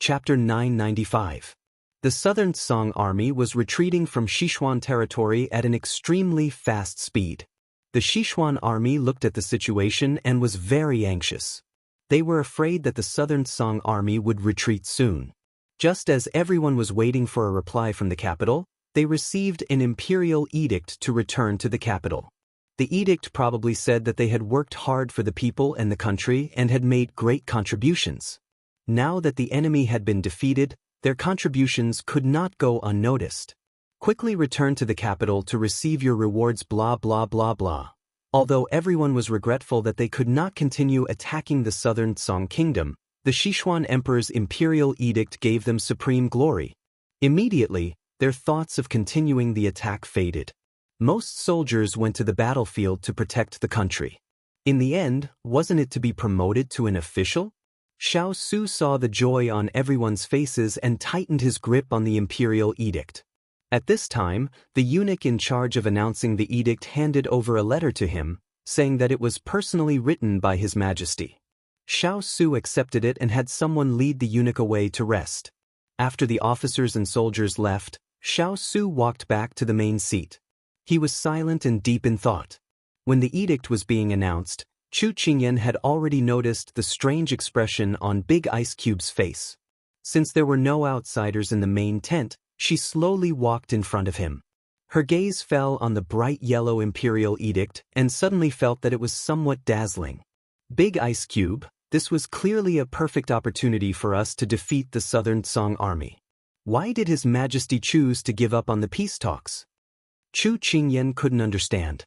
Chapter 995. The Southern Song Army was retreating from Sichuan territory at an extremely fast speed. The Sichuan army looked at the situation and was very anxious. They were afraid that the Southern Song Army would retreat soon. Just as everyone was waiting for a reply from the capital, they received an imperial edict to return to the capital. The edict probably said that they had worked hard for the people and the country and had made great contributions. Now that the enemy had been defeated, their contributions could not go unnoticed. Quickly return to the capital to receive your rewards, blah blah blah blah. Although everyone was regretful that they could not continue attacking the Southern Song Kingdom, the Sichuan Emperor's imperial edict gave them supreme glory. Immediately, their thoughts of continuing the attack faded. Most soldiers went to the battlefield to protect the country. In the end, wasn't it to be promoted to an official? Xiao saw the joy on everyone's faces and tightened his grip on the imperial edict. At this time, the eunuch in charge of announcing the edict handed over a letter to him, saying that it was personally written by His Majesty. Xiao accepted it and had someone lead the eunuch away to rest. After the officers and soldiers left, Xiao walked back to the main seat. He was silent and deep in thought. When the edict was being announced, Chu Qingyan had already noticed the strange expression on Big Ice Cube's face. Since there were no outsiders in the main tent, she slowly walked in front of him. Her gaze fell on the bright yellow imperial edict and suddenly felt that it was somewhat dazzling. Big Ice Cube, this was clearly a perfect opportunity for us to defeat the Southern Song Army. Why did His Majesty choose to give up on the peace talks? Chu Qingyan couldn't understand.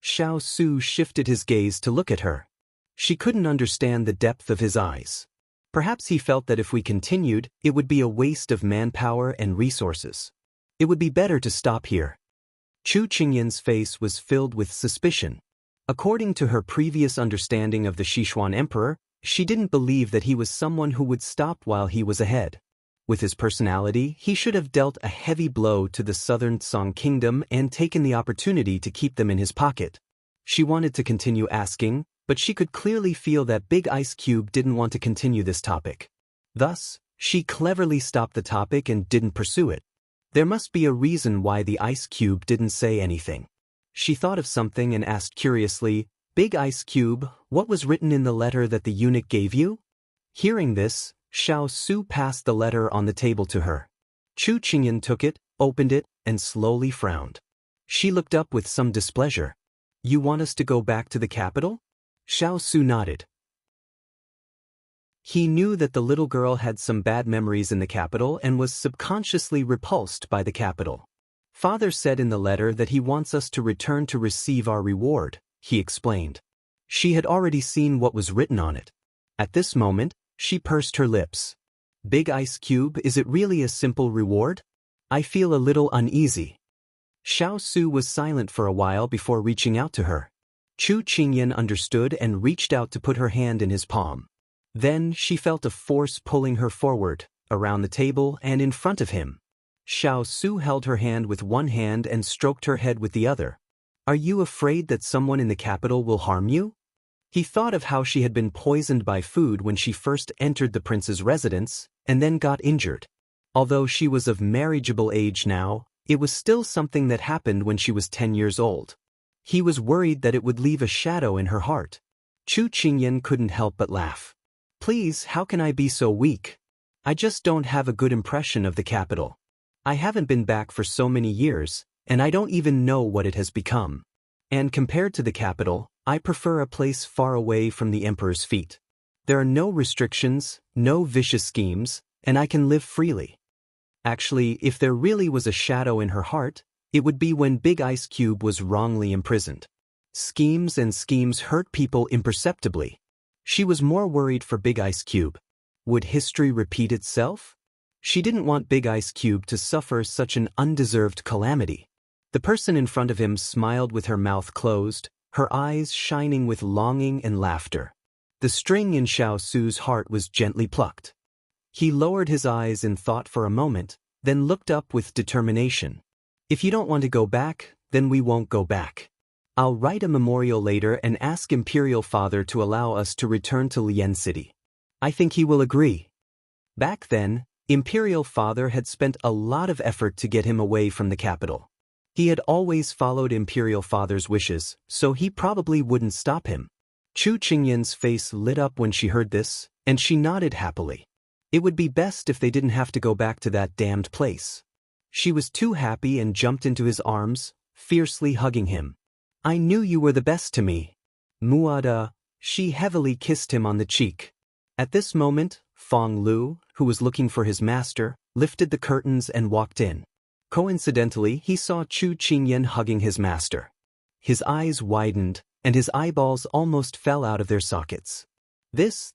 Xiao shifted his gaze to look at her. She couldn't understand the depth of his eyes. Perhaps he felt that if we continued, it would be a waste of manpower and resources. It would be better to stop here. Chu Qingyan's face was filled with suspicion. According to her previous understanding of the Sichuan Emperor, she didn't believe that he was someone who would stop while he was ahead. With his personality, he should have dealt a heavy blow to the Southern Song Kingdom and taken the opportunity to keep them in his pocket. She wanted to continue asking, but she could clearly feel that Big Ice Cube didn't want to continue this topic. Thus, she cleverly stopped the topic and didn't pursue it. There must be a reason why the Ice Cube didn't say anything. She thought of something and asked curiously, "Big Ice Cube, what was written in the letter that the eunuch gave you?" Hearing this, Xiao passed the letter on the table to her. Chu Qingyan took it, opened it, and slowly frowned. She looked up with some displeasure. "You want us to go back to the capital?" Xiao nodded. He knew that the little girl had some bad memories in the capital and was subconsciously repulsed by the capital. "Father said in the letter that he wants us to return to receive our reward," he explained. She had already seen what was written on it. At this moment, she pursed her lips. "Big Ice Cube, is it really a simple reward? I feel a little uneasy." Xiao was silent for a while before reaching out to her. Chu Qingyan understood and reached out to put her hand in his palm. Then she felt a force pulling her forward, around the table and in front of him. Xiao held her hand with one hand and stroked her head with the other. "Are you afraid that someone in the capital will harm you?" He thought of how she had been poisoned by food when she first entered the prince's residence, and then got injured. Although she was of marriageable age now, it was still something that happened when she was 10 years old. He was worried that it would leave a shadow in her heart. Chu Qingyan couldn't help but laugh. "Please, how can I be so weak? I just don't have a good impression of the capital. I haven't been back for so many years, and I don't even know what it has become. And compared to the capital, I prefer a place far away from the emperor's feet. There are no restrictions, no vicious schemes, and I can live freely." Actually, if there really was a shadow in her heart, it would be when Big Ice Cube was wrongly imprisoned. Schemes hurt people imperceptibly. She was more worried for Big Ice Cube. Would history repeat itself? She didn't want Big Ice Cube to suffer such an undeserved calamity. The person in front of him smiled with her mouth closed, her eyes shining with longing and laughter. The string in Xiao's heart was gently plucked. He lowered his eyes in thought for a moment, then looked up with determination. "If you don't want to go back, then we won't go back. I'll write a memorial later and ask Imperial Father to allow us to return to Lian City. I think he will agree." Back then, Imperial Father had spent a lot of effort to get him away from the capital. He had always followed Imperial Father's wishes, so he probably wouldn't stop him. Chu Qingyan's face lit up when she heard this, and she nodded happily. It would be best if they didn't have to go back to that damned place. She was too happy and jumped into his arms, fiercely hugging him. I knew you were the best to me. Muada, she heavily kissed him on the cheek. At this moment, Fong Lu, who was looking for his master, lifted the curtains and walked in. Coincidentally, he saw Chu Qingyan hugging his master. His eyes widened, and his eyeballs almost fell out of their sockets. This,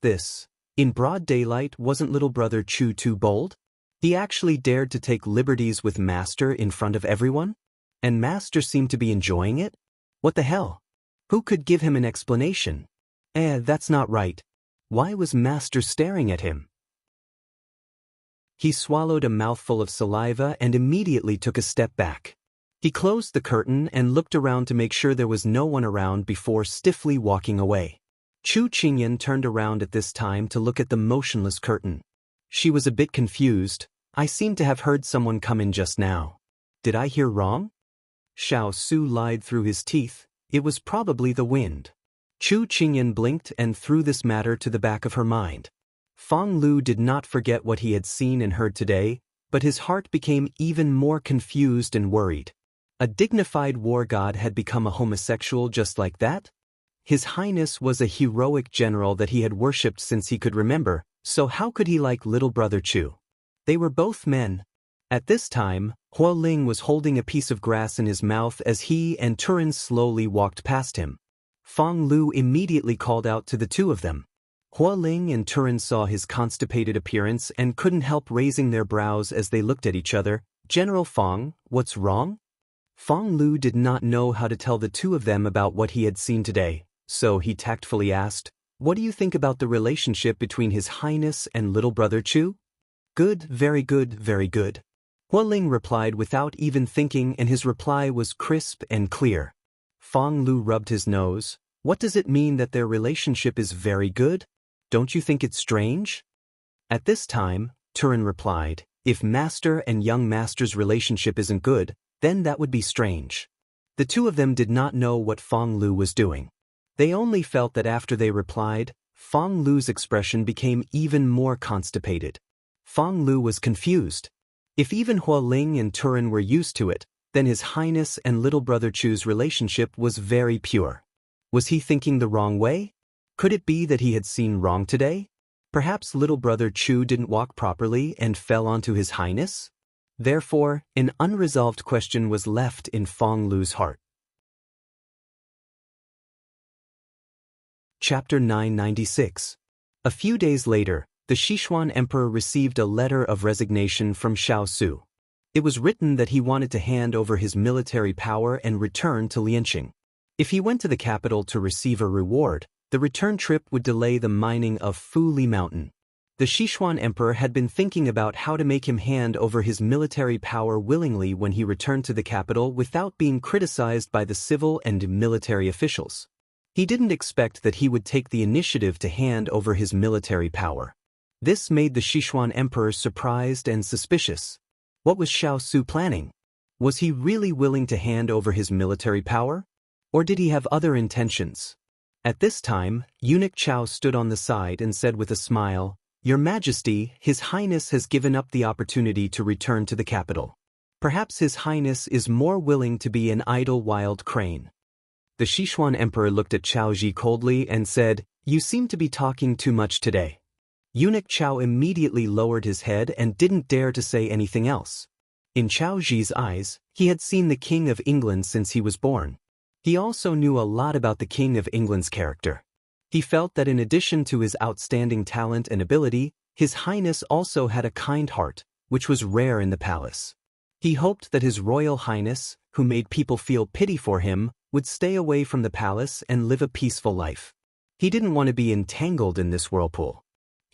in broad daylight, wasn't little brother Chu too bold? He actually dared to take liberties with Master in front of everyone? And Master seemed to be enjoying it? What the hell? Who could give him an explanation? That's not right. Why was Master staring at him? He swallowed a mouthful of saliva and immediately took a step back. He closed the curtain and looked around to make sure there was no one around before stiffly walking away. Chu Qingyan turned around at this time to look at the motionless curtain. She was a bit confused. I seem to have heard someone come in just now. Did I hear wrong? Xiao Su lied through his teeth. It was probably the wind. Chu Qingyan blinked and threw this matter to the back of her mind. Fong Lu did not forget what he had seen and heard today, but his heart became even more confused and worried. A dignified war god had become a homosexual just like that? His Highness was a heroic general that he had worshipped since he could remember, so how could he like little brother Chu? They were both men. At this time, Huo Ling was holding a piece of grass in his mouth as he and Turin slowly walked past him. Fong Lu immediately called out to the two of them. Huo Ling and Turin saw his constipated appearance and couldn't help raising their brows as they looked at each other. General Fong, what's wrong? Fong Lu did not know how to tell the two of them about what he had seen today, so he tactfully asked, what do you think about the relationship between His Highness and little brother Chu? Good, very good, very good. Huo Ling replied without even thinking, and his reply was crisp and clear. Fong Lu rubbed his nose. What does it mean that their relationship is very good? Don't you think it's strange? At this time, Turin replied, if Master and young Master's relationship isn't good, then that would be strange. The two of them did not know what Fong Lu was doing. They only felt that after they replied, Fong Lu's expression became even more constipated. Fong Lu was confused. If even Huo Ling and Turin were used to it, then His Highness and little brother Chu's relationship was very pure. Was he thinking the wrong way? Could it be that he had seen wrong today? Perhaps little brother Chu didn't walk properly and fell onto His Highness? Therefore, an unresolved question was left in Fong Lu's heart. Chapter 996. A few days later, the Sichuan Emperor received a letter of resignation from Xiao Su. It was written that he wanted to hand over his military power and return to Lianqing. If he went to the capital to receive a reward, the return trip would delay the mining of Fu Li Mountain. The Sichuan Emperor had been thinking about how to make him hand over his military power willingly when he returned to the capital without being criticized by the civil and military officials. He didn't expect that he would take the initiative to hand over his military power. This made the Sichuan Emperor surprised and suspicious. What was Xiao Su planning? Was he really willing to hand over his military power? Or did he have other intentions? At this time, Eunuch Xiao stood on the side and said with a smile, Your Majesty, His Highness has given up the opportunity to return to the capital. Perhaps His Highness is more willing to be an idle wild crane. The Sichuan Emperor looked at Xiao Ji coldly and said, You seem to be talking too much today. Eunuch Xiao immediately lowered his head and didn't dare to say anything else. In Xiao Ji's eyes, he had seen the King of England since he was born. He also knew a lot about the King of England's character. He felt that in addition to his outstanding talent and ability, His Highness also had a kind heart, which was rare in the palace. He hoped that His Royal Highness, who made people feel pity for him, would stay away from the palace and live a peaceful life. He didn't want to be entangled in this whirlpool.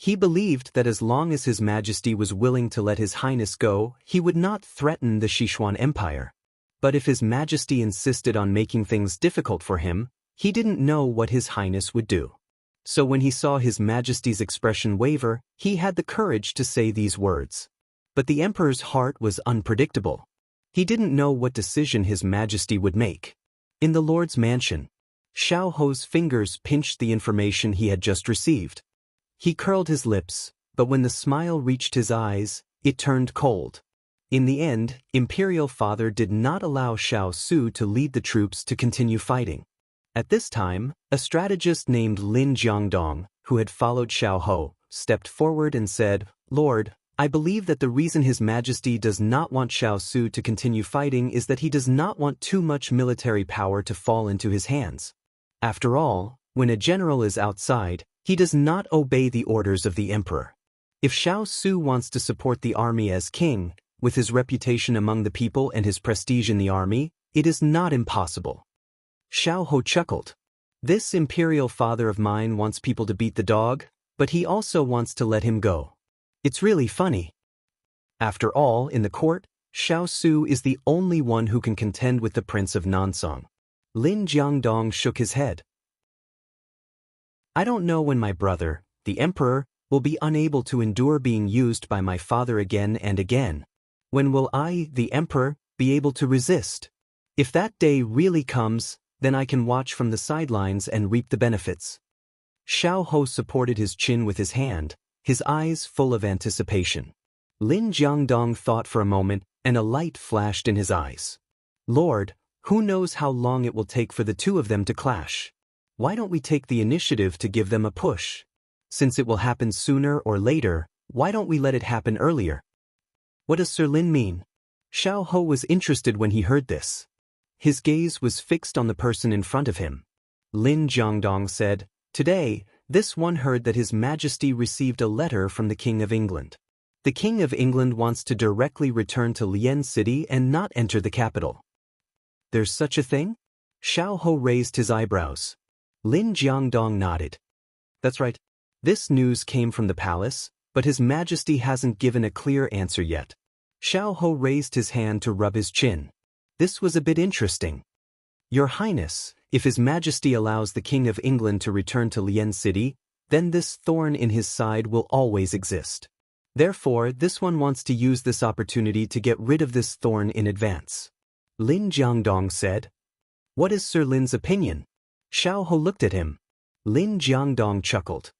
He believed that as long as His Majesty was willing to let His Highness go, he would not threaten the Sichuan Empire. But if His Majesty insisted on making things difficult for him, he didn't know what His Highness would do. So when he saw His Majesty's expression waver, he had the courage to say these words. But the emperor's heart was unpredictable. He didn't know what decision His Majesty would make. In the Lord's mansion, Xiao Ho's fingers pinched the information he had just received. He curled his lips, but when the smile reached his eyes, it turned cold. In the end, Imperial Father did not allow Xiao Su to lead the troops to continue fighting. At this time, a strategist named Lin Jiangdong, who had followed Xiao Ho, stepped forward and said, "Lord, I believe that the reason His Majesty does not want Xiao Su to continue fighting is that he does not want too much military power to fall into his hands. After all, when a general is outside, he does not obey the orders of the emperor. If Xiao Su wants to support the army as king, with his reputation among the people and his prestige in the army, it is not impossible." Xiao Ho chuckled. This imperial father of mine wants people to beat the dog, but he also wants to let him go. It's really funny. After all, in the court, Xiao Su is the only one who can contend with the Prince of Nansong. Lin Jiangdong shook his head. I don't know when my brother, the emperor, will be unable to endure being used by my father again and again. When will I, the emperor, be able to resist? If that day really comes, then I can watch from the sidelines and reap the benefits. Xiao Ho supported his chin with his hand, his eyes full of anticipation. Lin Jiangdong thought for a moment, and a light flashed in his eyes. Lord, who knows how long it will take for the two of them to clash? Why don't we take the initiative to give them a push? Since it will happen sooner or later, why don't we let it happen earlier? What does Sir Lin mean? Xiao Ho was interested when he heard this. His gaze was fixed on the person in front of him. Lin Jiangdong said, Today, this one heard that His Majesty received a letter from the King of England. The King of England wants to directly return to Lian City and not enter the capital. There's such a thing? Xiao Ho raised his eyebrows. Lin Jiangdong nodded. That's right. This news came from the palace, but His Majesty hasn't given a clear answer yet. Xiao Ho raised his hand to rub his chin. This was a bit interesting. Your Highness, if His Majesty allows the King of England to return to Lian City, then this thorn in his side will always exist. Therefore, this one wants to use this opportunity to get rid of this thorn in advance. Lin Jiangdong said. What is Sir Lin's opinion? Xiao Ho looked at him. Lin Jiangdong chuckled.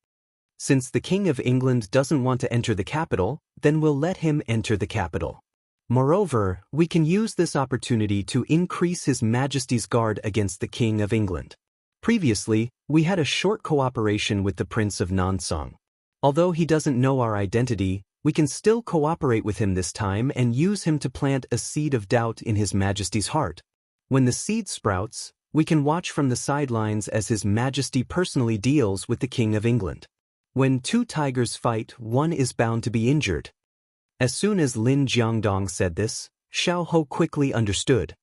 Since the King of England doesn't want to enter the capital, then we'll let him enter the capital. Moreover, we can use this opportunity to increase His Majesty's guard against the King of England. Previously, we had a short cooperation with the Prince of Nansong. Although he doesn't know our identity, we can still cooperate with him this time and use him to plant a seed of doubt in His Majesty's heart. When the seed sprouts, we can watch from the sidelines as His Majesty personally deals with the King of England. When two tigers fight, one is bound to be injured. As soon as Lin Jiangdong said this, Xiao Ho quickly understood.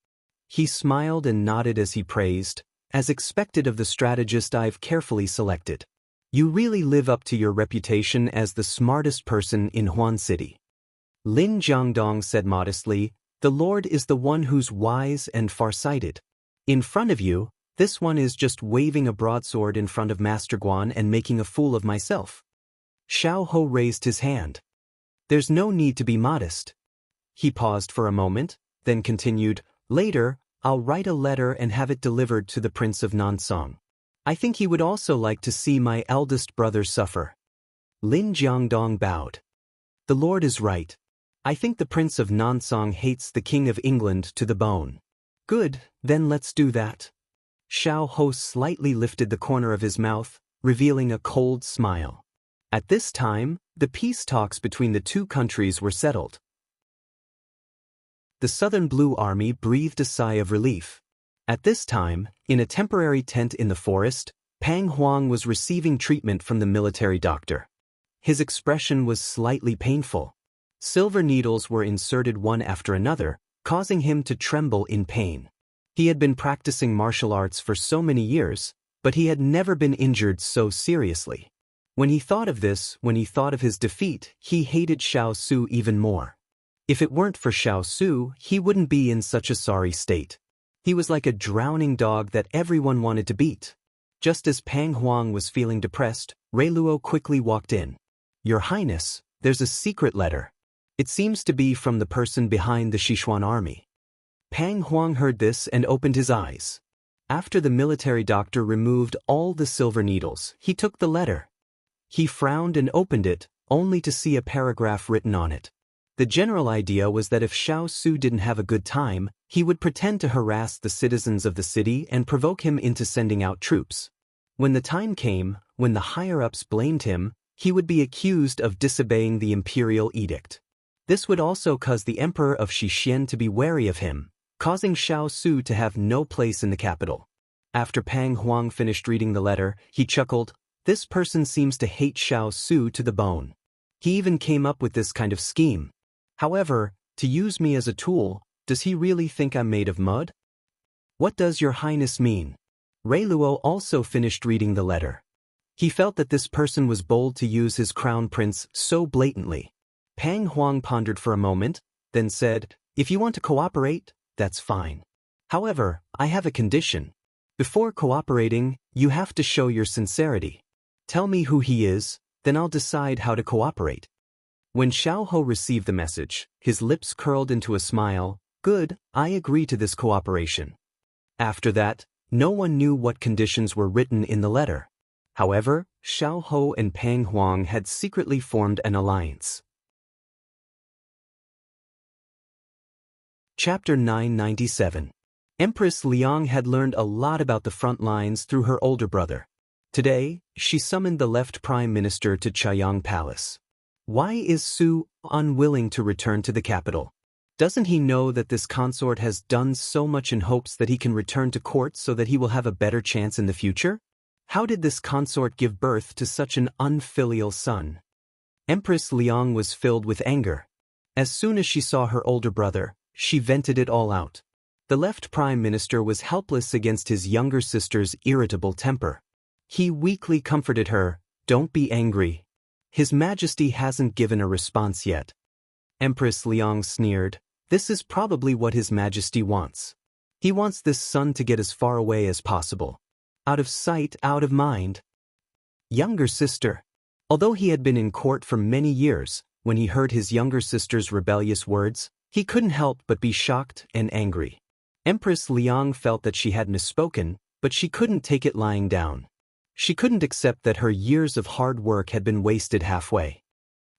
He smiled and nodded as he praised, as expected of the strategist I've carefully selected. You really live up to your reputation as the smartest person in Huan City. Lin Jiangdong said modestly, The Lord is the one who's wise and farsighted. In front of you, this one is just waving a broadsword in front of Master Guan and making a fool of myself. Xiao Ho raised his hand. There's no need to be modest. He paused for a moment, then continued, Later, I'll write a letter and have it delivered to the Prince of Nansong. I think he would also like to see my eldest brother suffer. Lin Jiangdong bowed. The Lord is right. I think the Prince of Nansong hates the King of England to the bone. Good, then let's do that. Xiao Ho slightly lifted the corner of his mouth, revealing a cold smile. At this time, the peace talks between the two countries were settled. The Southern Blue Army breathed a sigh of relief. At this time, in a temporary tent in the forest, Pang Huang was receiving treatment from the military doctor. His expression was slightly painful. Silver needles were inserted one after another, causing him to tremble in pain. He had been practicing martial arts for so many years, but he had never been injured so seriously. When he thought of this, when he thought of his defeat, he hated Xiao Su even more. If it weren't for Xiao Su, he wouldn't be in such a sorry state. He was like a drowning dog that everyone wanted to beat. Just as Pang Huang was feeling depressed, Rui Luo quickly walked in. "Your Highness, there's a secret letter. It seems to be from the person behind the Sichuan army." Pang Huang heard this and opened his eyes. After the military doctor removed all the silver needles, he took the letter. He frowned and opened it, only to see a paragraph written on it. The general idea was that if Xiao Su didn't have a good time, he would pretend to harass the citizens of the city and provoke him into sending out troops. When the time came, when the higher-ups blamed him, he would be accused of disobeying the imperial edict. This would also cause the emperor of Xixin to be wary of him, causing Xiao Su to have no place in the capital. After Pang Huang finished reading the letter, he chuckled, "This person seems to hate Xiao Su to the bone. He even came up with this kind of scheme. However, to use me as a tool, does he really think I'm made of mud? What does your highness mean?" Rui Luo also finished reading the letter. He felt that this person was bold to use his crown prince so blatantly. Pang Huang pondered for a moment, then said, "If you want to cooperate, that's fine. However, I have a condition. Before cooperating, you have to show your sincerity. Tell me who he is, then I'll decide how to cooperate." When Xiao Ho received the message, his lips curled into a smile. "Good, I agree to this cooperation." After that, no one knew what conditions were written in the letter. However, Xiao Ho and Pang Huang had secretly formed an alliance. Chapter 997. Empress Liang had learned a lot about the front lines through her older brother. Today, she summoned the left prime minister to Chaoyang Palace. Why is Su unwilling to return to the capital? Doesn't he know that this consort has done so much in hopes that he can return to court so that he will have a better chance in the future? How did this consort give birth to such an unfilial son? Empress Liang was filled with anger. As soon as she saw her older brother, she vented it all out. The left prime minister was helpless against his younger sister's irritable temper. He weakly comforted her, "Don't be angry. His Majesty hasn't given a response yet." Empress Liang sneered, "This is probably what His Majesty wants. He wants this son to get as far away as possible. Out of sight, out of mind." Younger sister. Although he had been in court for many years, when he heard his younger sister's rebellious words, he couldn't help but be shocked and angry. Empress Liang felt that she had misspoken, but she couldn't take it lying down. She couldn't accept that her years of hard work had been wasted halfway.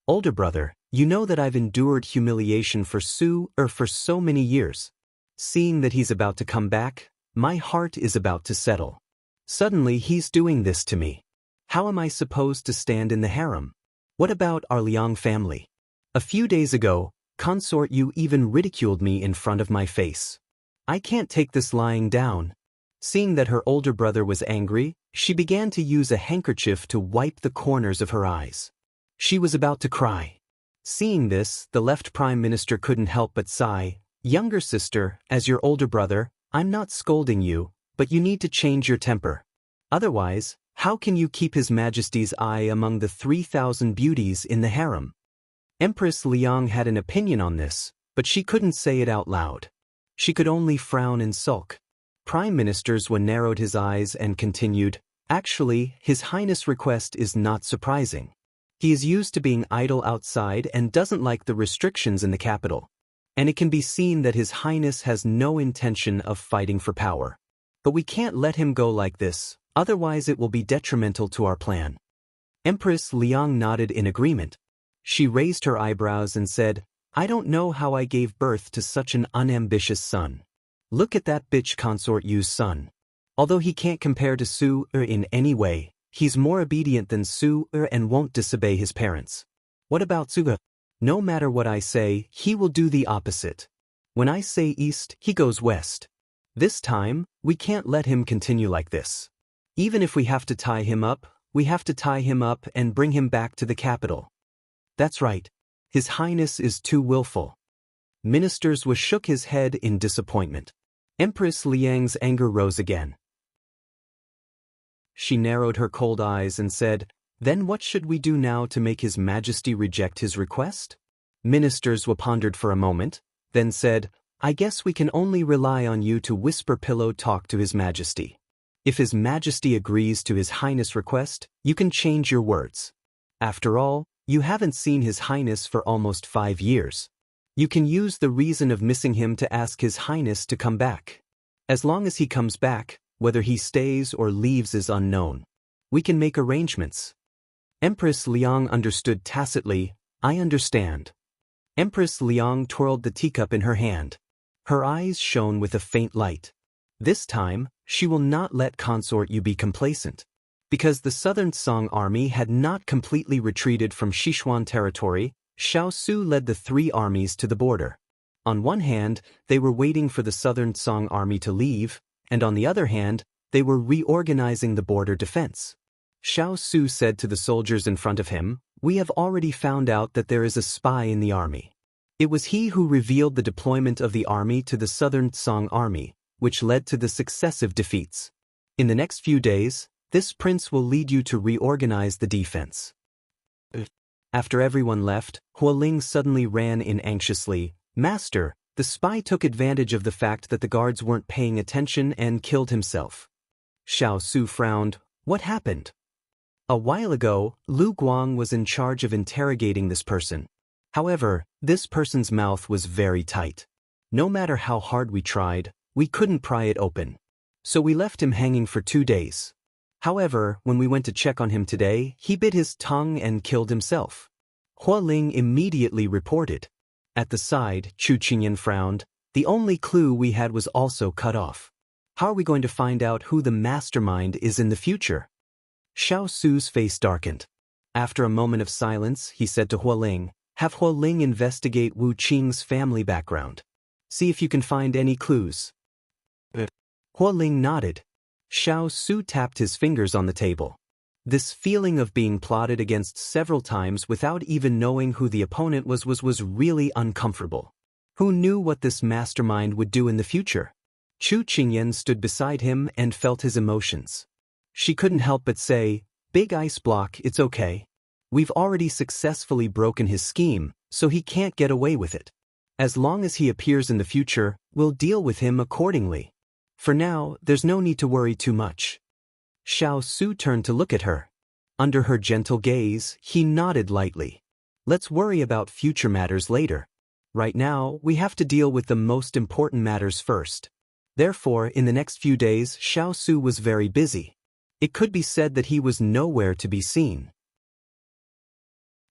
"Older brother, you know that I've endured humiliation for so many years. Seeing that he's about to come back, my heart is about to settle. Suddenly he's doing this to me. How am I supposed to stand in the harem? What about our Liang family? A few days ago, consort, you even ridiculed me in front of my face. I can't take this lying down." Seeing that her older brother was angry, she began to use a handkerchief to wipe the corners of her eyes. She was about to cry. Seeing this, the left prime minister couldn't help but sigh. "Younger sister, as your older brother, I'm not scolding you, but you need to change your temper. Otherwise, how can you keep His Majesty's eye among the 3,000 beauties in the harem?" Empress Liang had an opinion on this, but she couldn't say it out loud. She could only frown and sulk. Prime Minister Zhou narrowed his eyes and continued, "Actually, His Highness' request is not surprising. He is used to being idle outside and doesn't like the restrictions in the capital. And it can be seen that His Highness has no intention of fighting for power. But we can't let him go like this, otherwise it will be detrimental to our plan." Empress Liang nodded in agreement. She raised her eyebrows and said, "I don't know how I gave birth to such an unambitious son. Look at that bitch consort Yu's son. Although he can't compare to Su in any way, he's more obedient than Su and won't disobey his parents. What about Suga? No matter what I say, he will do the opposite. When I say east, he goes west. This time, we can't let him continue like this. Even if we have to tie him up, we have to tie him up and bring him back to the capital." "That's right. His Highness is too willful." Minister Zhou shook his head in disappointment. Empress Liang's anger rose again. She narrowed her cold eyes and said, "Then what should we do now to make His Majesty reject his request?" Minister Zhou pondered for a moment, then said, "I guess we can only rely on you to whisper pillow talk to His Majesty. If His Majesty agrees to His Highness' request, you can change your words. After all, you haven't seen His Highness for almost 5 years. You can use the reason of missing him to ask His Highness to come back. As long as he comes back, whether he stays or leaves is unknown. We can make arrangements. Empress Liang understood tacitly. I understand. Empress Liang twirled the teacup in her hand. Her eyes shone with a faint light. This time, she will not let Consort Yu be complacent. Because the Southern Song army had not completely retreated from Sichuan territory, Xiao Su led the 3 armies to the border. On one hand, they were waiting for the Southern Song army to leave, and on the other hand, they were reorganizing the border defense. Xiao Su said to the soldiers in front of him, "We have already found out that there is a spy in the army." It was he who revealed the deployment of the army to the Southern Song army, which led to the successive defeats. In the next few days, this prince will lead you to reorganize the defense. After everyone left, Hualing suddenly ran in anxiously. "Master, the spy took advantage of the fact that the guards weren't paying attention and killed himself." Xiao Su frowned. "What happened?" "A while ago, Lu Guang was in charge of interrogating this person. However, this person's mouth was very tight. No matter how hard we tried, we couldn't pry it open. So we left him hanging for 2 days. However, when we went to check on him today, he bit his tongue and killed himself." Hualing immediately reported. At the side, Chu Qingyan frowned. "The only clue we had was also cut off. How are we going to find out who the mastermind is in the future?" Xiao Su's face darkened. After a moment of silence, he said to Hualing, "Have Hualing investigate Wu Qing's family background. See if you can find any clues." Hualing nodded. Xiao Su tapped his fingers on the table. This feeling of being plotted against several times without even knowing who the opponent was really uncomfortable. Who knew what this mastermind would do in the future? Chu Qingyan stood beside him and felt his emotions. She couldn't help but say, "Big ice block, it's okay. We've already successfully broken his scheme, so he can't get away with it. As long as he appears in the future, we'll deal with him accordingly. For now, there's no need to worry too much." Xiao Su turned to look at her. Under her gentle gaze, he nodded lightly. "Let's worry about future matters later. Right now, we have to deal with the most important matters first." Therefore, in the next few days, Xiao Su was very busy. It could be said that he was nowhere to be seen.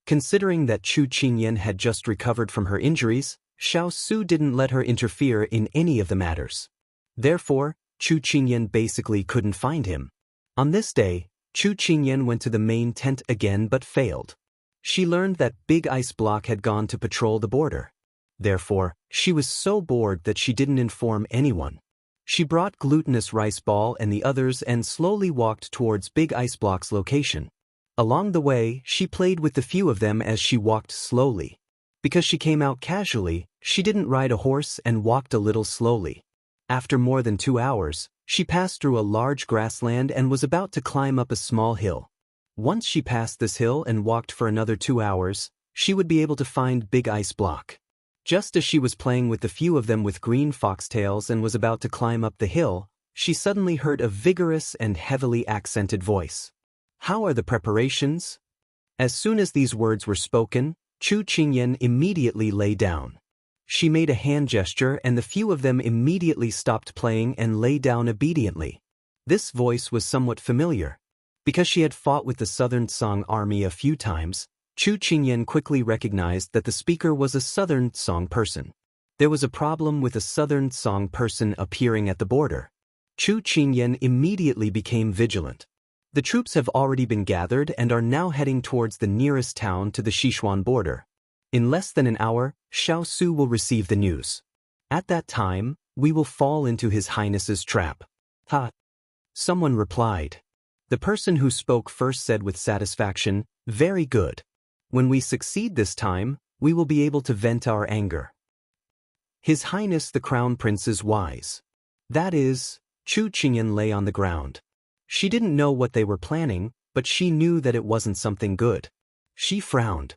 Considering that Chu Qingyan had just recovered from her injuries, Xiao Su didn't let her interfere in any of the matters. Therefore, Chu Qingyan basically couldn't find him. On this day, Chu Qingyan went to the main tent again but failed. She learned that Big Ice Block had gone to patrol the border. Therefore, she was so bored that she didn't inform anyone. She brought Glutinous Rice Ball and the others and slowly walked towards Big Ice Block's location. Along the way, she played with the few of them as she walked slowly. Because she came out casually, she didn't ride a horse and walked a little slowly. After more than 2 hours, she passed through a large grassland and was about to climb up a small hill. Once she passed this hill and walked for another 2 hours, she would be able to find Big Ice Block. Just as she was playing with the few of them with green foxtails and was about to climb up the hill, she suddenly heard a vigorous and heavily accented voice. "How are the preparations?" As soon as these words were spoken, Chu Qingyan immediately lay down. She made a hand gesture and the few of them immediately stopped playing and lay down obediently. This voice was somewhat familiar. Because she had fought with the Southern Song army a few times, Chu Qingyan quickly recognized that the speaker was a Southern Song person. There was a problem with a Southern Song person appearing at the border. Chu Qingyan immediately became vigilant. The troops have already been gathered and are now heading towards the nearest town to the Sichuan border. In less than an hour, Xiao Su will receive the news. At that time, we will fall into His Highness's trap. Ha! Someone replied. The person who spoke first said with satisfaction, "Very good. When we succeed this time, we will be able to vent our anger. His Highness the Crown Prince is wise." That is, Chu Qingyan lay on the ground. She didn't know what they were planning, but she knew that it wasn't something good. She frowned.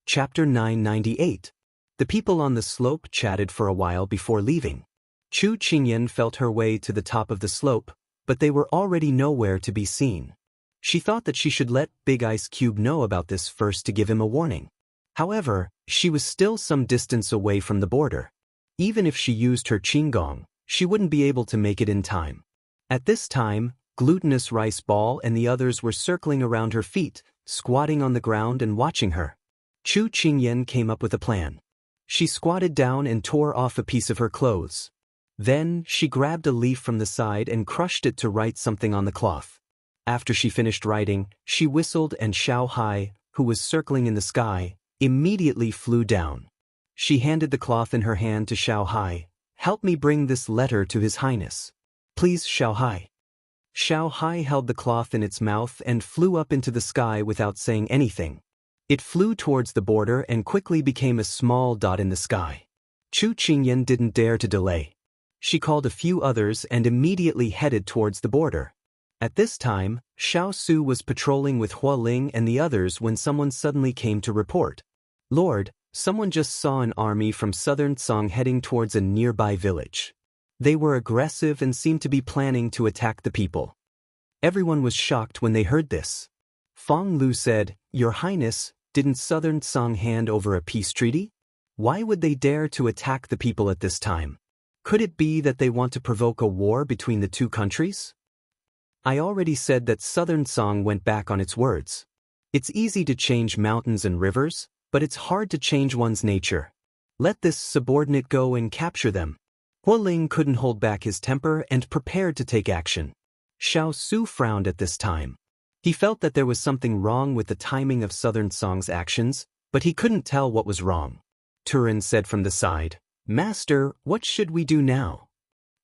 Chapter 998. The people on the slope chatted for a while before leaving. Chu Qingyan felt her way to the top of the slope, but they were already nowhere to be seen. She thought that she should let Big Ice Cube know about this first to give him a warning. However, she was still some distance away from the border. Even if she used her qinggong, she wouldn't be able to make it in time. At this time, Glutinous Rice Ball and the others were circling around her feet, squatting on the ground and watching her. Chu Qingyan came up with a plan. She squatted down and tore off a piece of her clothes. Then, she grabbed a leaf from the side and crushed it to write something on the cloth. After she finished writing, she whistled and Xiao Hai, who was circling in the sky, immediately flew down. She handed the cloth in her hand to Xiao Hai. "Help me bring this letter to His Highness. Please, Xiao Hai." Xiao Hai held the cloth in its mouth and flew up into the sky without saying anything. It flew towards the border and quickly became a small dot in the sky. Chu Qingyan didn't dare to delay. She called a few others and immediately headed towards the border. At this time, Xiao Su was patrolling with Hua Ling and the others when someone suddenly came to report. "Lord, someone just saw an army from southern Song heading towards a nearby village. They were aggressive and seemed to be planning to attack the people." Everyone was shocked when they heard this. Fong Lu said, "Your Highness, didn't southern Song hand over a peace treaty? Why would they dare to attack the people at this time? Could it be that they want to provoke a war between the two countries?" I already said that southern Song went back on its words. It's easy to change mountains and rivers, but it's hard to change one's nature. Let this subordinate go and capture them. Hua Ling couldn't hold back his temper and prepared to take action. Xiao Su frowned at this time. He felt that there was something wrong with the timing of southern Song's actions, but he couldn't tell what was wrong. Turin said from the side, "Master, what should we do now?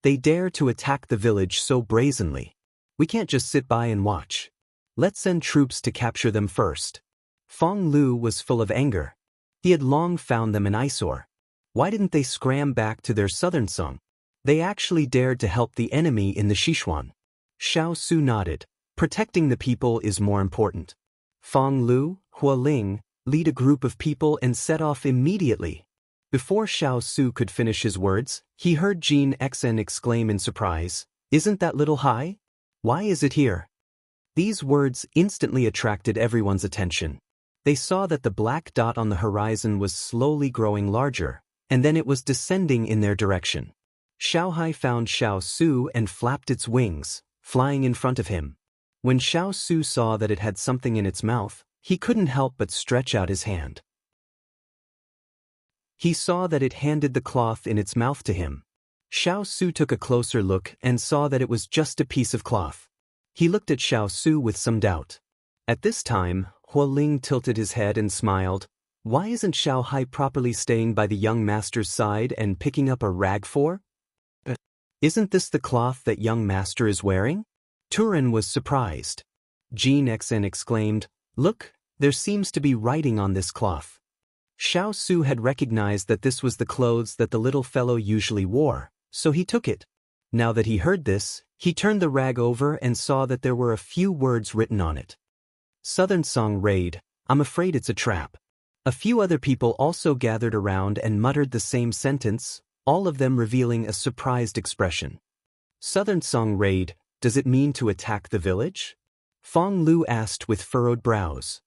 They dare to attack the village so brazenly. We can't just sit by and watch. Let's send troops to capture them first." Fong Lu was full of anger. He had long found them an eyesore. Why didn't they scram back to their southern Song? They actually dared to help the enemy in the Sichuan. Xiao Su nodded. Protecting the people is more important. Fong Lu, Hua Ling, lead a group of people and set off immediately. Before Xiao Su could finish his words, he heard Jin Xen exclaim in surprise, "Isn't that little Hai? Why is it here?" These words instantly attracted everyone's attention. They saw that the black dot on the horizon was slowly growing larger, and then it was descending in their direction. Xiao Hai found Xiao Su and flapped its wings, flying in front of him. When Xiao Su saw that it had something in its mouth, he couldn't help but stretch out his hand. He saw that it handed the cloth in its mouth to him. Xiao Su took a closer look and saw that it was just a piece of cloth. He looked at Xiao Su with some doubt. At this time, Hua Ling tilted his head and smiled. "Why isn't Xiao Hai properly staying by the young master's side and picking up a rag for? Isn't this the cloth that young master is wearing?" Turin was surprised. Jin Xen exclaimed, "Look, there seems to be writing on this cloth." Xiao Su had recognized that this was the clothes that the little fellow usually wore, so he took it. Now that he heard this, he turned the rag over and saw that there were a few words written on it. "Southern Song Raid, I'm afraid it's a trap." A few other people also gathered around and muttered the same sentence, all of them revealing a surprised expression. "Southern Song Raid, does it mean to attack the village?" Fong Lu asked with furrowed brows.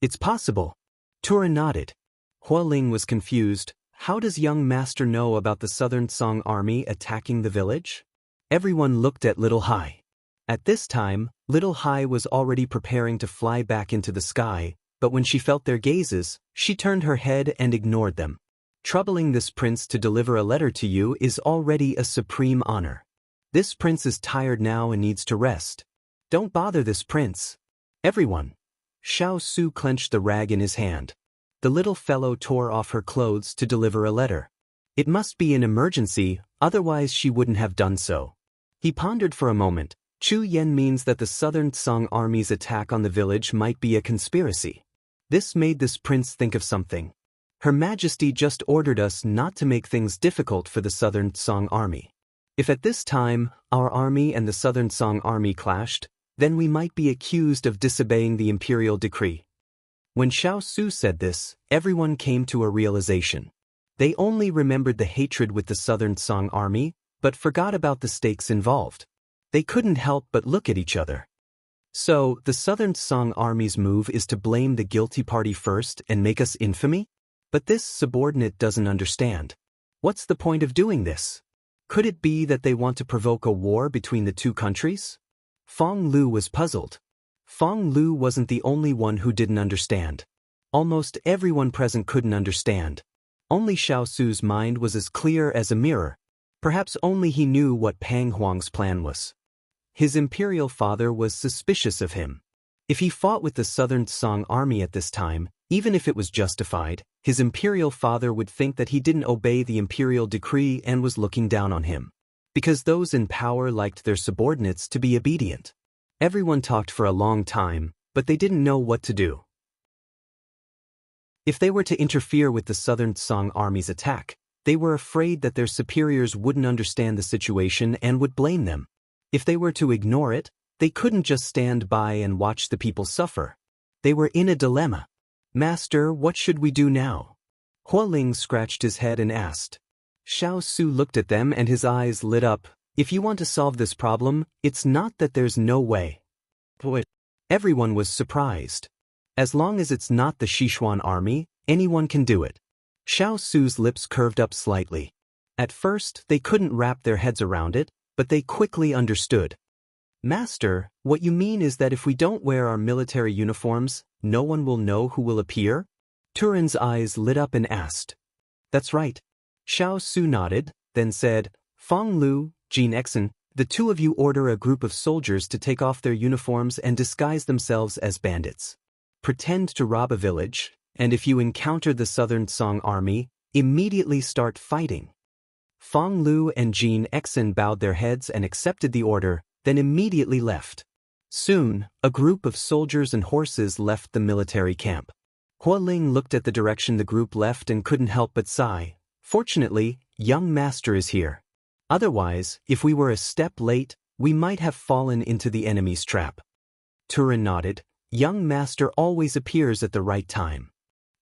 "It's possible." Turin nodded. Hua Ling was confused. How does young master know about the southern Song army attacking the village? Everyone looked at Little Hai. At this time, Little Hai was already preparing to fly back into the sky, but when she felt their gazes, she turned her head and ignored them. Troubling this prince to deliver a letter to you is already a supreme honor. This prince is tired now and needs to rest. Don't bother this prince. Everyone. Xiao Su clenched the rag in his hand. The little fellow tore off her clothes to deliver a letter. It must be an emergency, otherwise she wouldn't have done so. He pondered for a moment. Chu Yen means that the southern Song army's attack on the village might be a conspiracy. This made this prince think of something. Her Majesty just ordered us not to make things difficult for the southern Song army. If at this time, our army and the southern Song army clashed, then we might be accused of disobeying the imperial decree. When Xiao Su said this, everyone came to a realization. They only remembered the hatred with the southern Song army, but forgot about the stakes involved. They couldn't help but look at each other. So, the Southern Song Army's move is to blame the guilty party first and make us infamy? But this subordinate doesn't understand. What's the point of doing this? Could it be that they want to provoke a war between the two countries? Fong Lu was puzzled. Fong Lu wasn't the only one who didn't understand. Almost everyone present couldn't understand. Only Xiao Su's mind was as clear as a mirror. Perhaps only he knew what Pang Huang's plan was. His imperial father was suspicious of him. If he fought with the Southern Song Army at this time, even if it was justified, his imperial father would think that he didn't obey the imperial decree and was looking down on him. Because those in power liked their subordinates to be obedient. Everyone talked for a long time, but they didn't know what to do. If they were to interfere with the Southern Song Army's attack, they were afraid that their superiors wouldn't understand the situation and would blame them. If they were to ignore it, they couldn't just stand by and watch the people suffer. They were in a dilemma. "Master, what should we do now?" Hualing scratched his head and asked. Xiao Su looked at them and his eyes lit up. "If you want to solve this problem, it's not that there's no way." Everyone was surprised. As long as it's not the Sichuan army, anyone can do it. Xiao Su's lips curved up slightly. At first, they couldn't wrap their heads around it, but they quickly understood. "Master, what you mean is that if we don't wear our military uniforms, no one will know who will appear?" Turin's eyes lit up and asked. "That's right." Xiao Su nodded, then said, "Fong Lu, Jin Exen, the two of you order a group of soldiers to take off their uniforms and disguise themselves as bandits. Pretend to rob a village, and if you encounter the Southern Song Army, immediately start fighting." Fong Lu and Jin Exen bowed their heads and accepted the order, then immediately left. Soon, a group of soldiers and horses left the military camp. Hualing looked at the direction the group left and couldn't help but sigh. "Fortunately, young master is here. Otherwise, if we were a step late, we might have fallen into the enemy's trap." Turin nodded. "Young master always appears at the right time."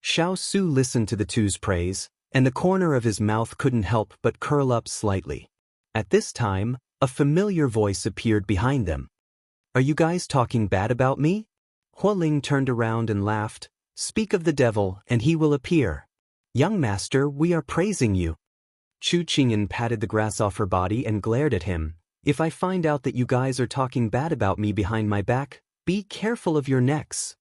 Xiao Su listened to the two's praise, and the corner of his mouth couldn't help but curl up slightly. At this time, a familiar voice appeared behind them. "Are you guys talking bad about me?" Hualing turned around and laughed. "Speak of the devil, and he will appear. Young master, we are praising you." Chu Qingyan patted the grass off her body and glared at him. "If I find out that you guys are talking bad about me behind my back, be careful of your necks."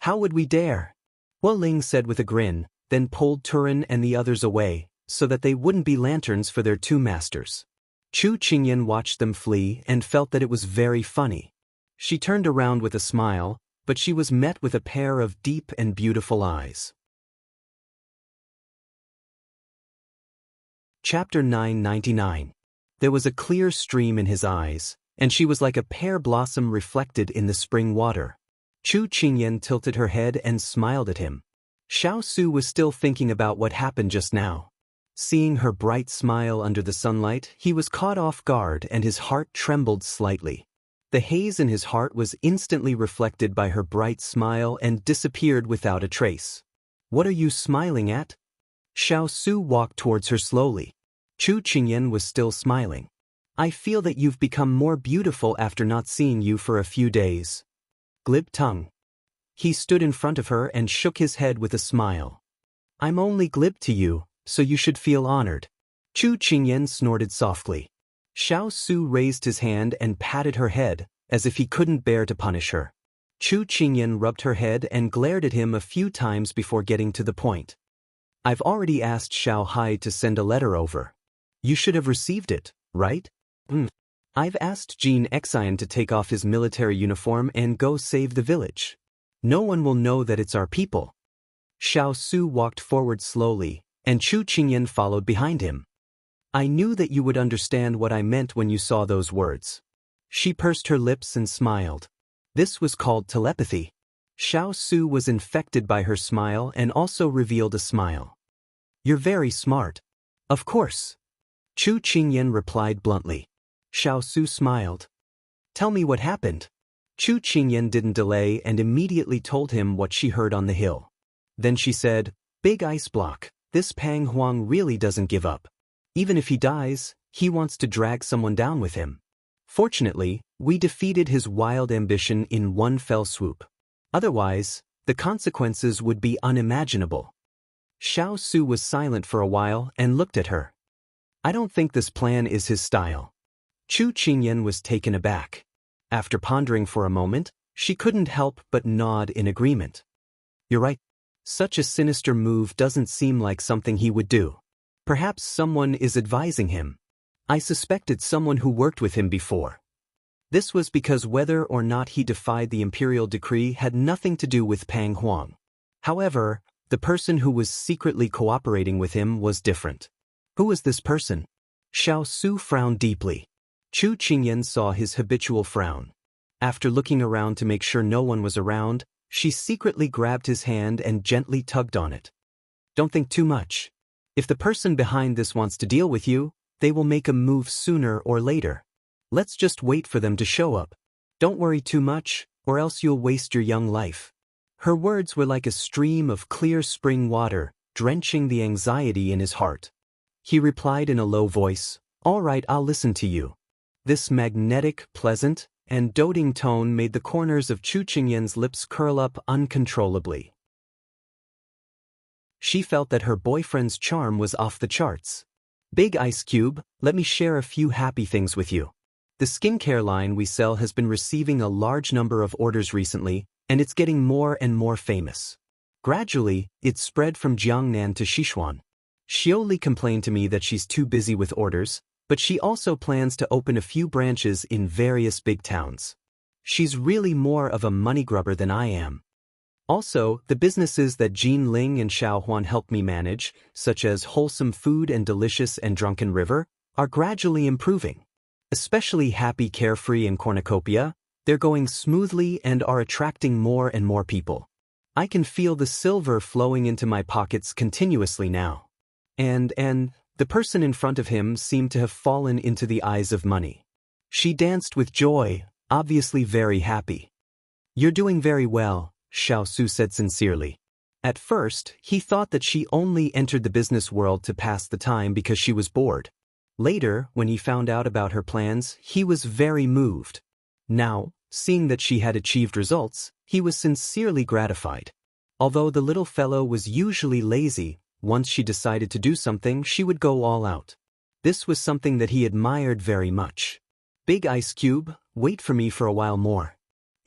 "How would we dare?" Hualing said with a grin, then pulled Turin and the others away, so that they wouldn't be lanterns for their two masters. Chu Qingyan watched them flee and felt that it was very funny. She turned around with a smile, but she was met with a pair of deep and beautiful eyes. Chapter 999. There was a clear stream in his eyes, and she was like a pear blossom reflected in the spring water. Chu Qingyan tilted her head and smiled at him. Xiao Su was still thinking about what happened just now. Seeing her bright smile under the sunlight, he was caught off guard and his heart trembled slightly. The haze in his heart was instantly reflected by her bright smile and disappeared without a trace. "What are you smiling at?" Xiao Su walked towards her slowly. Chu Qingyan was still smiling. "I feel that you've become more beautiful after not seeing you for a few days." Glib tongue. He stood in front of her and shook his head with a smile. "I'm only glib to you, so you should feel honored." Chu Qingyan snorted softly. Xiao Su raised his hand and patted her head, as if he couldn't bear to punish her. Chu Qingyan rubbed her head and glared at him a few times before getting to the point. "I've already asked Xiao Hai to send a letter over. You should have received it, right?" "I've asked Jin Exen to take off his military uniform and go save the village. No one will know that it's our people." Xiao Su walked forward slowly, and Chu Qingyan followed behind him. "I knew that you would understand what I meant when you saw those words." She pursed her lips and smiled. This was called telepathy. Xiao Su was infected by her smile and also revealed a smile. "You're very smart." "Of course." Chu Qingyan replied bluntly. Xiao Su smiled. "Tell me what happened." Chu Qingyan didn't delay and immediately told him what she heard on the hill. Then she said, "Big ice block, this Pang Huang really doesn't give up. Even if he dies, He wants to drag someone down with him. Fortunately, we defeated his wild ambition in one fell swoop. Otherwise, the consequences would be unimaginable. Xiao Su was silent for a while and looked at her. I don't think this plan is his style. Chu Qingyan was taken aback. After pondering for a moment, she couldn't help but nod in agreement. You're right. Such a sinister move doesn't seem like something he would do. Perhaps someone is advising him. I suspected someone who worked with him before. This was because whether or not he defied the imperial decree had nothing to do with Pang Huang. However, the person who was secretly cooperating with him was different. Who was this person? Xiao Su frowned deeply. Chu Qingyan saw his habitual frown. After looking around to make sure no one was around, she secretly grabbed his hand and gently tugged on it. Don't think too much. If the person behind this wants to deal with you, they will make a move sooner or later. Let's just wait for them to show up. Don't worry too much, or else you'll waste your young life. Her words were like a stream of clear spring water, drenching the anxiety in his heart. He replied in a low voice, All right, I'll listen to you. This magnetic, pleasant, and doting tone made the corners of Chu Qingyan's lips curl up uncontrollably. She felt that her boyfriend's charm was off the charts. Big Ice Cube, let me share a few happy things with you. The skincare line we sell has been receiving a large number of orders recently, and it's getting more and more famous. Gradually, it spread from Jiangnan to Sichuan. Xiao Li complained to me that she's too busy with orders, but she also plans to open a few branches in various big towns. She's really more of a money grubber than I am. Also, the businesses that Jin Ling and Xiao Huan helped me manage, such as Wholesome Food and Delicious and Drunken River, are gradually improving. Especially Happy Carefree and Cornucopia, they're going smoothly and are attracting more and more people. I can feel the silver flowing into my pockets continuously now. And the person in front of him seemed to have fallen into the eyes of money. She danced with joy, obviously very happy. You're doing very well, Xiao Su said sincerely. At first, he thought that she only entered the business world to pass the time because she was bored. Later, when he found out about her plans, he was very moved. Now, seeing that she had achieved results, he was sincerely gratified. Although the little fellow was usually lazy, once she decided to do something, she would go all out. This was something that he admired very much. Big Ice Cube, wait for me for a while more.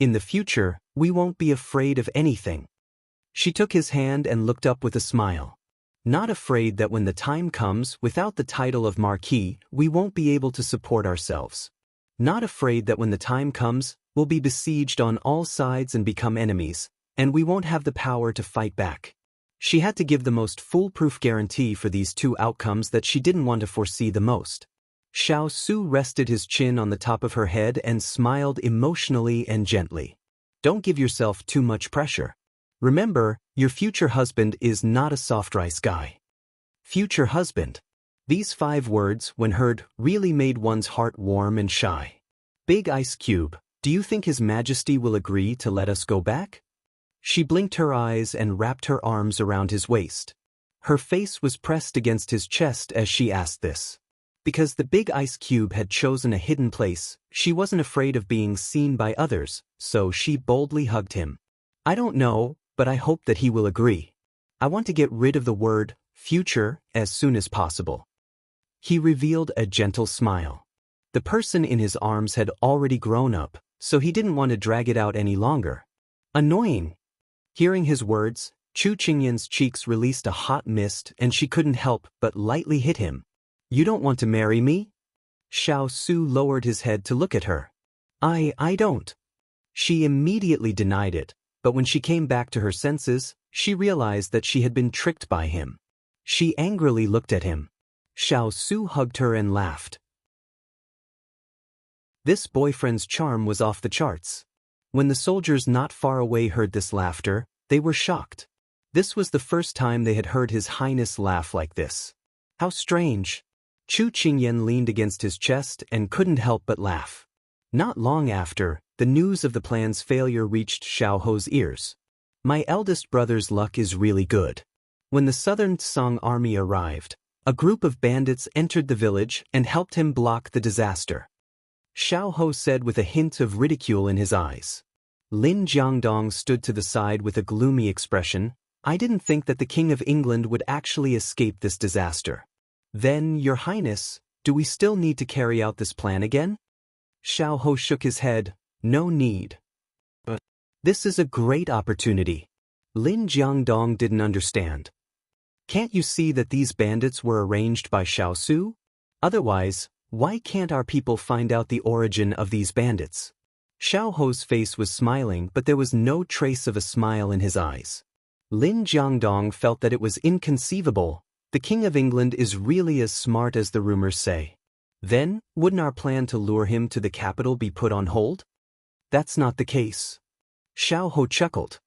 In the future, we won't be afraid of anything. She took his hand and looked up with a smile. Not afraid that when the time comes, without the title of Marquis, we won't be able to support ourselves. Not afraid that when the time comes, we'll be besieged on all sides and become enemies, and we won't have the power to fight back. She had to give the most foolproof guarantee for these two outcomes that she didn't want to foresee the most. Xiao Su rested his chin on the top of her head and smiled emotionally and gently. Don't give yourself too much pressure. Remember, your future husband is not a soft rice guy. Future husband. These 5 words, when heard, really made one's heart warm and shy. Big Ice Cube, do you think His Majesty will agree to let us go back? She blinked her eyes and wrapped her arms around his waist. Her face was pressed against his chest as she asked this. Because the Big Ice Cube had chosen a hidden place, she wasn't afraid of being seen by others, so she boldly hugged him. I don't know, but I hope that he will agree. I want to get rid of the word future as soon as possible. He revealed a gentle smile. The person in his arms had already grown up, so he didn't want to drag it out any longer. Annoying. Hearing his words, Chu Qingyan's cheeks released a hot mist and she couldn't help but lightly hit him. You don't want to marry me? Xiao Su lowered his head to look at her. I don't. She immediately denied it, but when she came back to her senses, she realized that she had been tricked by him. She angrily looked at him. Xiao Su hugged her and laughed. This boyfriend's charm was off the charts. When the soldiers not far away heard this laughter, they were shocked. This was the first time they had heard His Highness laugh like this. How strange. Chu Qingyan leaned against his chest and couldn't help but laugh. Not long after, the news of the plan's failure reached Xiao Ho's ears. My eldest brother's luck is really good. When the Southern Song army arrived, A group of bandits entered the village and helped him block the disaster. Xiao said with a hint of ridicule in his eyes. Lin Jiangdong stood to the side with a gloomy expression. I didn't think that the King of England would actually escape this disaster. Then, Your Highness, do we still need to carry out this plan again? Xiao shook his head. No need. But this is a great opportunity. Lin Jiangdong didn't understand. Can't you see that these bandits were arranged by Xiao Su? Otherwise, why can't our people find out the origin of these bandits? Xiao face was smiling, but there was no trace of a smile in his eyes. Lin Jiangdong felt that it was inconceivable. The King of England is really as smart as the rumors say. Then, wouldn't our plan to lure him to the capital be put on hold? That's not the case. Xiao chuckled.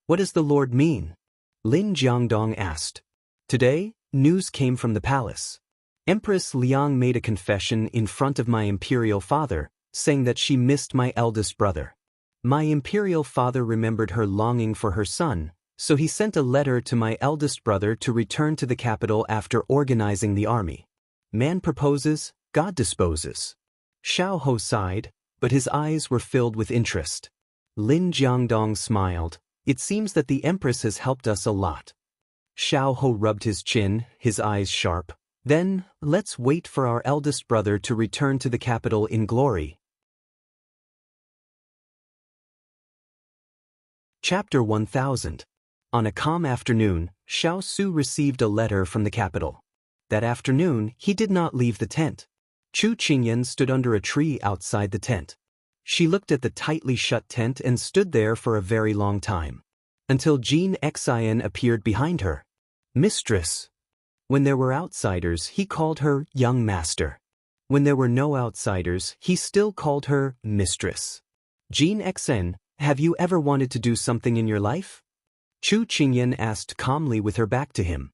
What does the Lord mean? Lin Jiangdong asked. Today, news came from the palace. Empress Liang made a confession in front of my imperial father, saying that she missed my eldest brother. My imperial father remembered her longing for her son, so he sent a letter to my eldest brother to return to the capital after organizing the army. Man proposes, God disposes. Xiao sighed, but his eyes were filled with interest. Lin Jiangdong smiled. It seems that the Empress has helped us a lot. Xiao rubbed his chin, his eyes sharp. Then, let's wait for our eldest brother to return to the capital in glory. Chapter 1000. On a calm afternoon, Xiao Su received a letter from the capital. That afternoon, he did not leave the tent. Chu Qingyan stood under a tree outside the tent. She looked at the tightly shut tent and stood there for a very long time. Until Jean Xian appeared behind her. Mistress. When there were outsiders, he called her young master. When there were no outsiders, he still called her mistress. Jean Xian, have you ever wanted to do something in your life? Chu Qingyan asked calmly with her back to him.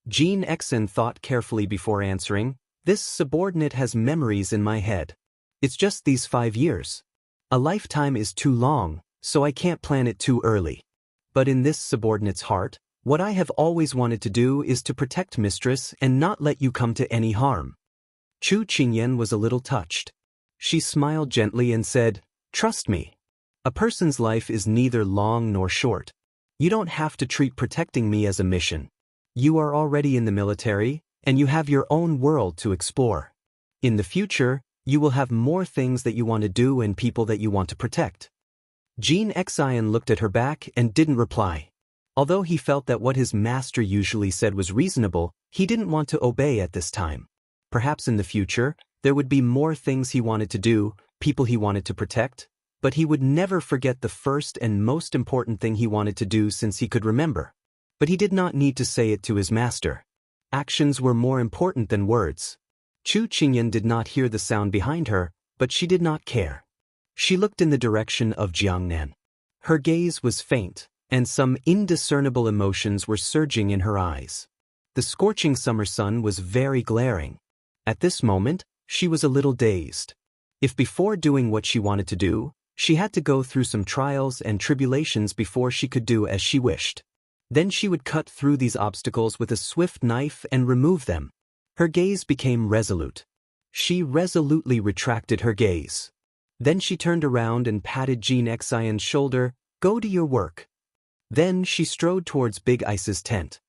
Jean Xian thought carefully before answering. This subordinate has memories in my head. It's just these 5 years. A lifetime is too long, so I can't plan it too early. But in this subordinate's heart, what I have always wanted to do is to protect mistress and not let you come to any harm. Chu Qingyan was a little touched. She smiled gently and said, Trust me. A person's life is neither long nor short. You don't have to treat protecting me as a mission. You are already in the military, and you have your own world to explore. In the future, you will have more things that you want to do and people that you want to protect. Jean Xian looked at her back and didn't reply. Although he felt that what his master usually said was reasonable, he didn't want to obey at this time. Perhaps in the future, there would be more things he wanted to do, people he wanted to protect, but he would never forget the first and most important thing he wanted to do since he could remember. But he did not need to say it to his master. Actions were more important than words. Chu Qingyan did not hear the sound behind her, but she did not care. She looked in the direction of Jiangnan. Her gaze was faint, and some indiscernible emotions were surging in her eyes. The scorching summer sun was very glaring. At this moment, she was a little dazed. If before doing what she wanted to do, she had to go through some trials and tribulations before she could do as she wished. Then she would cut through these obstacles with a swift knife and remove them. Her gaze became resolute. She resolutely retracted her gaze. Then she turned around and patted Jean Xian's shoulder. Go to your work. Then she strode towards Big Ice's tent.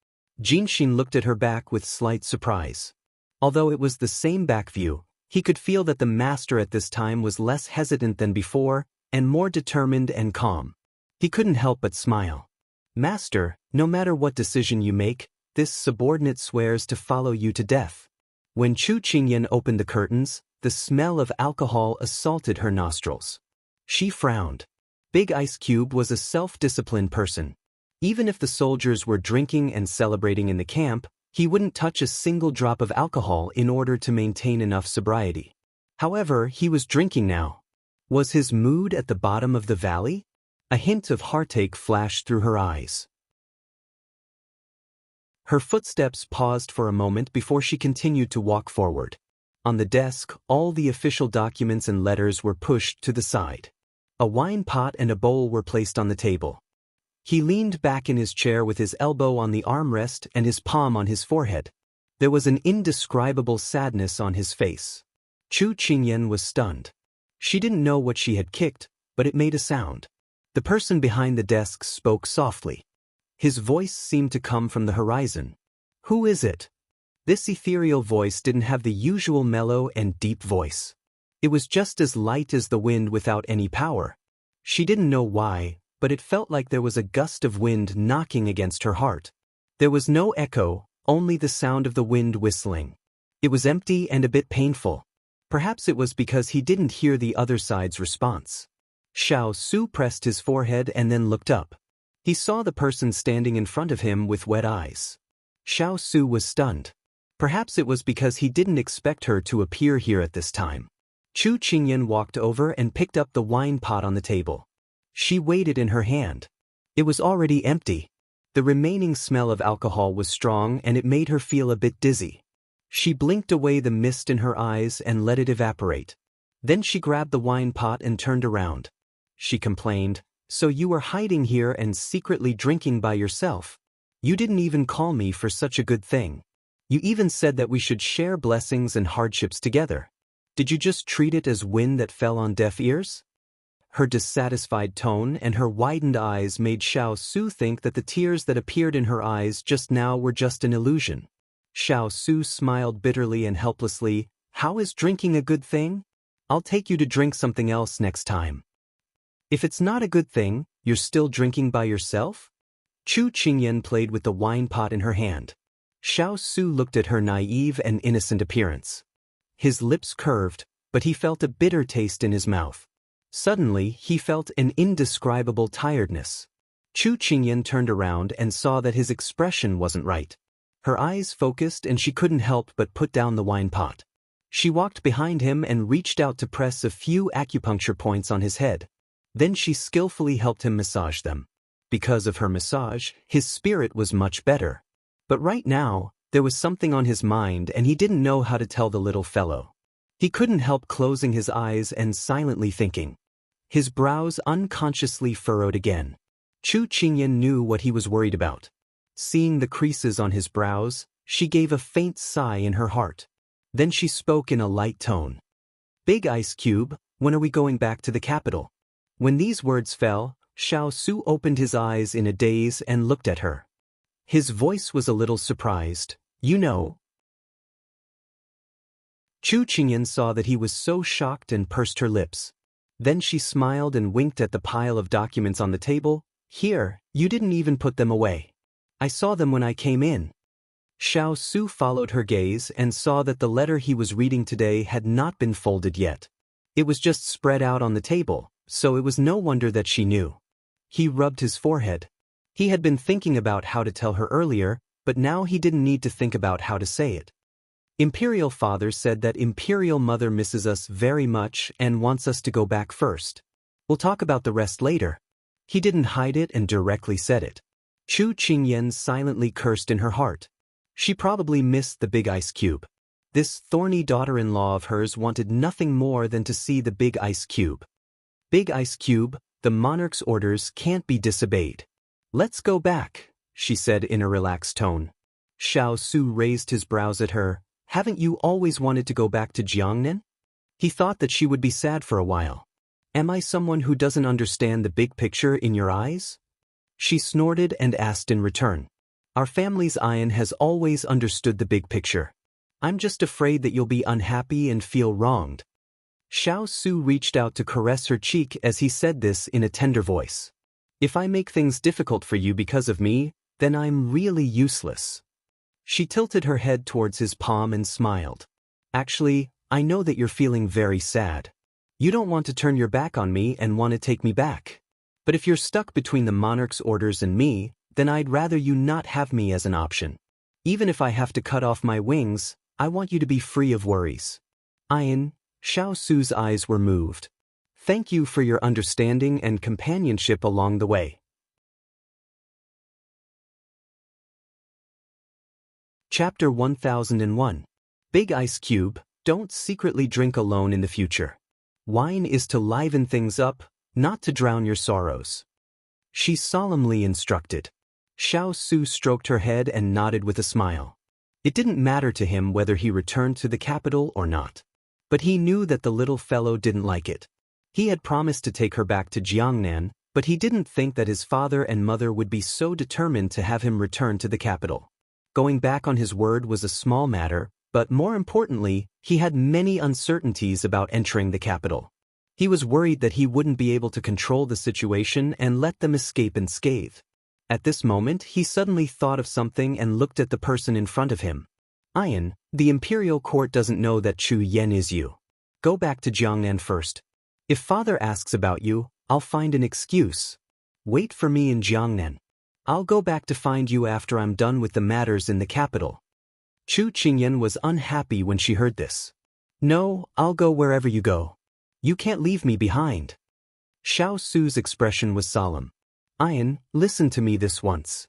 Jean Xin looked at her back with slight surprise. Although it was the same back view, he could feel that the master at this time was less hesitant than before, and more determined and calm. He couldn't help but smile. Master, no matter what decision you make, this subordinate swears to follow you to death. When Chu Qingyan opened the curtains, the smell of alcohol assaulted her nostrils. She frowned. Big Ice Cube was a self-disciplined person. Even if the soldiers were drinking and celebrating in the camp, he wouldn't touch a single drop of alcohol in order to maintain enough sobriety. However, he was drinking now. Was his mood at the bottom of the valley? A hint of heartache flashed through her eyes. Her footsteps paused for a moment before she continued to walk forward. On the desk, all the official documents and letters were pushed to the side. A wine pot and a bowl were placed on the table. He leaned back in his chair with his elbow on the armrest and his palm on his forehead. There was an indescribable sadness on his face. Chu Qingyan was stunned. She didn't know what she had kicked, but it made a sound. The person behind the desk spoke softly. His voice seemed to come from the horizon. "Who is it?" This ethereal voice didn't have the usual mellow and deep voice. It was just as light as the wind without any power. She didn't know why, but it felt like there was a gust of wind knocking against her heart. There was no echo, only the sound of the wind whistling. It was empty and a bit painful. Perhaps it was because he didn't hear the other side's response. Xiao Su pressed his forehead and then looked up. He saw the person standing in front of him with wet eyes. Xiao Su was stunned. Perhaps it was because he didn't expect her to appear here at this time. Chu Qingyan walked over and picked up the wine pot on the table. She weighed it in her hand. It was already empty. The remaining smell of alcohol was strong and it made her feel a bit dizzy. She blinked away the mist in her eyes and let it evaporate. Then she grabbed the wine pot and turned around. She complained, "So you were hiding here and secretly drinking by yourself? You didn't even call me for such a good thing. You even said that we should share blessings and hardships together. Did you just treat it as wind that fell on deaf ears?" Her dissatisfied tone and her widened eyes made Xiao Su think that the tears that appeared in her eyes just now were just an illusion. Xiao Su smiled bitterly and helplessly. "How is drinking a good thing? I'll take you to drink something else next time." "If it's not a good thing, you're still drinking by yourself?" Chu Qingyan played with the wine pot in her hand. Xiao Su looked at her naive and innocent appearance. His lips curved, but he felt a bitter taste in his mouth. Suddenly, he felt an indescribable tiredness. Chu Qingyan turned around and saw that his expression wasn't right. Her eyes focused and she couldn't help but put down the wine pot. She walked behind him and reached out to press a few acupuncture points on his head. Then she skillfully helped him massage them. Because of her massage, his spirit was much better. But right now, there was something on his mind and he didn't know how to tell the little fellow. He couldn't help closing his eyes and silently thinking. His brows unconsciously furrowed again. Chu Qingyan knew what he was worried about. Seeing the creases on his brows, she gave a faint sigh in her heart. Then she spoke in a light tone. "Big Ice Cube, when are we going back to the capital?" When these words fell, Xiao Su opened his eyes in a daze and looked at her. His voice was a little surprised. "You know?" Chu Qingyan saw that he was so shocked and pursed her lips. Then she smiled and winked at the pile of documents on the table. "Here, you didn't even put them away. I saw them when I came in." Xiao Su followed her gaze and saw that the letter he was reading today had not been folded yet. It was just spread out on the table, so it was no wonder that she knew. He rubbed his forehead. He had been thinking about how to tell her earlier, but now he didn't need to think about how to say it. Imperial Father said that Imperial Mother misses us very much and wants us to go back first. We'll talk about the rest later. He didn't hide it and directly said it. Chu Qingyan silently cursed in her heart. She probably missed the Big Ice Cube. This thorny daughter-in-law of hers wanted nothing more than to see the Big Ice Cube. "Big Ice Cube, the monarch's orders can't be disobeyed. Let's go back," she said in a relaxed tone. Xiao Su raised his brows at her. "Haven't you always wanted to go back to Jiangnan?" He thought that she would be sad for a while. "Am I someone who doesn't understand the big picture in your eyes?" She snorted and asked in return. "Our family's Ian has always understood the big picture. I'm just afraid that you'll be unhappy and feel wronged." Xiao Su reached out to caress her cheek as he said this in a tender voice. "If I make things difficult for you because of me, then I'm really useless." She tilted her head towards his palm and smiled. "Actually, I know that you're feeling very sad. You don't want to turn your back on me and want to take me back. But if you're stuck between the monarch's orders and me, then I'd rather you not have me as an option. Even if I have to cut off my wings, I want you to be free of worries." "Ian," Xiao Su's eyes were moved. "Thank you for your understanding and companionship along the way." Chapter 1001. Big Ice Cube, don't secretly drink alone in the future. Wine is to liven things up, not to drown your sorrows. She solemnly instructed. Xiao Su stroked her head and nodded with a smile. It didn't matter to him whether he returned to the capital or not. But he knew that the little fellow didn't like it. He had promised to take her back to Jiangnan, but he didn't think that his father and mother would be so determined to have him return to the capital. Going back on his word was a small matter, but more importantly, he had many uncertainties about entering the capital. He was worried that he wouldn't be able to control the situation and let them escape unscathed. At this moment, he suddenly thought of something and looked at the person in front of him. Ian, the imperial court doesn't know that Chu Yen is you. Go back to Jiangnan first. If father asks about you, I'll find an excuse. Wait for me in Jiangnan. I'll go back to find you after I'm done with the matters in the capital. Chu Qingyan was unhappy when she heard this. No, I'll go wherever you go. You can't leave me behind. Xiao Su's expression was solemn. Ian, listen to me this once.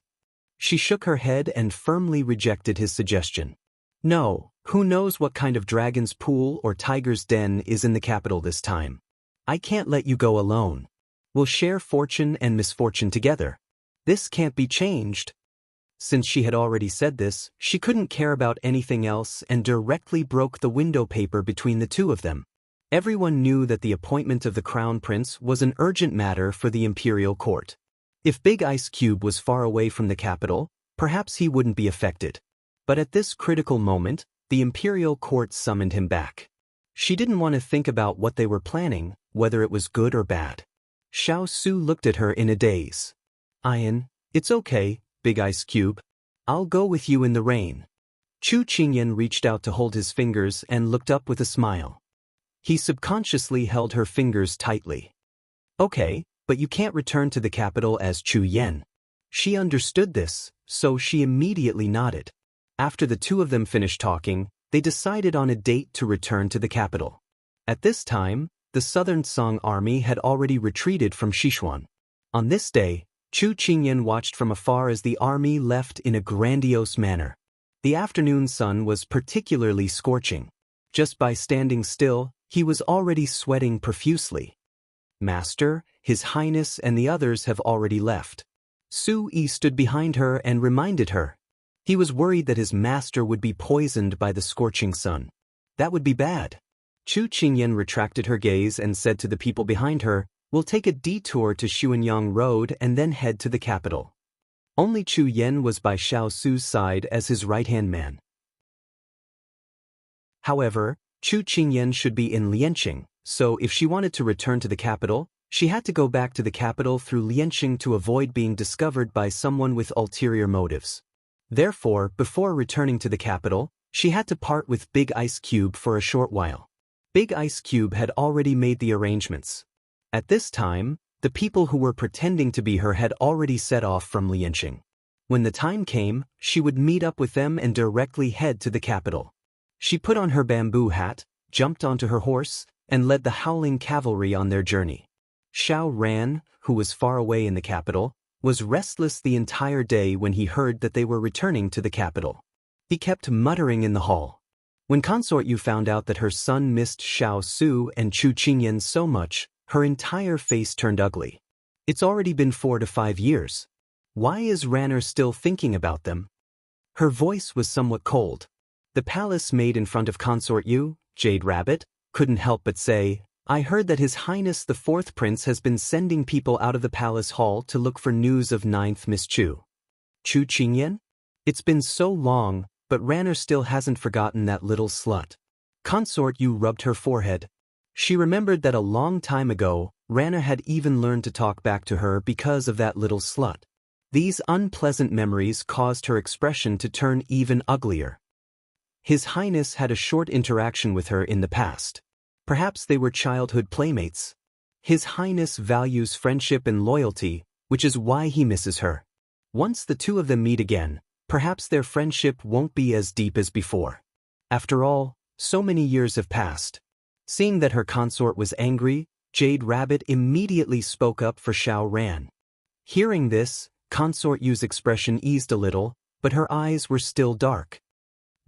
She shook her head and firmly rejected his suggestion. No, who knows what kind of dragon's pool or tiger's den is in the capital this time. I can't let you go alone. We'll share fortune and misfortune together. This can't be changed. Since she had already said this, she couldn't care about anything else and directly broke the window paper between the two of them. Everyone knew that the appointment of the crown prince was an urgent matter for the imperial court. If Big Ice Cube was far away from the capital, perhaps he wouldn't be affected. But at this critical moment, the imperial court summoned him back. She didn't want to think about what they were planning, whether it was good or bad. Xiao Su looked at her in a daze. Ian, it's okay, Big Ice Cube. I'll go with you in the rain. Chu Qingyan reached out to hold his fingers and looked up with a smile. He subconsciously held her fingers tightly. Okay, but you can't return to the capital as Chu Yen. She understood this, so she immediately nodded. After the two of them finished talking, they decided on a date to return to the capital. At this time, the Southern Song army had already retreated from Sichuan. On this day, Chu Qingyan watched from afar as the army left in a grandiose manner. The afternoon sun was particularly scorching. Just by standing still, he was already sweating profusely. Master, His Highness and the others have already left. Su Yi stood behind her and reminded her. He was worried that his master would be poisoned by the scorching sun. That would be bad. Chu Qingyan retracted her gaze and said to the people behind her, We'll take a detour to Xuanyang Road and then head to the capital. Only Chu Yen was by Xiao Su's side as his right-hand man. However, Chu Qingyan should be in Lianqing, so if she wanted to return to the capital, she had to go back to the capital through Lianqing to avoid being discovered by someone with ulterior motives. Therefore, before returning to the capital, she had to part with Big Ice Cube for a short while. Big Ice Cube had already made the arrangements. At this time, the people who were pretending to be her had already set off from Lianqing. When the time came, she would meet up with them and directly head to the capital. She put on her bamboo hat, jumped onto her horse, and led the howling cavalry on their journey. Xiao Ran, who was far away in the capital, was restless the entire day when he heard that they were returning to the capital. He kept muttering in the hall. When Consort Yu found out that her son missed Xiao Su and Chu Qingyan so much, her entire face turned ugly. It's already been 4 to 5 years. Why is Ranner still thinking about them? Her voice was somewhat cold. The palace maid in front of Consort Yu, Jade Rabbit, couldn't help but say, I heard that His Highness the 4th Prince has been sending people out of the palace hall to look for news of 9th Miss Chu. Chu Qingyan? It's been so long, but Ranner still hasn't forgotten that little slut. Consort Yu rubbed her forehead. She remembered that a long time ago, Ranner had even learned to talk back to her because of that little slut. These unpleasant memories caused her expression to turn even uglier. His Highness had a short interaction with her in the past. Perhaps they were childhood playmates. His Highness values friendship and loyalty, which is why he misses her. Once the two of them meet again, perhaps their friendship won't be as deep as before. After all, so many years have passed. Seeing that her consort was angry, Jade Rabbit immediately spoke up for Xiao Ran. Hearing this, Consort Yu's expression eased a little, but her eyes were still dark.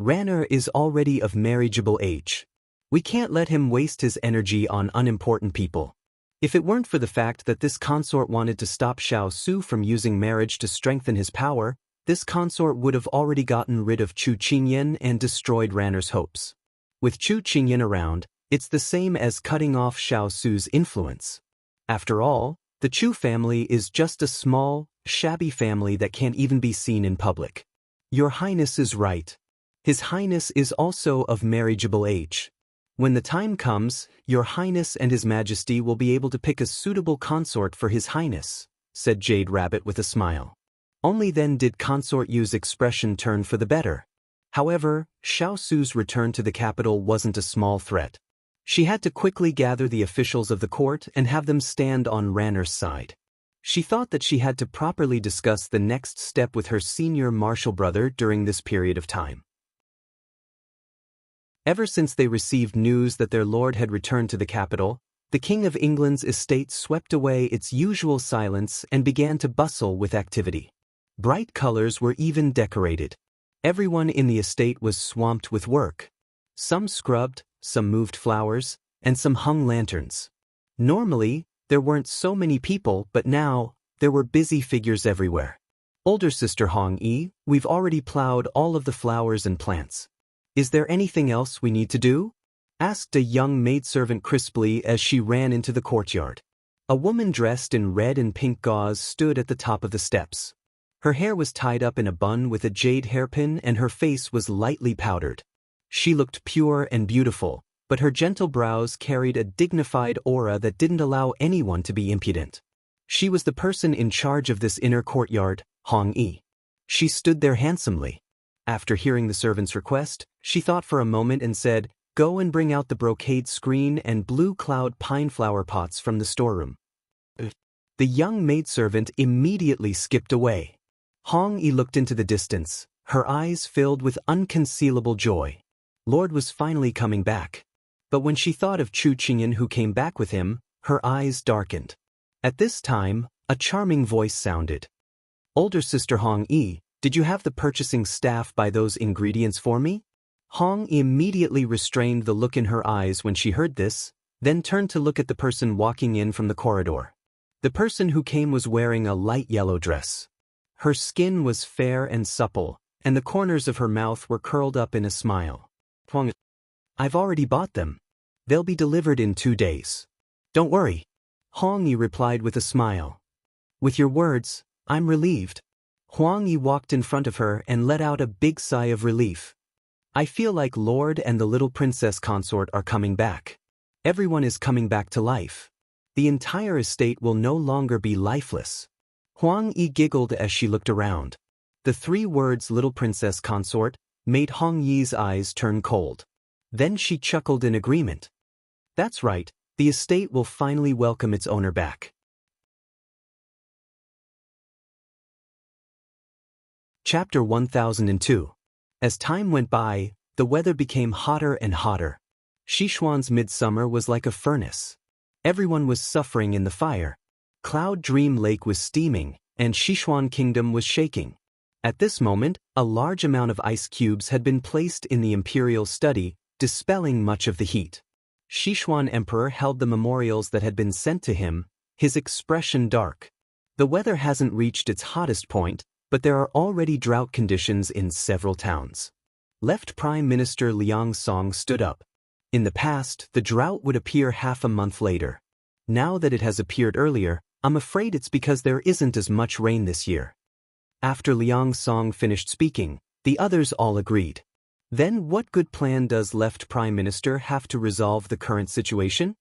Ranner is already of marriageable age. We can't let him waste his energy on unimportant people. If it weren't for the fact that this consort wanted to stop Xiao Su from using marriage to strengthen his power, this consort would have already gotten rid of Chu Qingyan and destroyed Ranner's hopes. With Chu Qingyan around, it's the same as cutting off Xiao Su's influence. After all, the Chu family is just a small, shabby family that can't even be seen in public. Your Highness is right. His Highness is also of marriageable age. When the time comes, Your Highness and His Majesty will be able to pick a suitable consort for His Highness, said Jade Rabbit with a smile. Only then did Consort Yu's expression turn for the better. However, Xiao Su's return to the capital wasn't a small threat. She had to quickly gather the officials of the court and have them stand on Ranner's side. She thought that she had to properly discuss the next step with her senior martial brother during this period of time. Ever since they received news that their lord had returned to the capital, the King of England's estate swept away its usual silence and began to bustle with activity. Bright colors were even decorated. Everyone in the estate was swamped with work. Some scrubbed, some moved flowers, and some hung lanterns. Normally, there weren't so many people, but now, there were busy figures everywhere. Older sister Hong Yi, we've already plowed all of the flowers and plants. Is there anything else we need to do? Asked a young maidservant crisply as she ran into the courtyard. A woman dressed in red and pink gauze stood at the top of the steps. Her hair was tied up in a bun with a jade hairpin and her face was lightly powdered. She looked pure and beautiful, but her gentle brows carried a dignified aura that didn't allow anyone to be impudent. She was the person in charge of this inner courtyard, Hong Yi. She stood there handsomely. After hearing the servant's request, she thought for a moment and said, "Go and bring out the brocade screen and blue cloud pine flower pots from the storeroom." The young maidservant immediately skipped away. Hong Yi looked into the distance, her eyes filled with unconcealable joy. Lord was finally coming back. But when she thought of Chu Qingyan who came back with him, her eyes darkened. At this time, a charming voice sounded. "Older sister Hong Yi, did you have the purchasing staff buy those ingredients for me?" Hong immediately restrained the look in her eyes when she heard this, then turned to look at the person walking in from the corridor. The person who came was wearing a light yellow dress. Her skin was fair and supple, and the corners of her mouth were curled up in a smile. "Huang, I've already bought them. They'll be delivered in 2 days. Don't worry." Huang Yi replied with a smile. "With your words, I'm relieved." Huang Yi walked in front of her and let out a big sigh of relief. "I feel like Lord and the little princess consort are coming back. Everyone is coming back to life. The entire estate will no longer be lifeless." Huang Yi giggled as she looked around. The 3 words "little princess consort" made Hong Yi's eyes turn cold. Then she chuckled in agreement. "That's right, the estate will finally welcome its owner back." Chapter 1002. As time went by, the weather became hotter and hotter. Sichuan's midsummer was like a furnace. Everyone was suffering in the fire. Cloud Dream Lake was steaming, and Sichuan Kingdom was shaking. At this moment, a large amount of ice cubes had been placed in the imperial study, dispelling much of the heat. Sichuan Emperor held the memorials that had been sent to him, his expression dark. The weather hasn't reached its hottest point, but there are already drought conditions in several towns. Left Prime Minister Liang Song stood up. In the past, the drought would appear half a month later. Now that it has appeared earlier, I'm afraid it's because there isn't as much rain this year. After Liang Song finished speaking, the others all agreed. Then what good plan does Left Prime Minister have to resolve the current situation?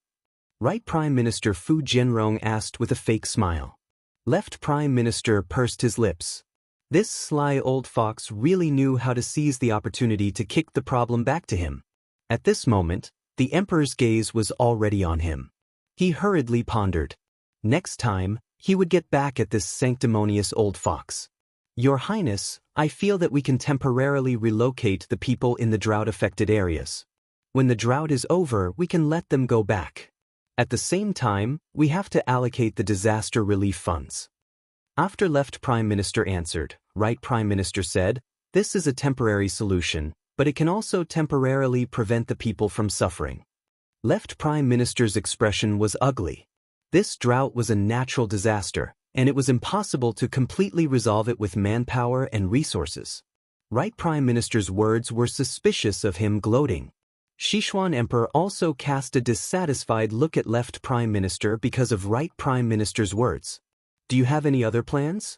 Right Prime Minister Fu Jianrong asked with a fake smile. Left Prime Minister pursed his lips. This sly old fox really knew how to seize the opportunity to kick the problem back to him. At this moment, the emperor's gaze was already on him. He hurriedly pondered. Next time, he would get back at this sanctimonious old fox. "Your Highness, I feel that we can temporarily relocate the people in the drought-affected areas. When the drought is over, we can let them go back. At the same time, we have to allocate the disaster relief funds." After Left Prime Minister answered, Right Prime Minister said, "This is a temporary solution, but it can also temporarily prevent the people from suffering." Left Prime Minister's expression was ugly. This drought was a natural disaster, and it was impossible to completely resolve it with manpower and resources. Right Prime Minister's words were suspicious of him gloating. Sichuan Emperor also cast a dissatisfied look at Left Prime Minister because of Right Prime Minister's words. Do you have any other plans?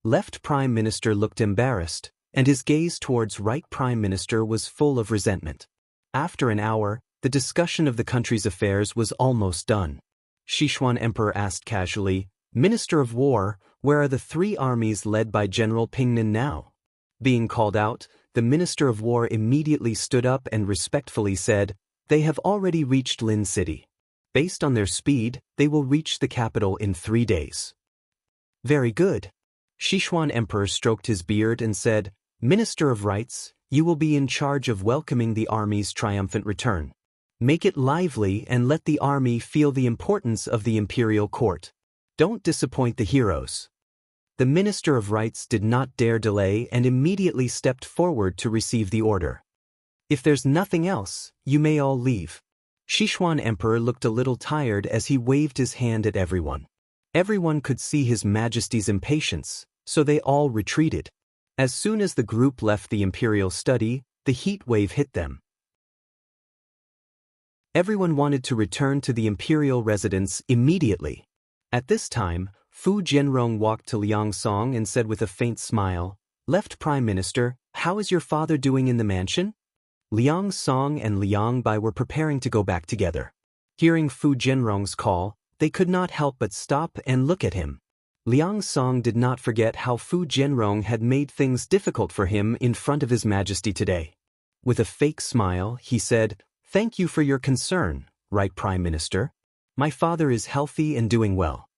Left Prime Minister looked embarrassed, and his gaze towards Right Prime Minister was full of resentment. After an hour, the discussion of the country's affairs was almost done. Sichuan Emperor asked casually, Minister of War, where are the 3 armies led by General Pingnan now? Being called out, the Minister of War immediately stood up and respectfully said, They have already reached Lin City. Based on their speed, they will reach the capital in 3 days. Very good. Sichuan Emperor stroked his beard and said, Minister of Rights, you will be in charge of welcoming the army's triumphant return. Make it lively and let the army feel the importance of the imperial court. Don't disappoint the heroes. The Minister of Rights did not dare delay and immediately stepped forward to receive the order. If there's nothing else, you may all leave. Sichuan Emperor looked a little tired as he waved his hand at everyone. Everyone could see His Majesty's impatience, so they all retreated. As soon as the group left the imperial study, the heat wave hit them. Everyone wanted to return to the imperial residence immediately. At this time, Fu Jianrong walked to Liang Song and said with a faint smile, Left Prime Minister, how is your father doing in the mansion? Liang Song and Liang Bai were preparing to go back together. Hearing Fu Jianrong's call, they could not help but stop and look at him. Liang Song did not forget how Fu Jianrong had made things difficult for him in front of His Majesty today. With a fake smile, he said, Thank you for your concern, Right Prime Minister. My father is healthy and doing well.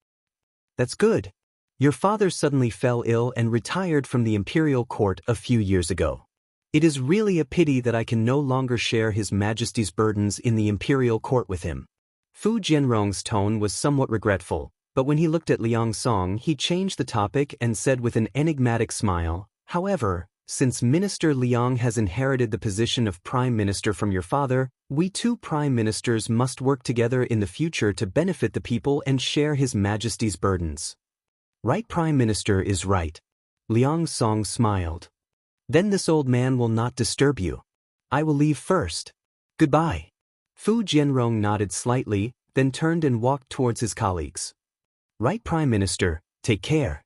That's good. Your father suddenly fell ill and retired from the imperial court a few years ago. It is really a pity that I can no longer share His Majesty's burdens in the imperial court with him. Fu Jianrong's tone was somewhat regretful, but when he looked at Liang Song he changed the topic and said with an enigmatic smile, However, since Minister Liang has inherited the position of Prime Minister from your father, we 2 Prime Ministers must work together in the future to benefit the people and share His Majesty's burdens. Right Prime Minister is right. Liang Song smiled. Then this old man will not disturb you. I will leave first. Goodbye. Fu Jianrong nodded slightly, then turned and walked towards his colleagues. Right Prime Minister, take care.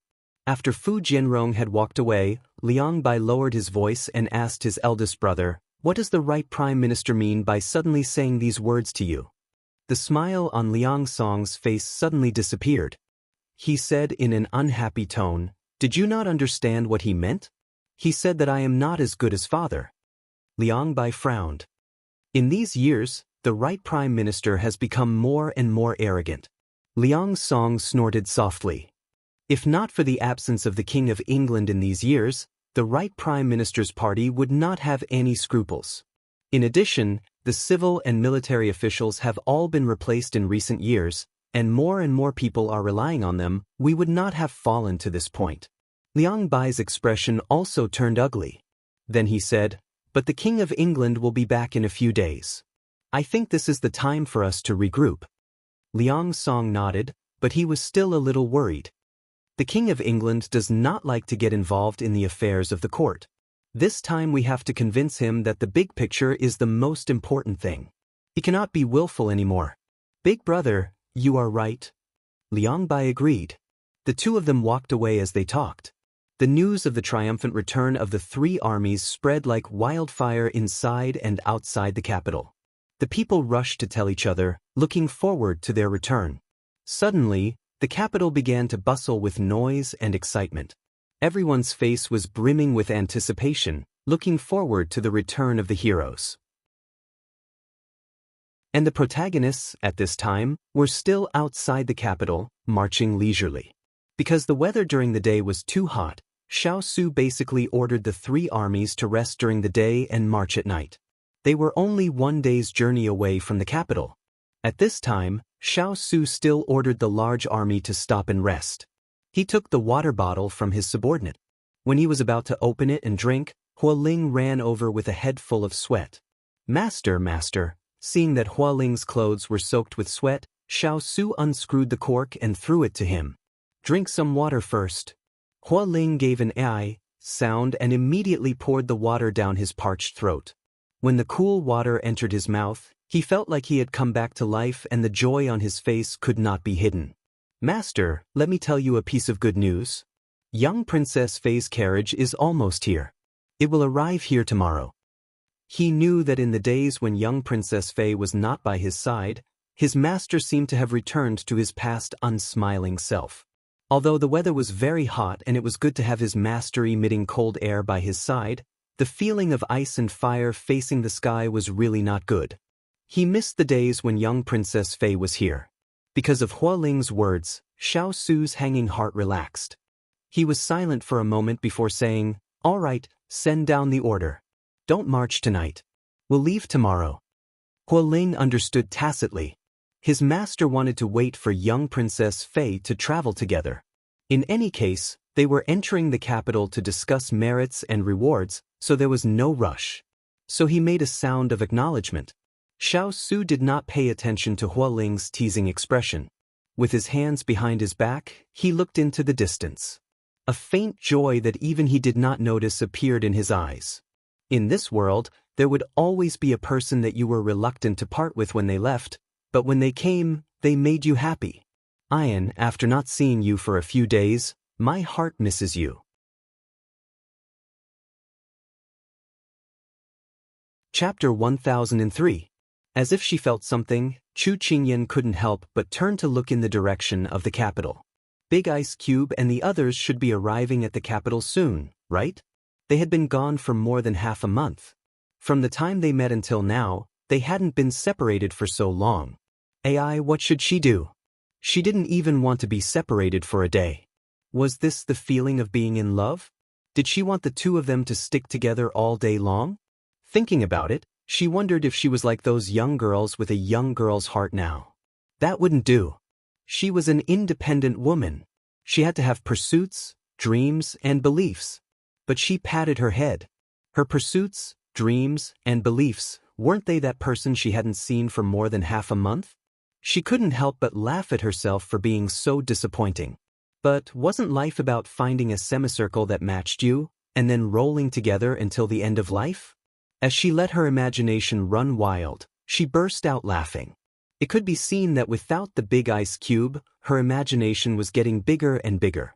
After Fu Jianrong had walked away, Liang Bai lowered his voice and asked his eldest brother, What does the Right Prime Minister mean by suddenly saying these words to you? The smile on Liang Song's face suddenly disappeared. He said in an unhappy tone, Did you not understand what he meant? He said that I am not as good as father. Liang Bai frowned. In these years, the Right Prime Minister has become more and more arrogant. Liang Song snorted softly. If not for the absence of the King of England in these years, the Right Prime Minister's party would not have any scruples. In addition, the civil and military officials have all been replaced in recent years, and more people are relying on them. We would not have fallen to this point. Liang Bai's expression also turned ugly. Then he said, But the King of England will be back in a few days. I think this is the time for us to regroup. Liang Song nodded, but he was still a little worried. The King of England does not like to get involved in the affairs of the court. This time we have to convince him that the big picture is the most important thing. He cannot be willful anymore. Big brother, you are right. Liang Bai agreed. The 2 of them walked away as they talked. The news of the triumphant return of the 3 armies spread like wildfire inside and outside the capital. The people rushed to tell each other, looking forward to their return. Suddenly, the capital began to bustle with noise and excitement. Everyone's face was brimming with anticipation, looking forward to the return of the heroes. And the protagonists, at this time, were still outside the capital, marching leisurely. Because the weather during the day was too hot, Xiao Su basically ordered the 3 armies to rest during the day and march at night. They were only 1 day's journey away from the capital. At this time, Xiao Su still ordered the large army to stop and rest. He took the water bottle from his subordinate. When he was about to open it and drink, Hua Ling ran over with a head full of sweat. Master. Seeing that Hua Ling's clothes were soaked with sweat, Xiao Su unscrewed the cork and threw it to him. Drink some water first. Hua Ling gave an "ai" sound and immediately poured the water down his parched throat. When the cool water entered his mouth, he felt like he had come back to life and the joy on his face could not be hidden. Master, let me tell you a piece of good news. Young Princess Fei's carriage is almost here. It will arrive here tomorrow. He knew that in the days when young Princess Fei was not by his side, his master seemed to have returned to his past unsmiling self. Although the weather was very hot and it was good to have his master emitting cold air by his side, the feeling of ice and fire facing the sky was really not good. He missed the days when young Princess Fei was here. Because of Hua Ling's words, Xiao Su's hanging heart relaxed. He was silent for a moment before saying, "All right, send down the order. Don't march tonight. We'll leave tomorrow." Hua Ling understood tacitly. His master wanted to wait for young Princess Fei to travel together. In any case, they were entering the capital to discuss merits and rewards, so there was no rush. So he made a sound of acknowledgement. Xiao Su did not pay attention to Hua Ling's teasing expression. With his hands behind his back, he looked into the distance. A faint joy that even he did not notice appeared in his eyes. In this world, there would always be a person that you were reluctant to part with when they left, but when they came, they made you happy. Ian, after not seeing you for a few days, my heart misses you. Chapter 1003. As if she felt something, Chu Qingyan couldn't help but turn to look in the direction of the capital. Big Ice Cube and the others should be arriving at the capital soon, right? They had been gone for more than half a month. From the time they met until now, they hadn't been separated for so long. AI, what should she do? She didn't even want to be separated for a day. Was this the feeling of being in love? Did she want the two of them to stick together all day long? Thinking about it, she wondered if she was like those young girls with a young girl's heart now. That wouldn't do. She was an independent woman. She had to have pursuits, dreams, and beliefs. But she patted her head. Her pursuits, dreams, and beliefs, weren't they that person she hadn't seen for more than half a month? She couldn't help but laugh at herself for being so disappointing. But wasn't life about finding a semicircle that matched you, and then rolling together until the end of life? As she let her imagination run wild, she burst out laughing. It could be seen that without the big ice cube, her imagination was getting bigger and bigger.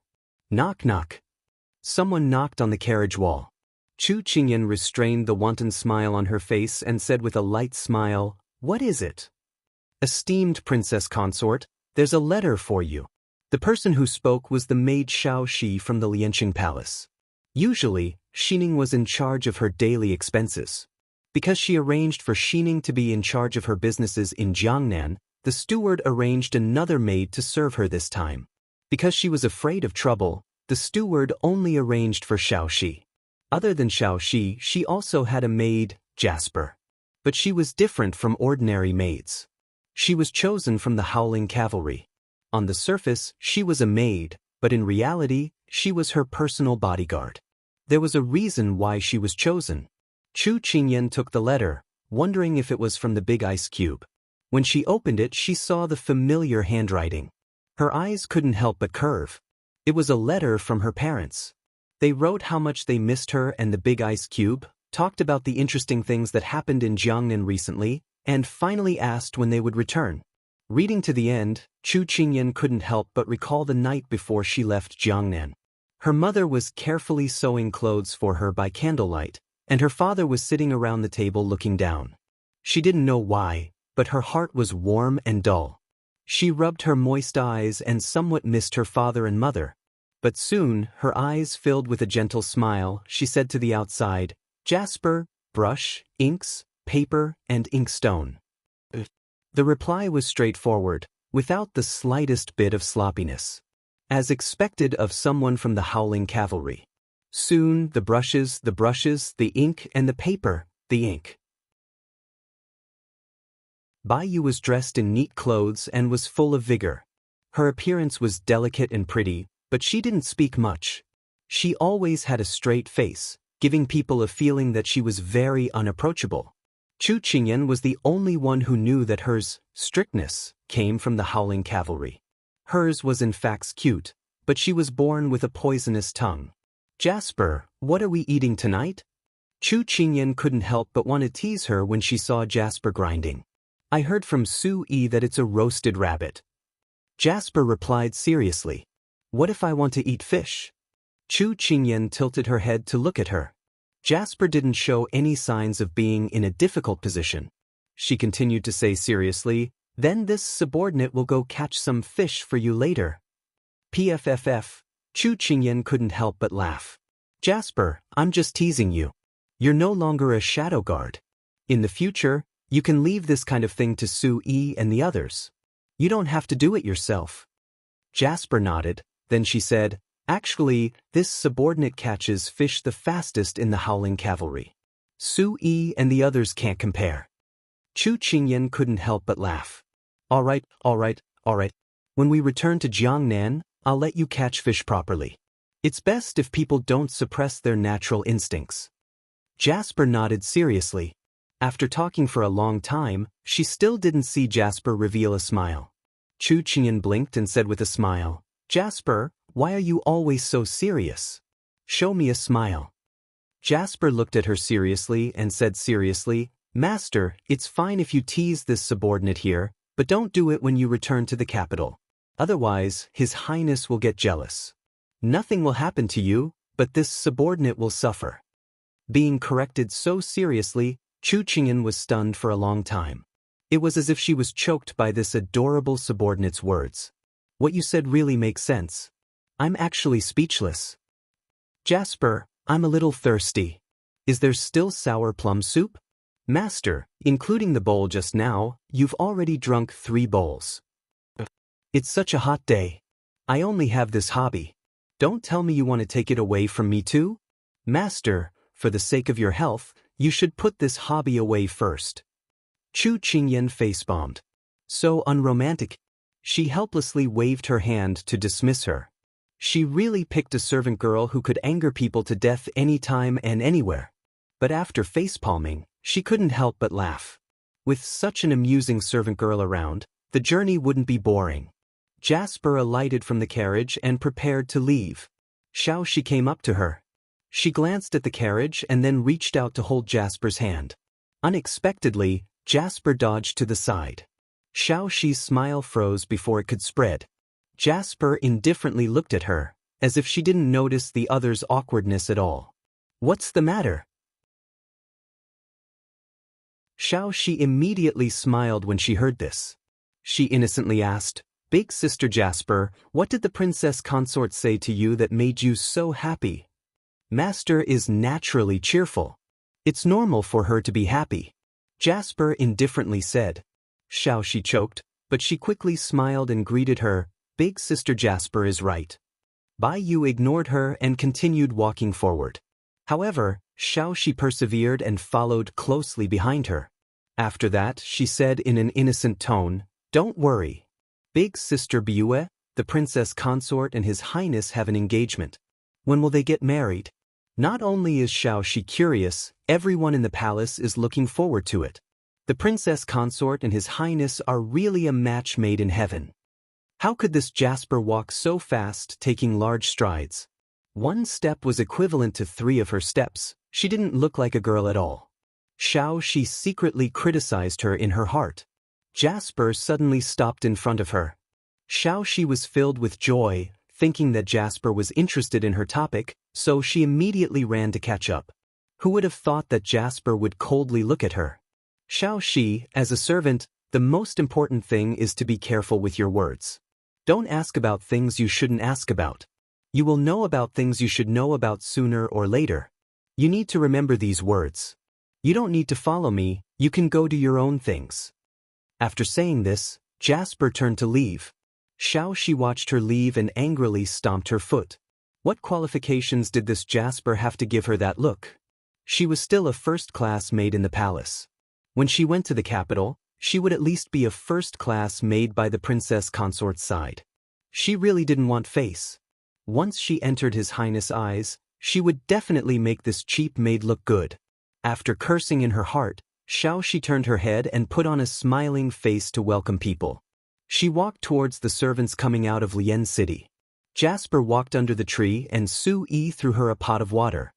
Knock knock. Someone knocked on the carriage wall. Chu Qingyan restrained the wanton smile on her face and said with a light smile, "What is it?" "Esteemed princess consort, there's a letter for you." The person who spoke was the maid Xiao Shi from the Lianqing Palace. Usually, Xining was in charge of her daily expenses. Because she arranged for Xining to be in charge of her businesses in Jiangnan, the steward arranged another maid to serve her this time. Because she was afraid of trouble, the steward only arranged for Xiao Shi. Other than Xiao Shi, she also had a maid, Jasper. But she was different from ordinary maids. She was chosen from the Howling Cavalry. On the surface, she was a maid, but in reality, she was her personal bodyguard. There was a reason why she was chosen. Chu Qingyan took the letter, wondering if it was from the big ice cube. When she opened it, she saw the familiar handwriting. Her eyes couldn't help but curve. It was a letter from her parents. They wrote how much they missed her and the big ice cube, talked about the interesting things that happened in Jiangnan recently, and finally asked when they would return. Reading to the end, Chu Qingyan couldn't help but recall the night before she left Jiangnan. Her mother was carefully sewing clothes for her by candlelight, and her father was sitting around the table looking down. She didn't know why, but her heart was warm and dull. She rubbed her moist eyes and somewhat missed her father and mother. But soon, her eyes filled with a gentle smile, she said to the outside, "Jasper, brush, inks, paper, and inkstone." The reply was straightforward, without the slightest bit of sloppiness. As expected of someone from the Howling Cavalry. Soon, the brushes, the ink, and the paper, the ink. Baiyu was dressed in neat clothes and was full of vigor. Her appearance was delicate and pretty, but she didn't speak much. She always had a straight face, giving people a feeling that she was very unapproachable. Chu Qingyan was the only one who knew that hers strictness came from the Howling Cavalry. Hers was in fact cute, but she was born with a poisonous tongue. Jasper, what are we eating tonight? Chu Qingyan couldn't help but want to tease her when she saw Jasper grinding. I heard from Su Yi that it's a roasted rabbit. Jasper replied seriously. What if I want to eat fish? Chu Qingyan tilted her head to look at her. Jasper didn't show any signs of being in a difficult position. She continued to say seriously, then this subordinate will go catch some fish for you later. PFFF, Chu Qingyan couldn't help but laugh. Jasper, I'm just teasing you. You're no longer a shadow guard. In the future, you can leave this kind of thing to Su Yi and the others. You don't have to do it yourself. Jasper nodded, then she said, actually, this subordinate catches fish the fastest in the Howling Cavalry. Su Yi and the others can't compare. Chu Qingyan couldn't help but laugh. All right. When we return to Jiangnan, I'll let you catch fish properly. It's best if people don't suppress their natural instincts. Jasper nodded seriously. After talking for a long time, she still didn't see Jasper reveal a smile. Chu Qingyan blinked and said with a smile, Jasper, why are you always so serious? Show me a smile. Jasper looked at her seriously and said seriously, Master, it's fine if you tease this subordinate here, but don't do it when you return to the capital. Otherwise, His Highness will get jealous. Nothing will happen to you, but this subordinate will suffer. Being corrected so seriously, Chu Qingyan was stunned for a long time. It was as if she was choked by this adorable subordinate's words. What you said really makes sense. I'm actually speechless. Jasper, I'm a little thirsty. Is there still sour plum soup? Master, including the bowl just now, you've already drunk 3 bowls. It's such a hot day. I only have this hobby. Don't tell me you want to take it away from me too? Master, for the sake of your health, you should put this hobby away first. Chu Qingyan face-bombed. So unromantic. She helplessly waved her hand to dismiss her. She really picked a servant girl who could anger people to death anytime and anywhere. But after face-palming, she couldn't help but laugh. With such an amusing servant girl around, the journey wouldn't be boring. Jasper alighted from the carriage and prepared to leave. Xiao she came up to her. She glanced at the carriage and then reached out to hold Jasper's hand. Unexpectedly, Jasper dodged to the side. Xiao Shi's smile froze before it could spread. Jasper indifferently looked at her, as if she didn't notice the other's awkwardness at all. What's the matter? Xiao Shi immediately smiled when she heard this. She innocently asked, Big Sister Jasper, what did the princess consort say to you that made you so happy? Master is naturally cheerful. It's normal for her to be happy. Jasper indifferently said. Xiao Shi choked, but she quickly smiled and greeted her, Big Sister Jasper is right. Bai Yu ignored her and continued walking forward. However, Xiao Shi persevered and followed closely behind her. After that, she said in an innocent tone, Don't worry. Big Sister Biyue, the princess consort and His Highness have an engagement. When will they get married? Not only is Xiao Shi curious, everyone in the palace is looking forward to it. The princess consort and His Highness are really a match made in heaven. How could this Jasper walk so fast, taking large strides? 1 step was equivalent to 3 of her steps. She didn't look like a girl at all. Xiao Shi secretly criticized her in her heart. Jasper suddenly stopped in front of her. Xiao Shi was filled with joy, thinking that Jasper was interested in her topic, so she immediately ran to catch up. Who would have thought that Jasper would coldly look at her? Xiao Shi, as a servant, the most important thing is to be careful with your words. Don't ask about things you shouldn't ask about. You will know about things you should know about sooner or later. You need to remember these words. You don't need to follow me, you can go do your own things. After saying this, Jasper turned to leave. Xiao Shi watched her leave and angrily stomped her foot. What qualifications did this Jasper have to give her that look? She was still a first-class maid in the palace. When she went to the capital, she would at least be a first-class maid by the princess consort's side. She really didn't want face. Once she entered His Highness' eyes, she would definitely make this cheap maid look good. After cursing in her heart, Xiao Shi turned her head and put on a smiling face to welcome people. She walked towards the servants coming out of Lian City. Jasper walked under the tree and Su-yi threw her a pot of water.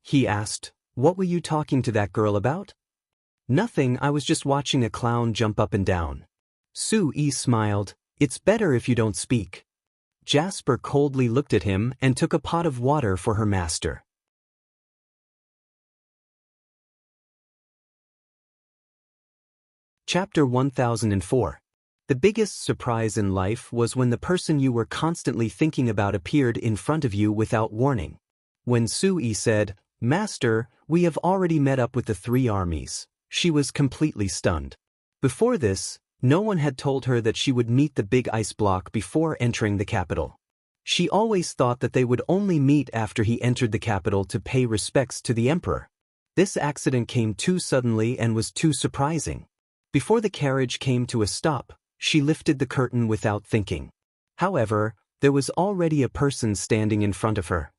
He asked, "What were you talking to that girl about?" "Nothing, I was just watching a clown jump up and down." Su-yi smiled, "It's better if you don't speak." Jasper coldly looked at him and took a pot of water for her master. Chapter 1004. The biggest surprise in life was when the person you were constantly thinking about appeared in front of you without warning. When Su-yi said, "Master, we have already met up with the 3 armies," she was completely stunned. Before this, no one had told her that she would meet the big ice block before entering the capital. She always thought that they would only meet after he entered the capital to pay respects to the emperor. This accident came too suddenly and was too surprising. Before the carriage came to a stop, she lifted the curtain without thinking. However, there was already a person standing in front of her.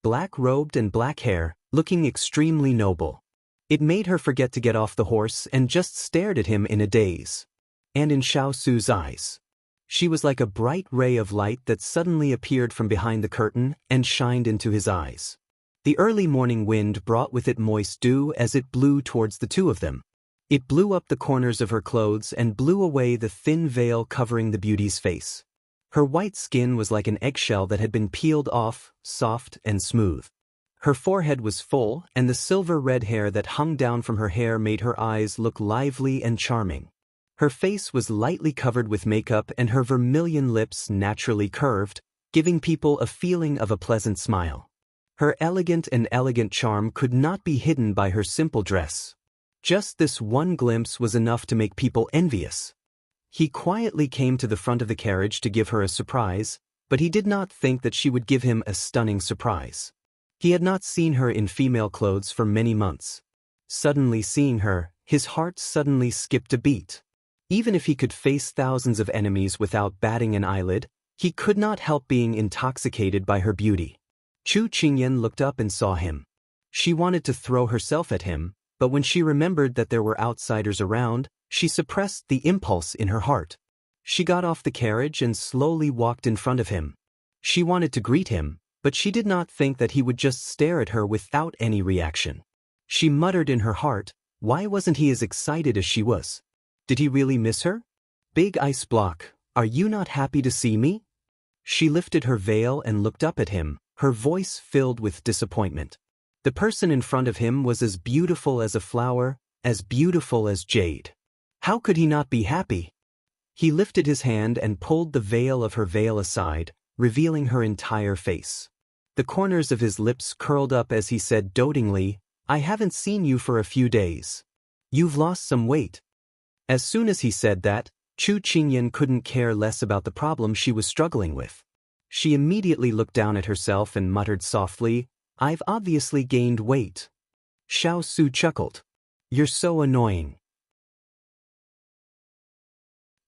Black-robed and black hair, looking extremely noble. It made her forget to get off the horse and just stared at him in a daze. And in Xiao Su's eyes, she was like a bright ray of light that suddenly appeared from behind the curtain and shined into his eyes. The early morning wind brought with it moist dew as it blew towards the two of them. It blew up the corners of her clothes and blew away the thin veil covering the beauty's face. Her white skin was like an eggshell that had been peeled off, soft and smooth. Her forehead was full, and the silver-red hair that hung down from her hair made her eyes look lively and charming. Her face was lightly covered with makeup and her vermilion lips naturally curved, giving people a feeling of a pleasant smile. Her elegant charm could not be hidden by her simple dress. Just this one glimpse was enough to make people envious. He quietly came to the front of the carriage to give her a surprise, but he did not think that she would give him a stunning surprise. He had not seen her in female clothes for many months. Suddenly seeing her, his heart suddenly skipped a beat. Even if he could face thousands of enemies without batting an eyelid, he could not help being intoxicated by her beauty. Chu Qingyan looked up and saw him. She wanted to throw herself at him, but when she remembered that there were outsiders around, she suppressed the impulse in her heart. She got off the carriage and slowly walked in front of him. She wanted to greet him, but she did not think that he would just stare at her without any reaction. She muttered in her heart, why wasn't he as excited as she was? Did he really miss her? "Big ice block, are you not happy to see me?" She lifted her veil and looked up at him, her voice filled with disappointment. The person in front of him was as beautiful as a flower, as beautiful as jade. How could he not be happy? He lifted his hand and pulled the veil of her veil aside, revealing her entire face. The corners of his lips curled up as he said dotingly, "I haven't seen you for a few days. You've lost some weight." As soon as he said that, Chu Qingyan couldn't care less about the problem she was struggling with. She immediately looked down at herself and muttered softly, "I've obviously gained weight." Xiao Su chuckled. "You're so annoying."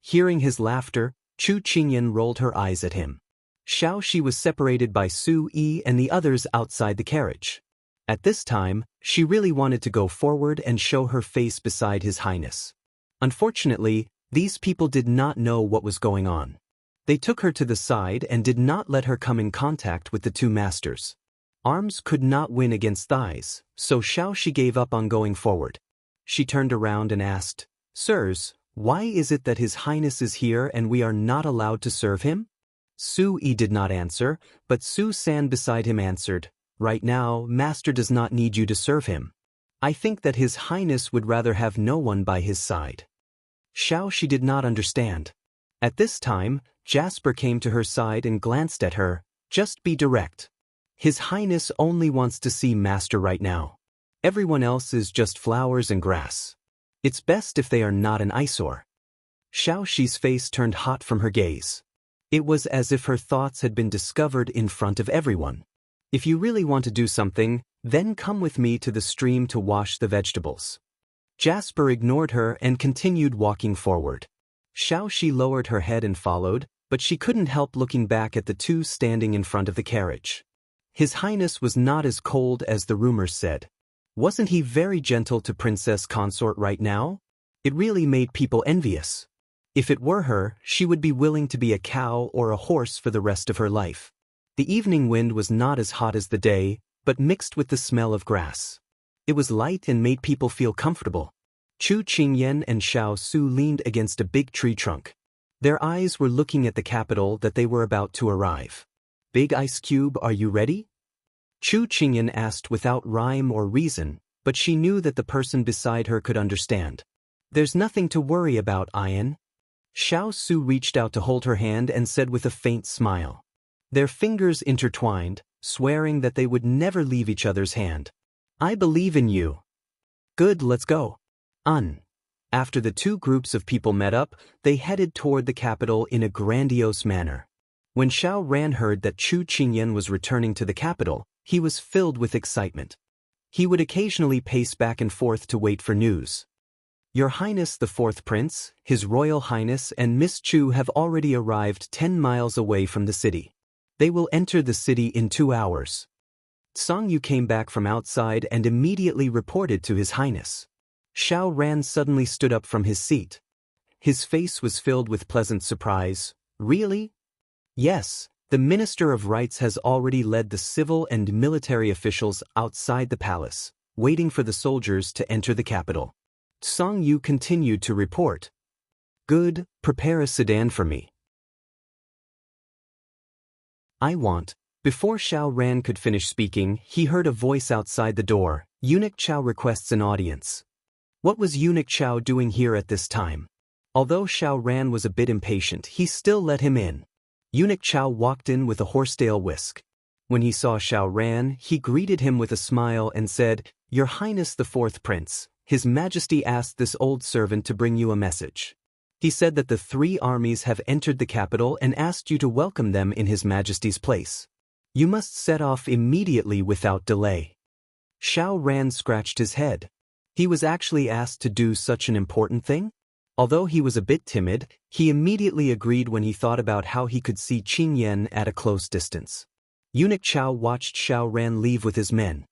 Hearing his laughter, Chu Qingyan rolled her eyes at him. Xiao Shi was separated by Su-yi and the others outside the carriage. At this time, she really wanted to go forward and show her face beside His Highness. Unfortunately, these people did not know what was going on. They took her to the side and did not let her come in contact with the two masters. Arms could not win against thighs, so Xiao Shi gave up on going forward. She turned around and asked, "Sirs, why is it that His Highness is here and we are not allowed to serve him?" Su-yi did not answer, but Su-san beside him answered, "Right now, Master does not need you to serve him. I think that His Highness would rather have no one by his side." Xiao Shi did not understand. At this time, Jasper came to her side and glanced at her, "Just be direct. His Highness only wants to see Master right now. Everyone else is just flowers and grass. It's best if they are not an eyesore." Xiao Shi's face turned hot from her gaze. It was as if her thoughts had been discovered in front of everyone. "If you really want to do something, then come with me to the stream to wash the vegetables." Jasper ignored her and continued walking forward. Xiao Shi lowered her head and followed, but she couldn't help looking back at the two standing in front of the carriage. His Highness was not as cold as the rumors said. Wasn't he very gentle to Princess Consort right now? It really made people envious. If it were her, she would be willing to be a cow or a horse for the rest of her life. The evening wind was not as hot as the day, but mixed with the smell of grass. It was light and made people feel comfortable. Chu Qingyan and Xiao Su leaned against a big tree trunk. Their eyes were looking at the capital that they were about to arrive. "Big Ice Cube, are you ready?" Chu Qingyan asked without rhyme or reason, but she knew that the person beside her could understand. "There's nothing to worry about, Ian." Xiao Su reached out to hold her hand and said with a faint smile. Their fingers intertwined, swearing that they would never leave each other's hand. "I believe in you." "Good, let's go." After the two groups of people met up, they headed toward the capital in a grandiose manner. When Xiao Ran heard that Chu Qingyan was returning to the capital, he was filled with excitement. He would occasionally pace back and forth to wait for news. "Your Highness the Fourth Prince, His Royal Highness and Miss Chu have already arrived 10 miles away from the city. They will enter the city in 2 hours." Song Yu came back from outside and immediately reported to His Highness. Xiao Ran suddenly stood up from his seat. His face was filled with pleasant surprise. "Really?" "Yes, the Minister of Rights has already led the civil and military officials outside the palace, waiting for the soldiers to enter the capital." Song Yu continued to report. "Good, prepare a sedan for me. I want." Before Xiao Ran could finish speaking, he heard a voice outside the door. "Eunuch Xiao requests an audience." What was Eunuch Xiao doing here at this time? Although Xiao Ran was a bit impatient, he still let him in. Eunuch Xiao walked in with a horsetail whisk. When he saw Xiao Ran, he greeted him with a smile and said, "Your Highness the Fourth Prince, His Majesty asked this old servant to bring you a message. He said that the 3 armies have entered the capital and asked you to welcome them in His Majesty's place. You must set off immediately without delay." Xiao Ran scratched his head. He was actually asked to do such an important thing? Although he was a bit timid, he immediately agreed when he thought about how he could see Qingyan at a close distance. Eunuch Xiao watched Xiao Ran leave with his men.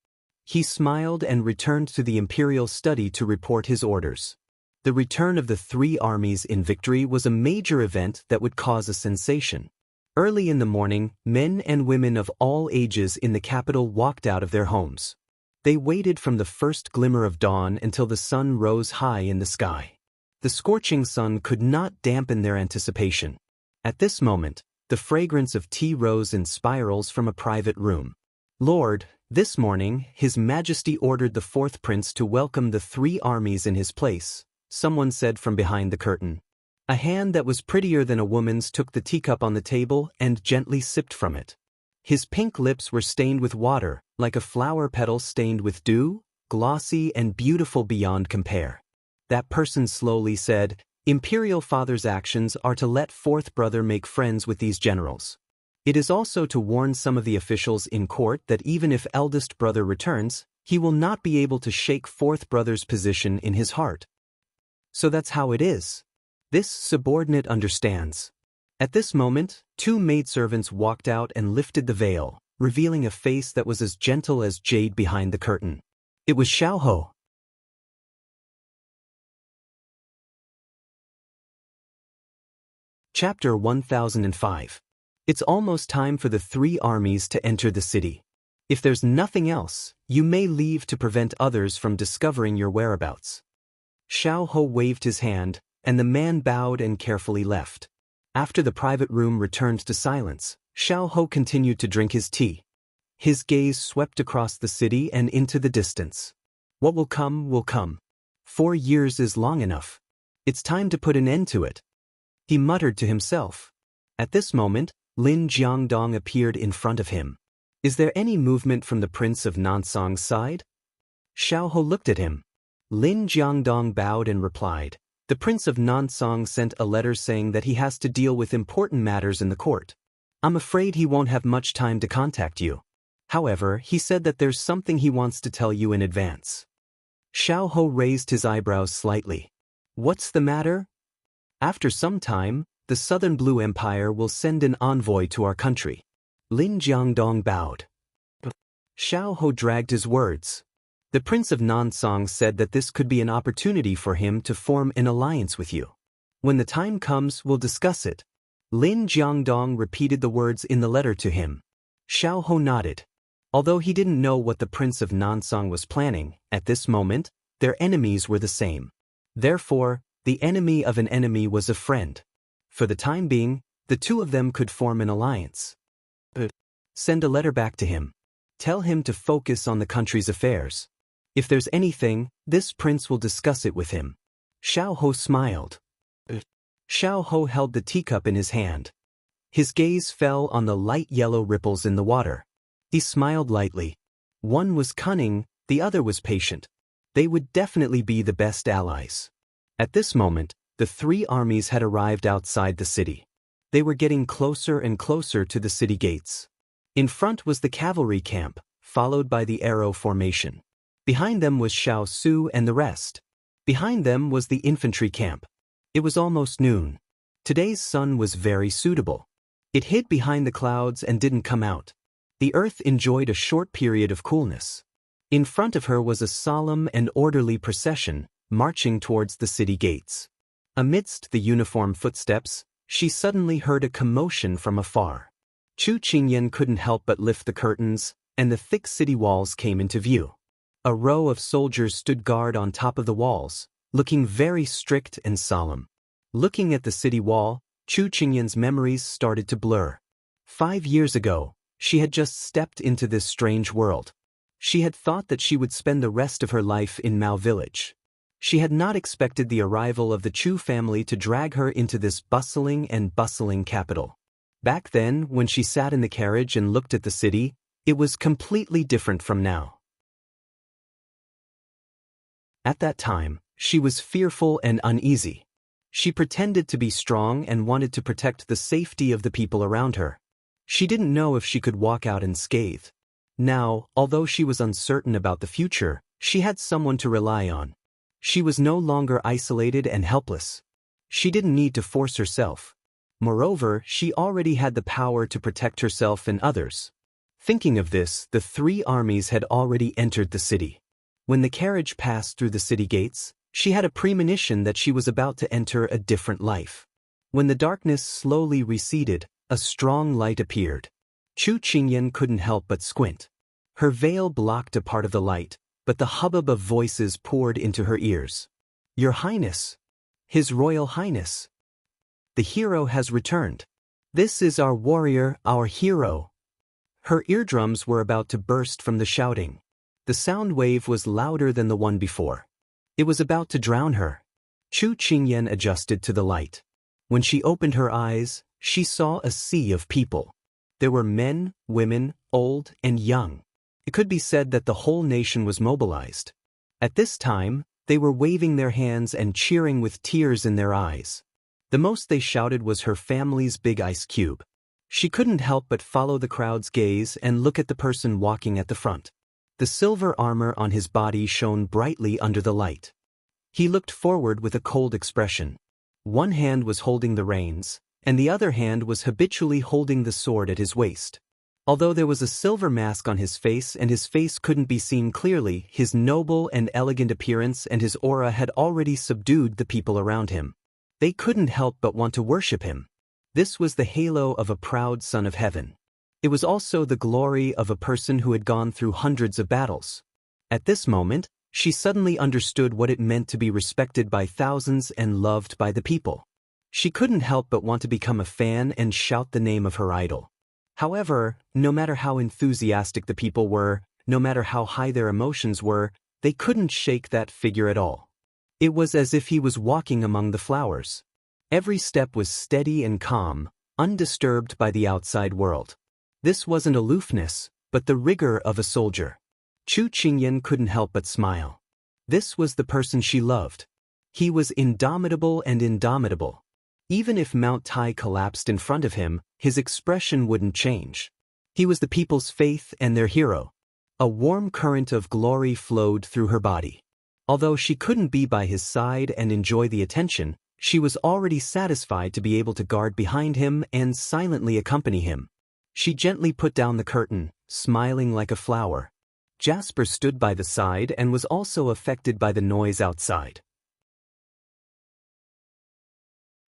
He smiled and returned to the imperial study to report his orders. The return of the 3 armies in victory was a major event that would cause a sensation. Early in the morning, men and women of all ages in the capital walked out of their homes. They waited from the first glimmer of dawn until the sun rose high in the sky. The scorching sun could not dampen their anticipation. At this moment, the fragrance of tea rose in spirals from a private room. "Lord, this morning, His Majesty ordered the 4th Prince to welcome the 3 armies in his place," someone said from behind the curtain. A hand that was prettier than a woman's took the teacup on the table and gently sipped from it. His pink lips were stained with water, like a flower petal stained with dew, glossy and beautiful beyond compare. That person slowly said, "Imperial Father's actions are to let 4th brother make friends with these generals. It is also to warn some of the officials in court that even if eldest brother returns, he will not be able to shake 4th brother's position in his heart. So that's how it is. This subordinate understands." At this moment, 2 maidservants walked out and lifted the veil, revealing a face that was as gentle as jade behind the curtain. It was Xiao Ho. Chapter 1005. It's almost time for the 3 armies to enter the city. If there's nothing else, you may leave to prevent others from discovering your whereabouts. Xiao Ho waved his hand, and the man bowed and carefully left. After the private room returned to silence, Xiao Ho continued to drink his tea. His gaze swept across the city and into the distance. What will come will come. 4 years is long enough. It's time to put an end to it. He muttered to himself. At this moment, Lin Jiangdong appeared in front of him. "Is there any movement from the Prince of Nansong's side?" Xiao Ho looked at him. Lin Jiangdong bowed and replied, "The Prince of Nansong sent a letter saying that he has to deal with important matters in the court. I'm afraid he won't have much time to contact you. However, he said that there's something he wants to tell you in advance." Xiao Ho raised his eyebrows slightly. "What's the matter?" "After some time, the Southern Blue Empire will send an envoy to our country." Lin Jiangdong bowed. Xiao Ho dragged his words. "The Prince of Nansong said that this could be an opportunity for him to form an alliance with you. When the time comes, we'll discuss it." Lin Jiangdong repeated the words in the letter to him. Xiao Ho nodded. Although he didn't know what the Prince of Nansong was planning, at this moment, their enemies were the same. Therefore, the enemy of an enemy was a friend. For the time being, the two of them could form an alliance. Send a letter back to him. Tell him to focus on the country's affairs. If there's anything, this prince will discuss it with him. Xiao Ho smiled. Xiao Ho held the teacup in his hand. His gaze fell on the light yellow ripples in the water. He smiled lightly. One was cunning, the other was patient. They would definitely be the best allies. At this moment, the three armies had arrived outside the city. They were getting closer and closer to the city gates. In front was the cavalry camp, followed by the arrow formation. Behind them was Xiao Su and the rest. Behind them was the infantry camp. It was almost noon. Today's sun was very suitable. It hid behind the clouds and didn't come out. The earth enjoyed a short period of coolness. In front of her was a solemn and orderly procession, marching towards the city gates. Amidst the uniform footsteps, she suddenly heard a commotion from afar. Chu Qingyan couldn't help but lift the curtains, and the thick city walls came into view. A row of soldiers stood guard on top of the walls, looking very strict and solemn. Looking at the city wall, Chu Qingyan's memories started to blur. 5 years ago, she had just stepped into this strange world. She had thought that she would spend the rest of her life in Mao Village. She had not expected the arrival of the Chu family to drag her into this bustling capital. Back then, when she sat in the carriage and looked at the city, it was completely different from now. At that time, she was fearful and uneasy. She pretended to be strong and wanted to protect the safety of the people around her. She didn't know if she could walk out unscathed. Now, although she was uncertain about the future, she had someone to rely on. She was no longer isolated and helpless. She didn't need to force herself. Moreover, she already had the power to protect herself and others. Thinking of this, the three armies had already entered the city. When the carriage passed through the city gates, she had a premonition that she was about to enter a different life. When the darkness slowly receded, a strong light appeared. Chu Qingyan couldn't help but squint. Her veil blocked a part of the light, but the hubbub of voices poured into her ears. "Your Highness! His Royal Highness! The hero has returned. This is our warrior, our hero." Her eardrums were about to burst from the shouting. The sound wave was louder than the one before. It was about to drown her. Chu Qingyan adjusted to the light. When she opened her eyes, she saw a sea of people. There were men, women, old and young. It could be said that the whole nation was mobilized. At this time, they were waving their hands and cheering with tears in their eyes. The most they shouted was her family's big ice cube. She couldn't help but follow the crowd's gaze and look at the person walking at the front. The silver armor on his body shone brightly under the light. He looked forward with a cold expression. One hand was holding the reins, and the other hand was habitually holding the sword at his waist. Although there was a silver mask on his face and his face couldn't be seen clearly, his noble and elegant appearance and his aura had already subdued the people around him. They couldn't help but want to worship him. This was the halo of a proud son of heaven. It was also the glory of a person who had gone through hundreds of battles. At this moment, she suddenly understood what it meant to be respected by thousands and loved by the people. She couldn't help but want to become a fan and shout the name of her idol. However, no matter how enthusiastic the people were, no matter how high their emotions were, they couldn't shake that figure at all. It was as if he was walking among the flowers. Every step was steady and calm, undisturbed by the outside world. This wasn't aloofness, but the rigor of a soldier. Chu Qingyan couldn't help but smile. This was the person she loved. He was indomitable and indomitable. Even if Mount Tai collapsed in front of him, his expression wouldn't change. He was the people's faith and their hero. A warm current of glory flowed through her body. Although she couldn't be by his side and enjoy the attention, she was already satisfied to be able to guard behind him and silently accompany him. She gently put down the curtain, smiling like a flower. Jasper stood by the side and was also affected by the noise outside.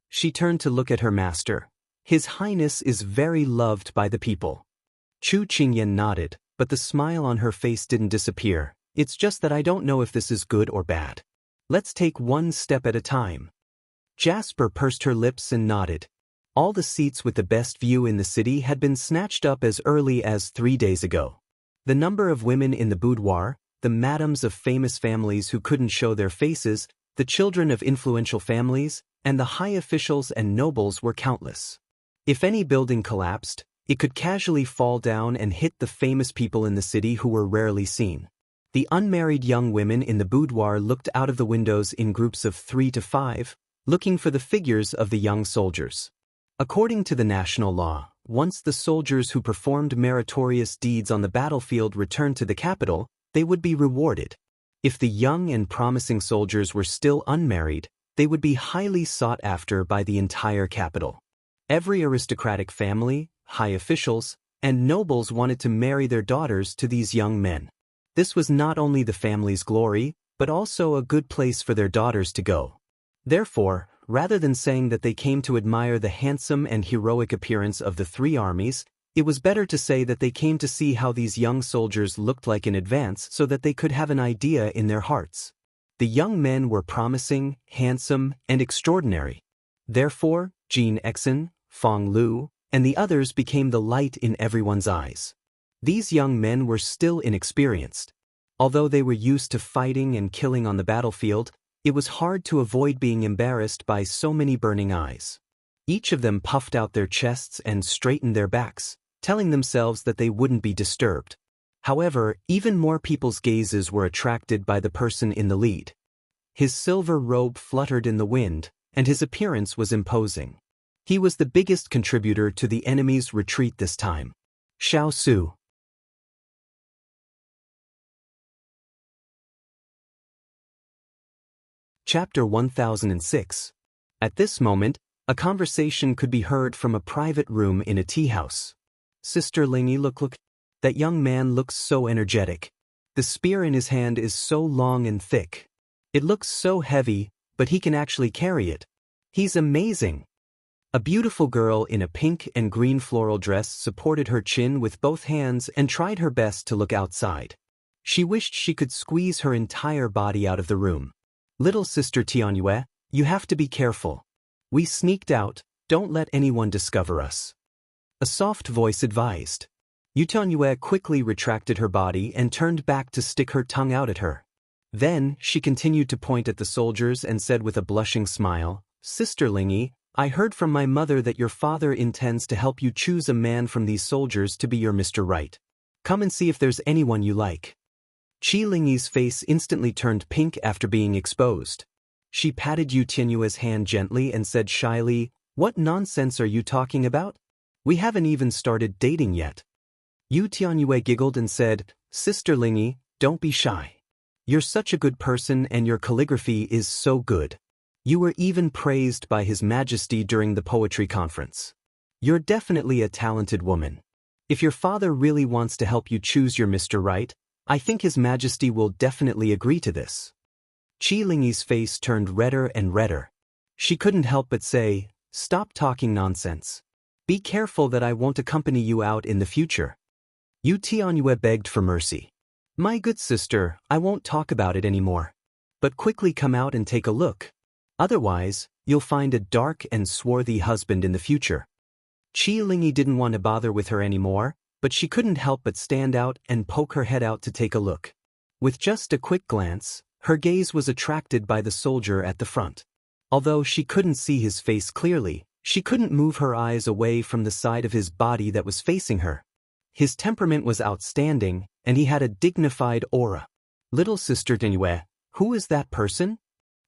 She turned to look at her master. His Highness is very loved by the people. Chu Qingyan nodded, but the smile on her face didn't disappear. It's just that I don't know if this is good or bad. Let's take one step at a time. Jasper pursed her lips and nodded. All the seats with the best view in the city had been snatched up as early as 3 days ago. The number of women in the boudoir, the madams of famous families who couldn't show their faces, the children of influential families, and the high officials and nobles were countless. If any building collapsed, it could casually fall down and hit the famous people in the city who were rarely seen. The unmarried young women in the boudoir looked out of the windows in groups of 3 to 5, looking for the figures of the young soldiers. According to the national law, once the soldiers who performed meritorious deeds on the battlefield returned to the capital, they would be rewarded. If the young and promising soldiers were still unmarried, they would be highly sought after by the entire capital. Every aristocratic family, high officials, and nobles wanted to marry their daughters to these young men. This was not only the family's glory, but also a good place for their daughters to go. Therefore, rather than saying that they came to admire the handsome and heroic appearance of the 3 armies, it was better to say that they came to see how these young soldiers looked like in advance so that they could have an idea in their hearts. The young men were promising, handsome, and extraordinary. Therefore, Jin Exen, Fong Lu, and the others became the light in everyone's eyes. These young men were still inexperienced. Although they were used to fighting and killing on the battlefield, it was hard to avoid being embarrassed by so many burning eyes. Each of them puffed out their chests and straightened their backs, telling themselves that they wouldn't be disturbed. However, even more people's gazes were attracted by the person in the lead. His silver robe fluttered in the wind, and his appearance was imposing. He was the biggest contributor to the enemy's retreat this time. Xiao Su. Chapter 1006. At this moment, a conversation could be heard from a private room in a tea house. Sister Lingy, look, that young man looks so energetic. The spear in his hand is so long and thick. It looks so heavy, but he can actually carry it. He's amazing. A beautiful girl in a pink and green floral dress supported her chin with both hands and tried her best to look outside. She wished she could squeeze her entire body out of the room. Little sister Tianyue, you have to be careful. We sneaked out, don't let anyone discover us. A soft voice advised. Tianyue quickly retracted her body and turned back to stick her tongue out at her. Then, she continued to point at the soldiers and said with a blushing smile, Sister Lingy, I heard from my mother that your father intends to help you choose a man from these soldiers to be your Mr. Right. Come and see if there's anyone you like. Qi Lingyi's face instantly turned pink after being exposed. She patted Yu Tianyue's hand gently and said shyly, What nonsense are you talking about? We haven't even started dating yet. Yu Tianyue giggled and said, Sister Lingyi, don't be shy. You're such a good person and your calligraphy is so good. You were even praised by His Majesty during the poetry conference. You're definitely a talented woman. If your father really wants to help you choose your Mr. Right, I think His Majesty will definitely agree to this. Qi Lingyi's face turned redder and redder. She couldn't help but say, Stop talking nonsense. Be careful that I won't accompany you out in the future. Yu Tianyue begged for mercy. My good sister, I won't talk about it anymore. But quickly come out and take a look. Otherwise, you'll find a dark and swarthy husband in the future. Qi Lingyi didn't want to bother with her anymore, but she couldn't help but stand out and poke her head out to take a look. With just a quick glance, her gaze was attracted by the soldier at the front. Although she couldn't see his face clearly, she couldn't move her eyes away from the side of his body that was facing her. His temperament was outstanding, and he had a dignified aura. Little sister Tianyue, who is that person?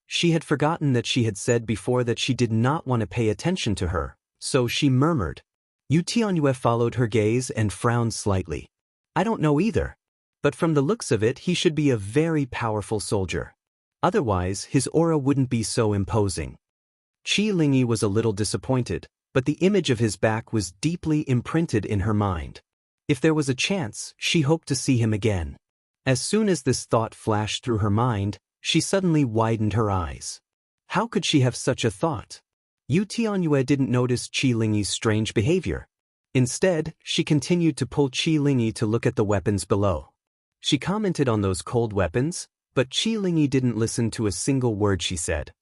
She had forgotten that she had said before that she did not want to pay attention to her, so she murmured. Yu Tianyue followed her gaze and frowned slightly. I don't know either. But from the looks of it, he should be a very powerful soldier. Otherwise, his aura wouldn't be so imposing. Qi Lingyi was a little disappointed, but the image of his back was deeply imprinted in her mind. If there was a chance, she hoped to see him again. As soon as this thought flashed through her mind, she suddenly widened her eyes. How could she have such a thought? Yu Tianyue didn't notice Qi Lingyi's strange behavior. Instead, she continued to pull Qi Lingyi to look at the weapons below. She commented on those cold weapons, but Qi Lingyi didn't listen to a single word she said.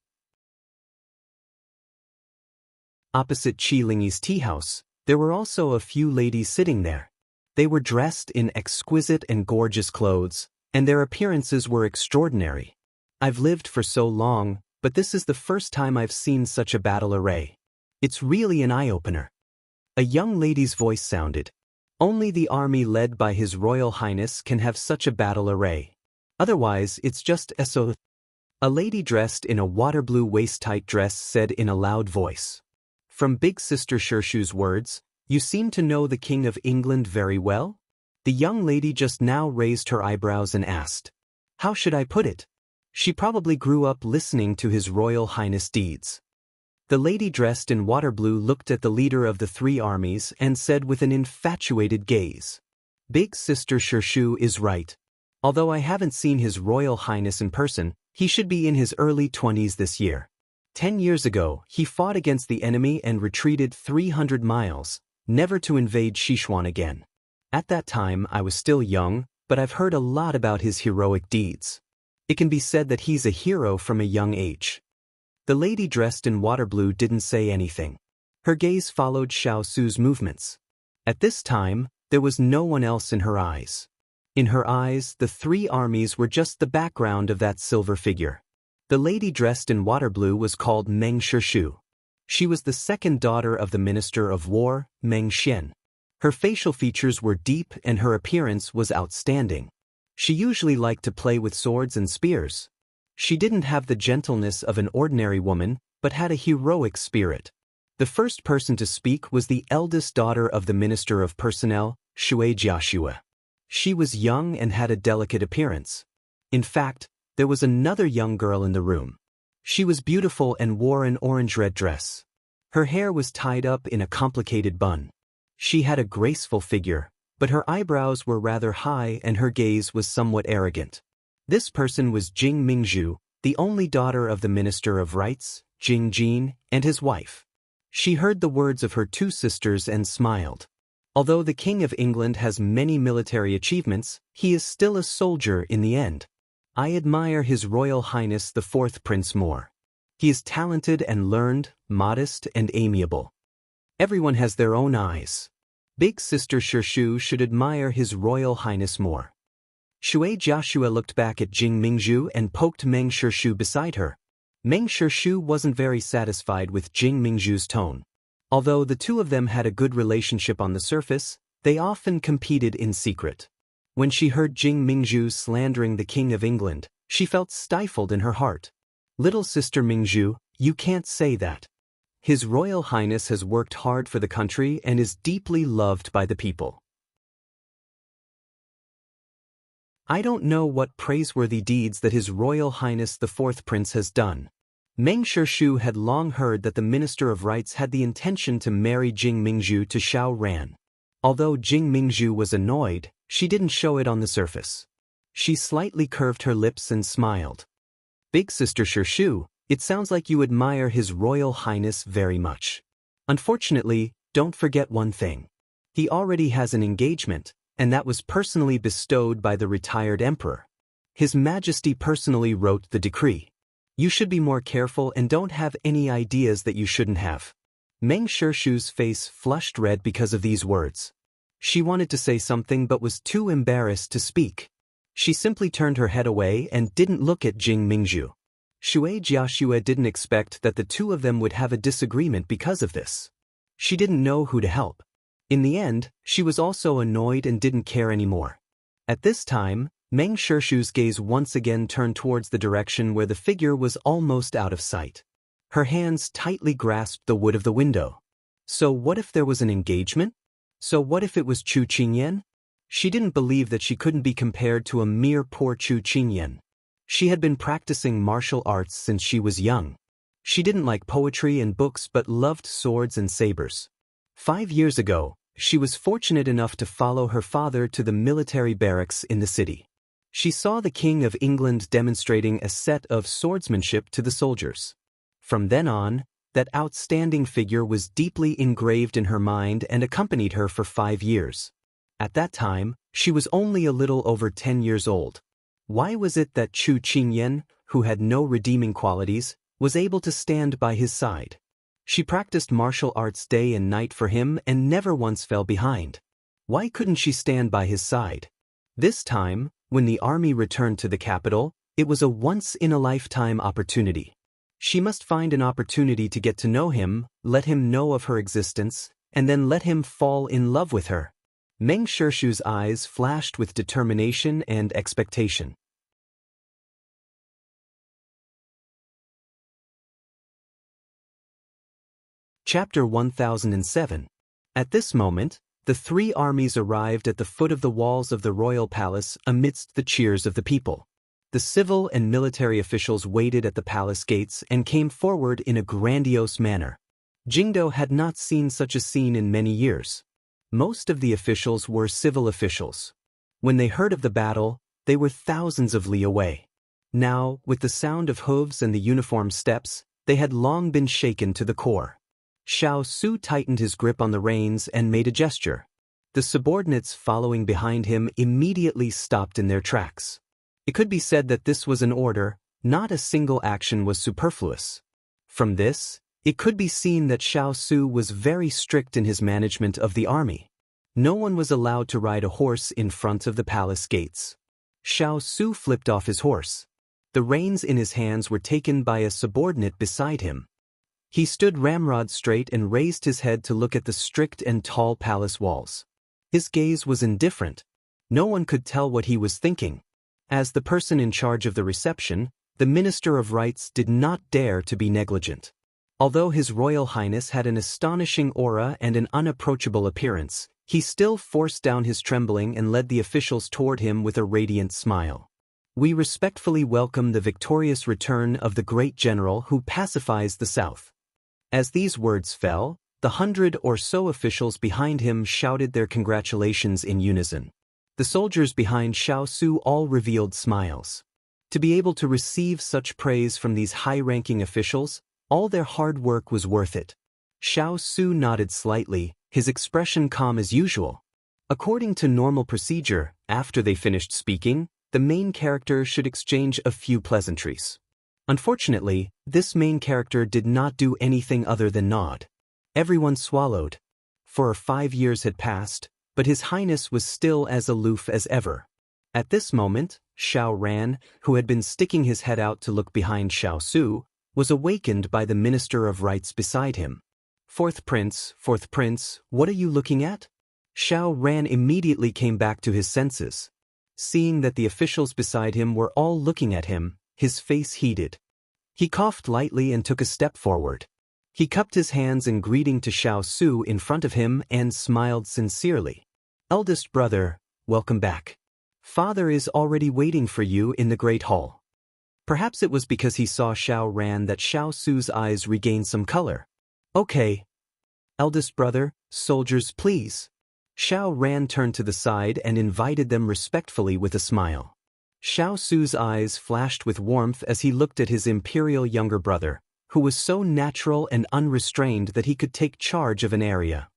Opposite Qi Lingyi's tea house, there were also a few ladies sitting there. They were dressed in exquisite and gorgeous clothes, and their appearances were extraordinary. I've lived for so long, but this is the first time I've seen such a battle array. It's really an eye-opener. A young lady's voice sounded. Only the army led by His Royal Highness can have such a battle array. Otherwise, it's just SO. A lady dressed in a water-blue waist-tight dress said in a loud voice. From Big Sister Xirshu's words, you seem to know the King of England very well? The young lady just now raised her eyebrows and asked. How should I put it? She probably grew up listening to His Royal Highness deeds. The lady dressed in water blue looked at the leader of the three armies and said with an infatuated gaze. Big Sister Xirshu is right. Although I haven't seen His Royal Highness in person, he should be in his early 20s this year. 10 years ago, he fought against the enemy and retreated 300 miles, never to invade Sichuan again. At that time I was still young, but I've heard a lot about his heroic deeds. It can be said that he's a hero from a young age. The lady dressed in water blue didn't say anything. Her gaze followed Xiao Su's movements. At this time, there was no one else in her eyes. In her eyes, the three armies were just the background of that silver figure. The lady dressed in water blue was called Meng Xirshu. She was the second daughter of the Minister of War, Meng Xian. Her facial features were deep and her appearance was outstanding. She usually liked to play with swords and spears. She didn't have the gentleness of an ordinary woman, but had a heroic spirit. The first person to speak was the eldest daughter of the Minister of Personnel, Shui Jiaxue. She was young and had a delicate appearance. In fact, there was another young girl in the room. She was beautiful and wore an orange-red dress. Her hair was tied up in a complicated bun. She had a graceful figure, but her eyebrows were rather high and her gaze was somewhat arrogant. This person was Jing Mingzhu, the only daughter of the Minister of Rights, Jing Jin, and his wife. She heard the words of her two sisters and smiled. Although the King of England has many military achievements, he is still a soldier in the end. I admire His Royal Highness the Fourth Prince more. He is talented and learned, modest and amiable. Everyone has their own eyes. Big Sister Xirshu should admire His Royal Highness more. Shui Jiaxue looked back at Jing Mingzhu and poked Meng Xirshu beside her. Meng Xirshu wasn't very satisfied with Jing Mingzhu's tone. Although the two of them had a good relationship on the surface, they often competed in secret. When she heard Jing Mingzhu slandering the King of England, she felt stifled in her heart. Little sister Mingzhu, you can't say that. His Royal Highness has worked hard for the country and is deeply loved by the people. I don't know what praiseworthy deeds that His Royal Highness the Fourth Prince has done. Meng Xirshu had long heard that the Minister of Rights had the intention to marry Jing Mingzhu to Xiao Ran. Although Jing Mingzhu was annoyed, she didn't show it on the surface. She slightly curved her lips and smiled. Big Sister Xirshu, it sounds like you admire His Royal Highness very much. Unfortunately, don't forget one thing. He already has an engagement, and that was personally bestowed by the retired emperor. His Majesty personally wrote the decree. You should be more careful and don't have any ideas that you shouldn't have. Meng Xirshu's face flushed red because of these words. She wanted to say something but was too embarrassed to speak. She simply turned her head away and didn't look at Jing Mingzhu. Shui Jiaxue didn't expect that the two of them would have a disagreement because of this. She didn't know who to help. In the end, she was also annoyed and didn't care anymore. At this time, Meng Xirshu's gaze once again turned towards the direction where the figure was almost out of sight. Her hands tightly grasped the wood of the window. So what if there was an engagement? So what if it was Chu Qingyan? She didn't believe that she couldn't be compared to a mere poor Chu Qingyan. She had been practicing martial arts since she was young. She didn't like poetry and books but loved swords and sabers. 5 years ago, she was fortunate enough to follow her father to the military barracks in the city. She saw the King of England demonstrating a set of swordsmanship to the soldiers. From then on, That outstanding figure was deeply engraved in her mind and accompanied her for 5 years. At that time, she was only a little over 10 years old. Why was it that Chu Qingyan, who had no redeeming qualities, was able to stand by his side? She practiced martial arts day and night for him and never once fell behind. Why couldn't she stand by his side? This time, when the army returned to the capital, it was a once-in-a-lifetime opportunity. She must find an opportunity to get to know him, let him know of her existence, and then let him fall in love with her. Meng Sheshu's eyes flashed with determination and expectation. Chapter 1007. At this moment, the 3 armies arrived at the foot of the walls of the royal palace amidst the cheers of the people. The civil and military officials waited at the palace gates and came forward in a grandiose manner. Jingdo had not seen such a scene in many years. Most of the officials were civil officials. When they heard of the battle, they were thousands of li away. Now, with the sound of hooves and the uniform steps, they had long been shaken to the core. Xiao Su tightened his grip on the reins and made a gesture. The subordinates following behind him immediately stopped in their tracks. It could be said that this was an order, not a single action was superfluous. From this, it could be seen that Xiao Su was very strict in his management of the army. No one was allowed to ride a horse in front of the palace gates. Xiao Su flipped off his horse. The reins in his hands were taken by a subordinate beside him. He stood ramrod straight and raised his head to look at the strict and tall palace walls. His gaze was indifferent. No one could tell what he was thinking. As the person in charge of the reception, the Minister of Rites did not dare to be negligent. Although His Royal Highness had an astonishing aura and an unapproachable appearance, he still forced down his trembling and led the officials toward him with a radiant smile. We respectfully welcome the victorious return of the great general who pacifies the South. As these words fell, the 100 or so officials behind him shouted their congratulations in unison. The soldiers behind Xiao Su all revealed smiles. To be able to receive such praise from these high-ranking officials, all their hard work was worth it. Xiao Su nodded slightly, his expression calm as usual. According to normal procedure, after they finished speaking, the main character should exchange a few pleasantries. Unfortunately, this main character did not do anything other than nod. Everyone swallowed. For 5 years had passed, but His Highness was still as aloof as ever. At this moment, Xiao Ran, who had been sticking his head out to look behind Xiao Su, was awakened by the Minister of Rites beside him. Fourth Prince, what are you looking at?" Xiao Ran immediately came back to his senses. Seeing that the officials beside him were all looking at him, his face heated. He coughed lightly and took a step forward. He cupped his hands in greeting to Xiao Su in front of him and smiled sincerely. "Eldest brother, welcome back. Father is already waiting for you in the Great Hall." Perhaps it was because he saw Xiao Ran that Xiao Su's eyes regained some color. "Okay. Eldest brother, soldiers please." Xiao Ran turned to the side and invited them respectfully with a smile. Xiao Su's eyes flashed with warmth as he looked at his imperial younger brother, who was so natural and unrestrained that he could take charge of an area.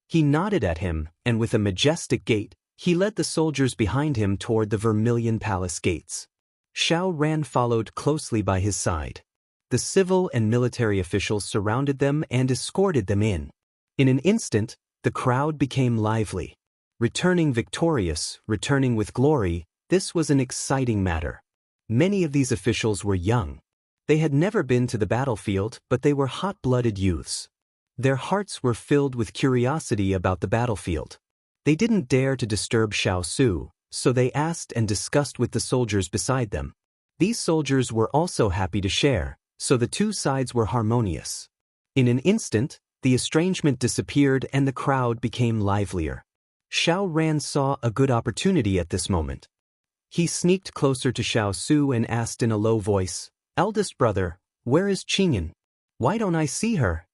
He nodded at him, and with a majestic gait, he led the soldiers behind him toward the Vermilion Palace gates. Xiao Ran followed closely by his side. The civil and military officials surrounded them and escorted them in. In an instant, the crowd became lively. Returning victorious, returning with glory, this was an exciting matter. Many of these officials were young. They had never been to the battlefield, but they were hot-blooded youths. Their hearts were filled with curiosity about the battlefield. They didn't dare to disturb Xiao Su, so they asked and discussed with the soldiers beside them. These soldiers were also happy to share, so the two sides were harmonious. In an instant, the estrangement disappeared and the crowd became livelier. Xiao Ran saw a good opportunity at this moment. He sneaked closer to Xiao Su and asked in a low voice, "Eldest brother, where is Qingyan? Why don't I see her?"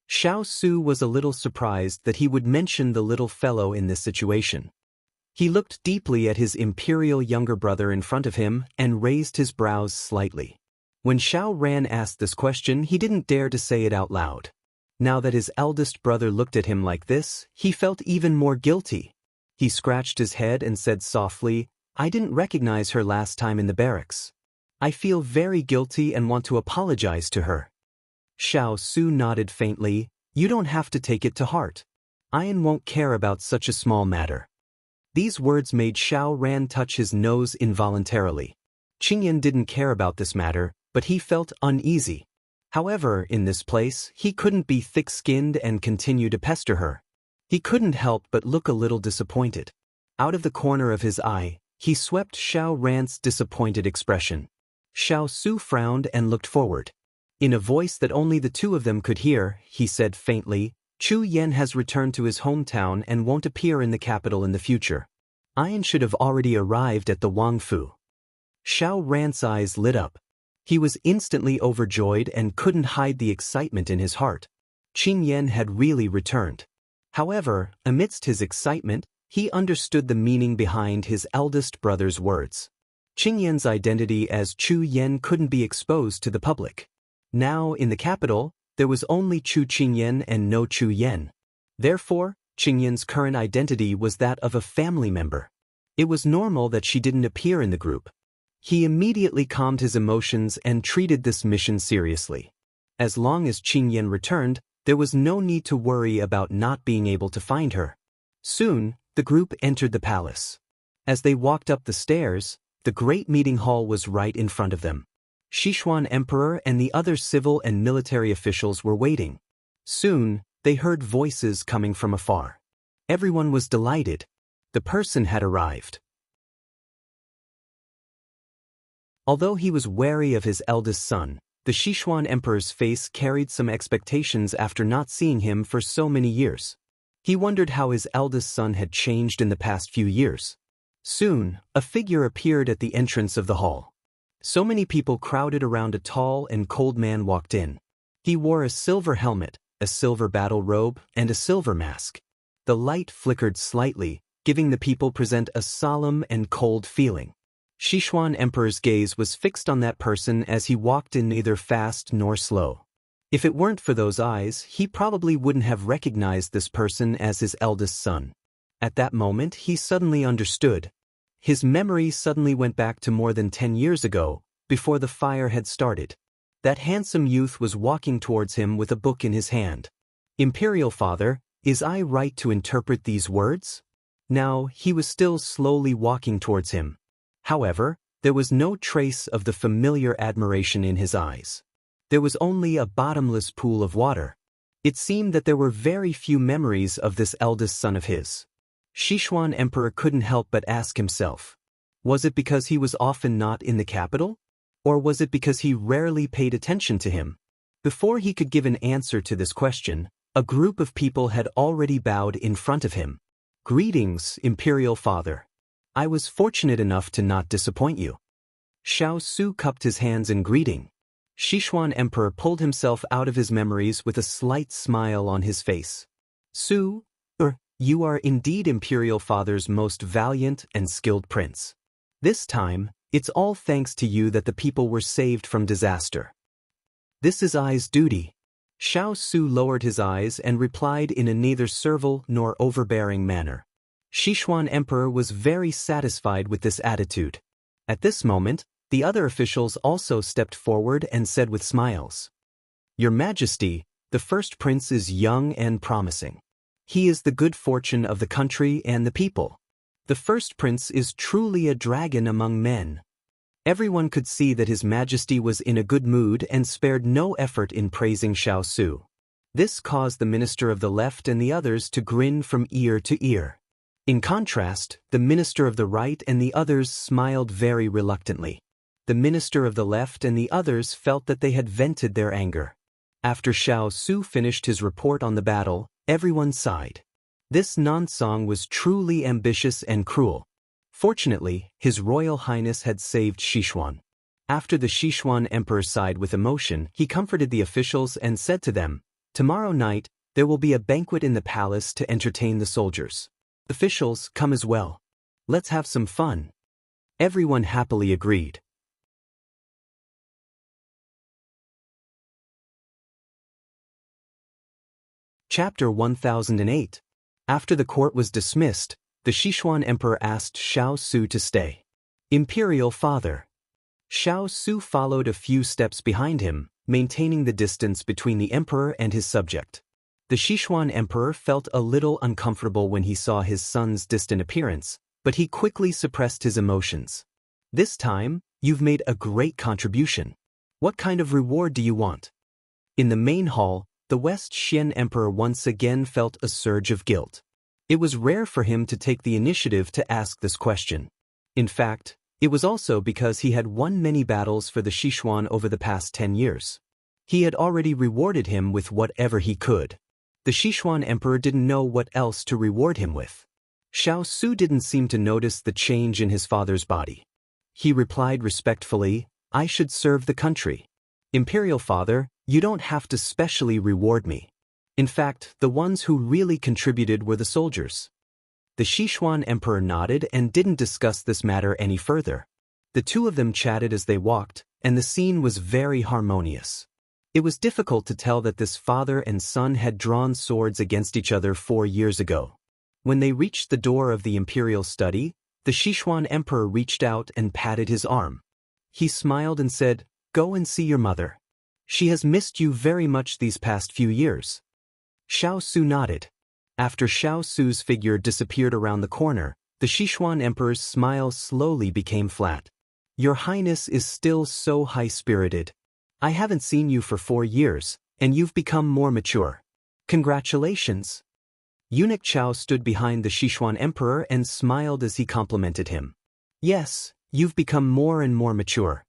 Xiao Su was a little surprised that he would mention the little fellow in this situation. He looked deeply at his imperial younger brother in front of him and raised his brows slightly. When Xiao Ran asked this question, he didn't dare to say it out loud. Now that his eldest brother looked at him like this, he felt even more guilty. He scratched his head and said softly, "I didn't recognize her last time in the barracks. I feel very guilty and want to apologize to her." Xiao Su nodded faintly. "You don't have to take it to heart. Ian won't care about such a small matter." These words made Xiao Ran touch his nose involuntarily. Qingyan didn't care about this matter, but he felt uneasy. However, in this place, he couldn't be thick-skinned and continue to pester her. He couldn't help but look a little disappointed. Out of the corner of his eye, he swept Xiao Ran's disappointed expression. Xiao Su frowned and looked forward. In a voice that only the two of them could hear, he said faintly, "Chu Yen has returned to his hometown and won't appear in the capital in the future. Ian should have already arrived at the Wangfu." Xiao Ran's eyes lit up. He was instantly overjoyed and couldn't hide the excitement in his heart. Qing Yen had really returned. However, amidst his excitement, he understood the meaning behind his eldest brother's words. Qing Yen's identity as Chu Yen couldn't be exposed to the public. Now, in the capital, there was only Chu Qingyan and no Chu Yen. Therefore, Qingyan's current identity was that of a family member. It was normal that she didn't appear in the group. He immediately calmed his emotions and treated this mission seriously. As long as Qingyan returned, there was no need to worry about not being able to find her. Soon, the group entered the palace. As they walked up the stairs, the great meeting hall was right in front of them. Sichuan Emperor and the other civil and military officials were waiting. Soon, they heard voices coming from afar. Everyone was delighted. The person had arrived. Although he was wary of his eldest son, the Sichuan Emperor's face carried some expectations after not seeing him for so many years. He wondered how his eldest son had changed in the past few years. Soon, a figure appeared at the entrance of the hall. So many people crowded around a tall and cold man walked in. He wore a silver helmet, a silver battle robe, and a silver mask. The light flickered slightly, giving the people present a solemn and cold feeling. Sichuan Emperor's gaze was fixed on that person as he walked in, neither fast nor slow. If it weren't for those eyes, he probably wouldn't have recognized this person as his eldest son. At that moment, he suddenly understood. His memory suddenly went back to more than 10 years ago, before the fire had started. That handsome youth was walking towards him with a book in his hand. "Imperial Father, is I right to interpret these words?" Now, he was still slowly walking towards him. However, there was no trace of the familiar admiration in his eyes. There was only a bottomless pool of water. It seemed that there were very few memories of this eldest son of his. Sichuan Emperor couldn't help but ask himself, was it because he was often not in the capital? Or was it because he rarely paid attention to him? Before he could give an answer to this question, a group of people had already bowed in front of him. "Greetings, Imperial Father. I was fortunate enough to not disappoint you." Xiao Su cupped his hands in greeting. Sichuan Emperor pulled himself out of his memories with a slight smile on his face. "Su, you are indeed Imperial Father's most valiant and skilled prince. This time, it's all thanks to you that the people were saved from disaster. This is I's duty." Xiao Su lowered his eyes and replied in a neither servile nor overbearing manner. Sichuan Emperor was very satisfied with this attitude. At this moment, the other officials also stepped forward and said with smiles, "Your Majesty, the first prince is young and promising. He is the good fortune of the country and the people. The first prince is truly a dragon among men." Everyone could see that His Majesty was in a good mood and spared no effort in praising Xiao Su. This caused the minister of the left and the others to grin from ear to ear. In contrast, the minister of the right and the others smiled very reluctantly. The minister of the left and the others felt that they had vented their anger. After Xiao Su finished his report on the battle, everyone sighed. This non-song was truly ambitious and cruel. Fortunately, His Royal Highness had saved Sichuan. After the Sichuan Emperor sighed with emotion, he comforted the officials and said to them, "Tomorrow night, there will be a banquet in the palace to entertain the soldiers. Officials, come as well. Let's have some fun." Everyone happily agreed. Chapter 1008. After the court was dismissed, the Sichuan emperor asked Xiao Su to stay. Imperial father. Xiao Su followed a few steps behind him, maintaining the distance between the emperor and his subject. The Sichuan emperor felt a little uncomfortable when he saw his son's distant appearance, but he quickly suppressed his emotions. This time, you've made a great contribution. What kind of reward do you want? In the main hall, the West Xian emperor once again felt a surge of guilt. It was rare for him to take the initiative to ask this question. In fact, it was also because he had won many battles for the Sichuan over the past 10 years. He had already rewarded him with whatever he could. The Sichuan emperor didn't know what else to reward him with. Xiao Su didn't seem to notice the change in his father's body. He replied respectfully, "I should serve the country. Imperial father, you don't have to specially reward me. In fact, the ones who really contributed were the soldiers." The Sichuan emperor nodded and didn't discuss this matter any further. The two of them chatted as they walked, and the scene was very harmonious. It was difficult to tell that this father and son had drawn swords against each other 4 years ago. When they reached the door of the imperial study, the Sichuan emperor reached out and patted his arm. He smiled and said, "Go and see your mother. She has missed you very much these past few years." Xiao Su nodded. After Xiao Su's figure disappeared around the corner, the Sichuan emperor's smile slowly became flat. "Your Highness is still so high-spirited. I haven't seen you for 4 years, and you've become more mature. Congratulations." Eunuch Qiao stood behind the Sichuan emperor and smiled as he complimented him. "Yes, you've become more and more mature.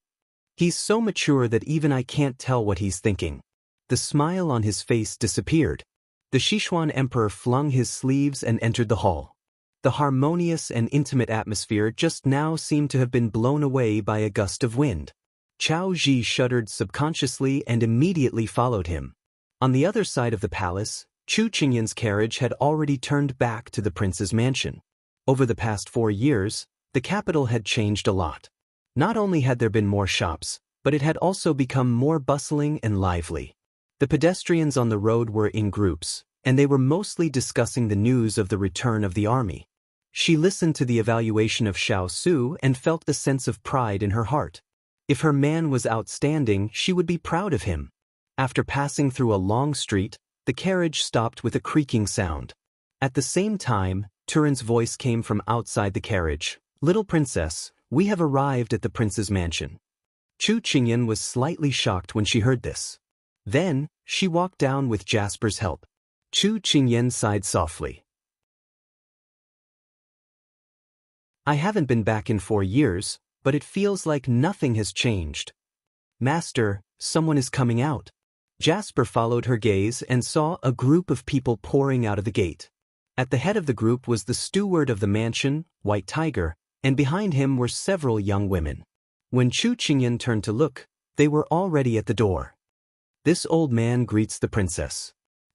He's so mature that even I can't tell what he's thinking." The smile on his face disappeared. The Sichuan emperor flung his sleeves and entered the hall. The harmonious and intimate atmosphere just now seemed to have been blown away by a gust of wind. Qiao Ji shuddered subconsciously and immediately followed him. On the other side of the palace, Chu Qingyan's carriage had already turned back to the prince's mansion. Over the past 4 years, the capital had changed a lot. Not only had there been more shops, but it had also become more bustling and lively. The pedestrians on the road were in groups, and they were mostly discussing the news of the return of the army. She listened to the evaluation of Xiao Su and felt a sense of pride in her heart. If her man was outstanding, she would be proud of him. After passing through a long street, the carriage stopped with a creaking sound. At the same time, Turin's voice came from outside the carriage. "Little princess, we have arrived at the prince's mansion." Chu Qingyan was slightly shocked when she heard this. Then, she walked down with Jasper's help. Chu Qingyan sighed softly. "I haven't been back in 4 years, but it feels like nothing has changed. Master, someone is coming out." Jasper followed her gaze and saw a group of people pouring out of the gate. At the head of the group was the steward of the mansion, White Tiger, and behind him were several young women. When Chu Qingyan turned to look, they were already at the door. "This old man greets the princess.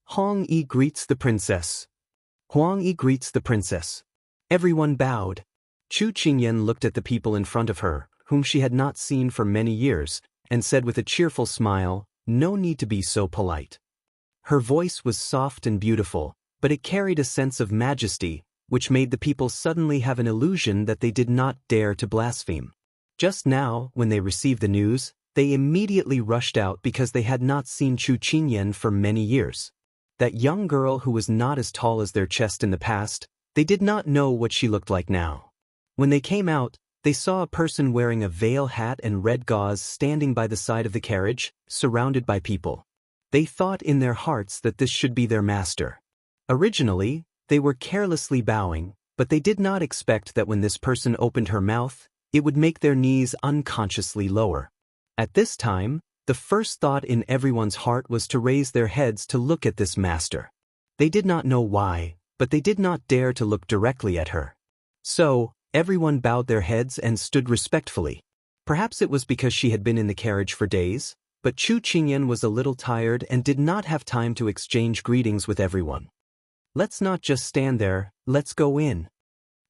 Hong Yi greets the princess. Huang Yi greets the princess." Everyone bowed. Chu Qingyan looked at the people in front of her, whom she had not seen for many years, and said with a cheerful smile, "No need to be so polite." Her voice was soft and beautiful, but it carried a sense of majesty, which made the people suddenly have an illusion that they did not dare to blaspheme. Just now, when they received the news, they immediately rushed out because they had not seen Chu Qingyan for many years. That young girl who was not as tall as their chest in the past, they did not know what she looked like now. When they came out, they saw a person wearing a veil hat and red gauze standing by the side of the carriage, surrounded by people. They thought in their hearts that this should be their master. Originally, they were carelessly bowing, but they did not expect that when this person opened her mouth, it would make their knees unconsciously lower. At this time, the first thought in everyone's heart was to raise their heads to look at this master. They did not know why, but they did not dare to look directly at her. So, everyone bowed their heads and stood respectfully. Perhaps it was because she had been in the carriage for days, but Chu Qingyan was a little tired and did not have time to exchange greetings with everyone. "Let's not just stand there, let's go in."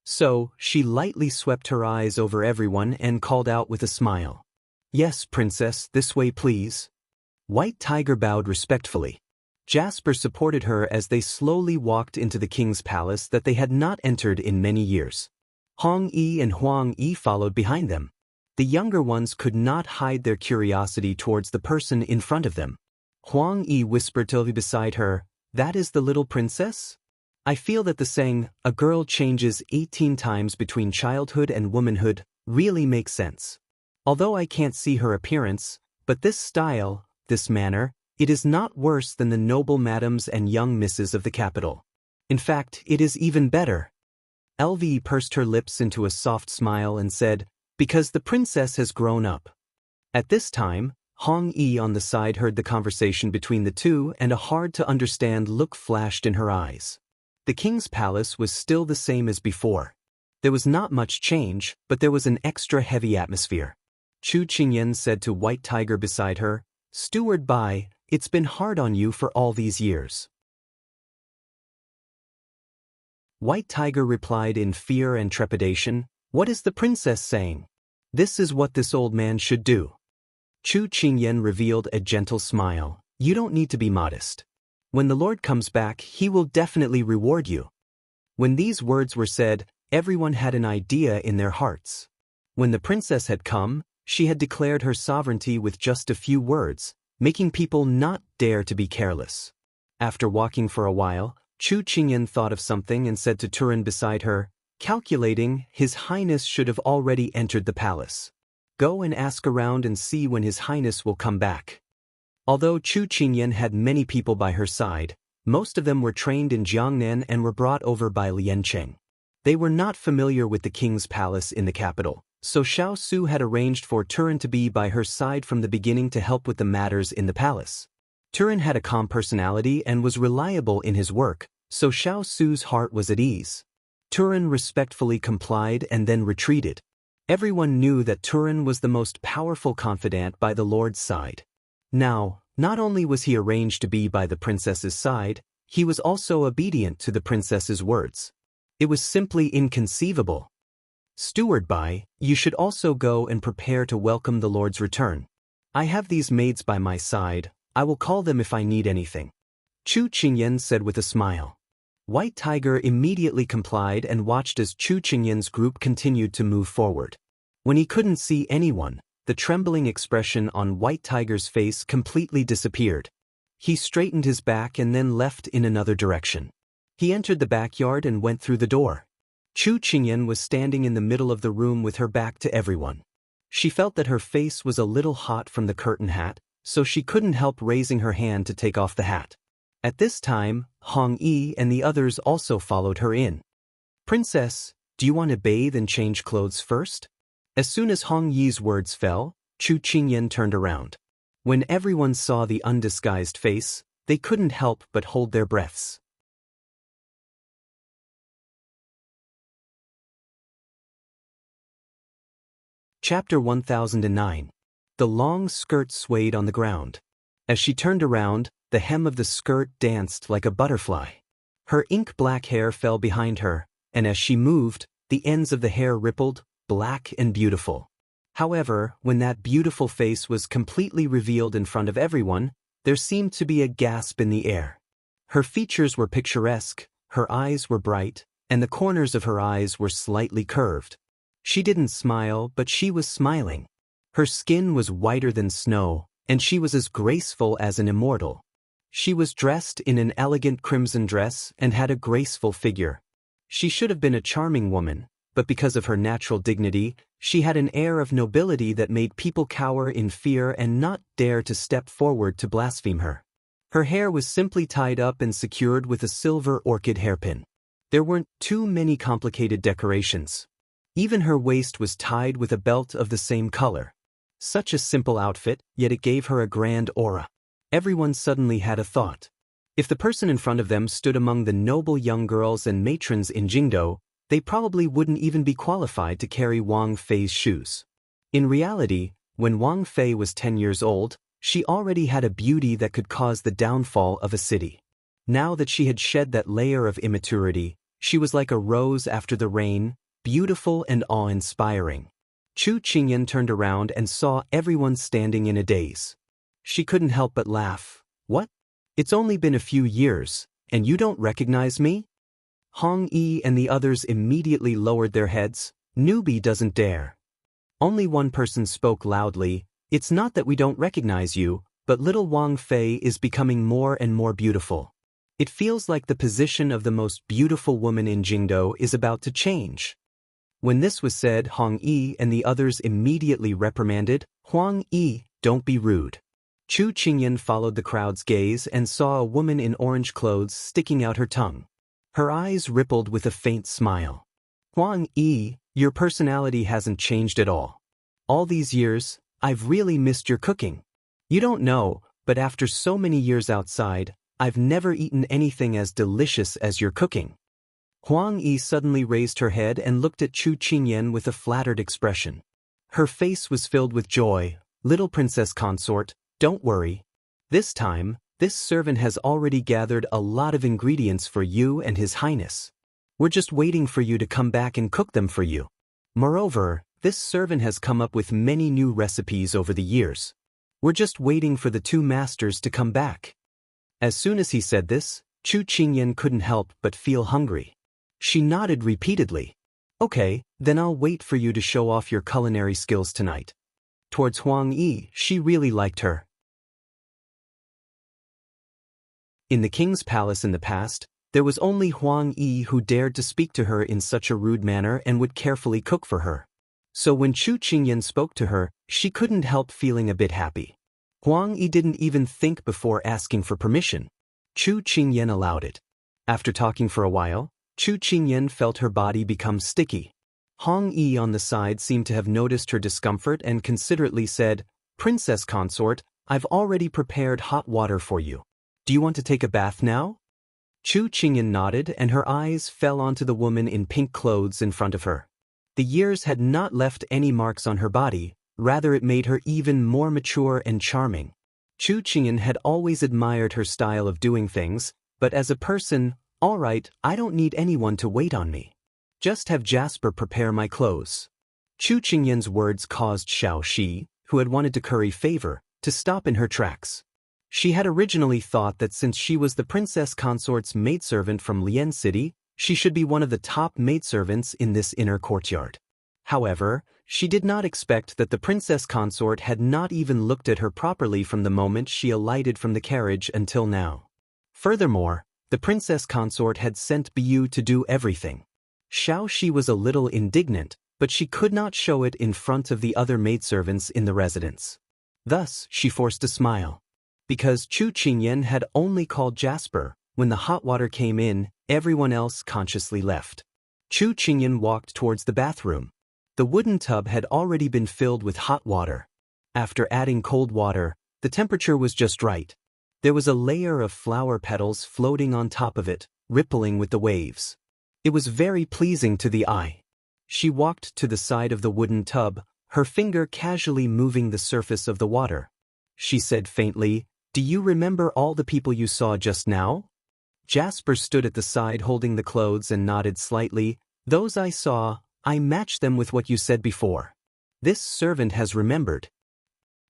So, she lightly swept her eyes over everyone and called out with a smile, "Yes, princess, this way please." White Tiger bowed respectfully. Jasper supported her as they slowly walked into the king's palace that they had not entered in many years. Hong Yi and Huang Yi followed behind them. The younger ones could not hide their curiosity towards the person in front of them. Huang Yi whispered to beside her, "That is the little princess?" I feel that the saying, "a girl changes 18 times between childhood and womanhood," really makes sense. Although I can't see her appearance, but this style, this manner, it is not worse than the noble madams and young misses of the capital. In fact, it is even better. LV pursed her lips into a soft smile and said, "Because the princess has grown up." At this time, Hong Yi on the side heard the conversation between the two and a hard-to-understand look flashed in her eyes. The king's palace was still the same as before. There was not much change, but there was an extra heavy atmosphere. Chu Qingyan said to White Tiger beside her, "Steward Bai, it's been hard on you for all these years." White Tiger replied in fear and trepidation, "What is the princess saying? This is what this old man should do." Chu Qingyan revealed a gentle smile, "You don't need to be modest. When the Lord comes back, he will definitely reward you." When these words were said, everyone had an idea in their hearts. When the princess had come, she had declared her sovereignty with just a few words, making people not dare to be careless. After walking for a while, Chu Qingyan thought of something and said to Turin beside her, calculating, "His Highness should have already entered the palace. Go and ask around and see when His Highness will come back." Although Chu Qingyan had many people by her side, most of them were trained in Jiangnan and were brought over by Liancheng. They were not familiar with the king's palace in the capital, so Xiao Su had arranged for Turin to be by her side from the beginning to help with the matters in the palace. Turin had a calm personality and was reliable in his work, so Xiao Su's heart was at ease. Turin respectfully complied and then retreated. Everyone knew that Turin was the most powerful confidant by the Lord's side. Now, not only was he arranged to be by the princess's side, he was also obedient to the princess's words. It was simply inconceivable. "Steward Bai, you should also go and prepare to welcome the Lord's return. I have these maids by my side, I will call them if I need anything," Chu Qingyan said with a smile. White Tiger immediately complied and watched as Chu Qingyan's group continued to move forward. When he couldn't see anyone, the trembling expression on White Tiger's face completely disappeared. He straightened his back and then left in another direction. He entered the backyard and went through the door. Chu Qingyan was standing in the middle of the room with her back to everyone. She felt that her face was a little hot from the curtain hat, so she couldn't help raising her hand to take off the hat. At this time, Hong Yi and the others also followed her in. "Princess, do you want to bathe and change clothes first?" As soon as Hong Yi's words fell, Chu Qingyan turned around. When everyone saw the undisguised face, they couldn't help but hold their breaths. Chapter 1009. The long skirt swayed on the ground. As she turned around, the hem of the skirt danced like a butterfly. Her ink-black hair fell behind her, and as she moved, the ends of the hair rippled, black and beautiful. However, when that beautiful face was completely revealed in front of everyone, there seemed to be a gasp in the air. Her features were picturesque, her eyes were bright, and the corners of her eyes were slightly curved. She didn't smile, but she was smiling. Her skin was whiter than snow, and she was as graceful as an immortal. She was dressed in an elegant crimson dress and had a graceful figure. She should have been a charming woman, but because of her natural dignity, she had an air of nobility that made people cower in fear and not dare to step forward to blaspheme her. Her hair was simply tied up and secured with a silver orchid hairpin. There weren't too many complicated decorations. Even her waist was tied with a belt of the same color. Such a simple outfit, yet it gave her a grand aura. Everyone suddenly had a thought. If the person in front of them stood among the noble young girls and matrons in Jingdo, they probably wouldn't even be qualified to carry Wang Fei's shoes. In reality, when Wang Fei was 10 years old, she already had a beauty that could cause the downfall of a city. Now that she had shed that layer of immaturity, she was like a rose after the rain, beautiful and awe-inspiring. Chu Qingyan turned around and saw everyone standing in a daze. She couldn't help but laugh. "What? It's only been a few years, and you don't recognize me? Hong Yi and the others immediately lowered their heads. Newbie doesn't dare. Only one person spoke loudly. It's not that we don't recognize you, but little Wang Fei is becoming more and more beautiful. It feels like the position of the most beautiful woman in Jingdo is about to change. When this was said, Hong Yi and the others immediately reprimanded, Huang Yi, don't be rude. Chu Qingyan followed the crowd's gaze and saw a woman in orange clothes sticking out her tongue. Her eyes rippled with a faint smile. Huang Yi, your personality hasn't changed at all. All these years, I've really missed your cooking. You don't know, but after so many years outside, I've never eaten anything as delicious as your cooking. Huang Yi suddenly raised her head and looked at Chu Qingyan with a flattered expression. Her face was filled with joy. Little princess consort, don't worry. This time, this servant has already gathered a lot of ingredients for you and His Highness. We're just waiting for you to come back and cook them for you. Moreover, this servant has come up with many new recipes over the years. We're just waiting for the two masters to come back. As soon as he said this, Chu Qingyan couldn't help but feel hungry. She nodded repeatedly. Okay, then I'll wait for you to show off your culinary skills tonight. Towards Huang Yi, she really liked her. In the king's palace in the past, there was only Huang Yi who dared to speak to her in such a rude manner and would carefully cook for her. So when Chu Qingyan spoke to her, she couldn't help feeling a bit happy. Huang Yi didn't even think before asking for permission. Chu Qingyan allowed it. After talking for a while, Chu Qingyan felt her body become sticky. Hong Yi on the side seemed to have noticed her discomfort and considerately said, Princess consort, I've already prepared hot water for you. Do you want to take a bath now? Chu Qingyan nodded and her eyes fell onto the woman in pink clothes in front of her. The years had not left any marks on her body, rather it made her even more mature and charming. Chu Qingyan had always admired her style of doing things, but as a person, all right, I don't need anyone to wait on me. Just have Jasper prepare my clothes. Chu Qingyan's words caused Xiao Shi, who had wanted to curry favor, to stop in her tracks. She had originally thought that since she was the princess consort's maidservant from Lian City, she should be one of the top maidservants in this inner courtyard. However, she did not expect that the princess consort had not even looked at her properly from the moment she alighted from the carriage until now. Furthermore, the princess consort had sent Biu to do everything. Xiao Shi was a little indignant, but she could not show it in front of the other maidservants in the residence. Thus, she forced a smile. Because Chu Qingyan had only called Jasper, when the hot water came in, everyone else consciously left. Chu Qingyan walked towards the bathroom. The wooden tub had already been filled with hot water. After adding cold water, the temperature was just right. There was a layer of flower petals floating on top of it, rippling with the waves. It was very pleasing to the eye. She walked to the side of the wooden tub, her finger casually moving the surface of the water. She said faintly, Do you remember all the people you saw just now? Jasper stood at the side holding the clothes and nodded slightly. Those I saw, I matched them with what you said before. This servant has remembered.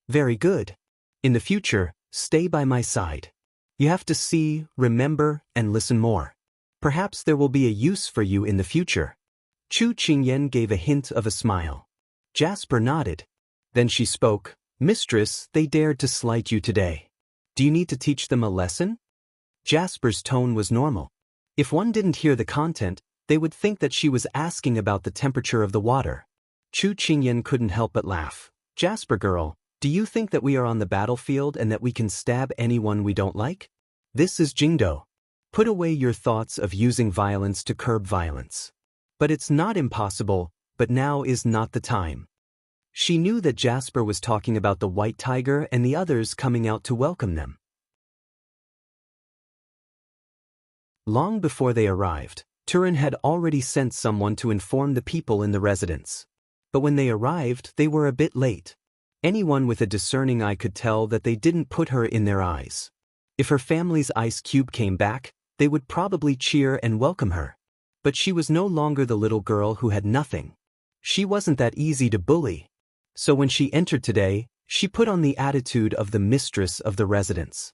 Very good. In the future, stay by my side. You have to see, remember, and listen more. Perhaps there will be a use for you in the future. Chu Qingyan gave a hint of a smile. Jasper nodded. Then she spoke, Mistress, they dared to slight you today. Do you need to teach them a lesson? Jasper's tone was normal. If one didn't hear the content, they would think that she was asking about the temperature of the water. Chu Qingyan couldn't help but laugh. Jasper girl, do you think that we are on the battlefield and that we can stab anyone we don't like? This is Jingdo. Put away your thoughts of using violence to curb violence. But it's not impossible, but now is not the time. She knew that Jasper was talking about the white tiger and the others coming out to welcome them. Long before they arrived, Turin had already sent someone to inform the people in the residence. But when they arrived, they were a bit late. Anyone with a discerning eye could tell that they didn't put her in their eyes. If her family's ice cube came back, they would probably cheer and welcome her. But she was no longer the little girl who had nothing. She wasn't that easy to bully. So when she entered today, she put on the attitude of the mistress of the residence.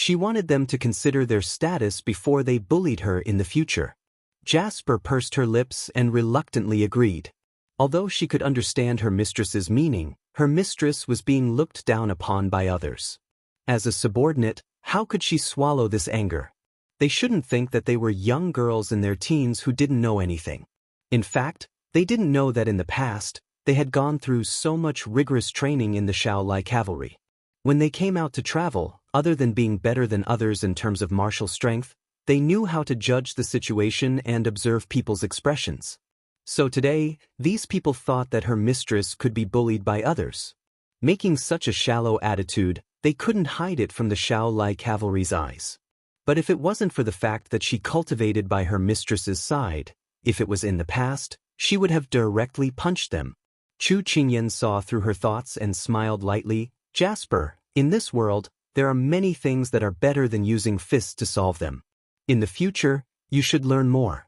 She wanted them to consider their status before they bullied her in the future. Jasper pursed her lips and reluctantly agreed. Although she could understand her mistress's meaning, her mistress was being looked down upon by others. As a subordinate, how could she swallow this anger? They shouldn't think that they were young girls in their teens who didn't know anything. In fact, they didn't know that in the past, they had gone through so much rigorous training in the Xiao cavalry. When they came out to travel, other than being better than others in terms of martial strength, they knew how to judge the situation and observe people's expressions. So today, these people thought that her mistress could be bullied by others. Making such a shallow attitude, they couldn't hide it from the Xiao cavalry's eyes. But if it wasn't for the fact that she cultivated by her mistress's side, if it was in the past, she would have directly punched them. Chu Qingyan saw through her thoughts and smiled lightly. Jasper, in this world, there are many things that are better than using fists to solve them. In the future, you should learn more.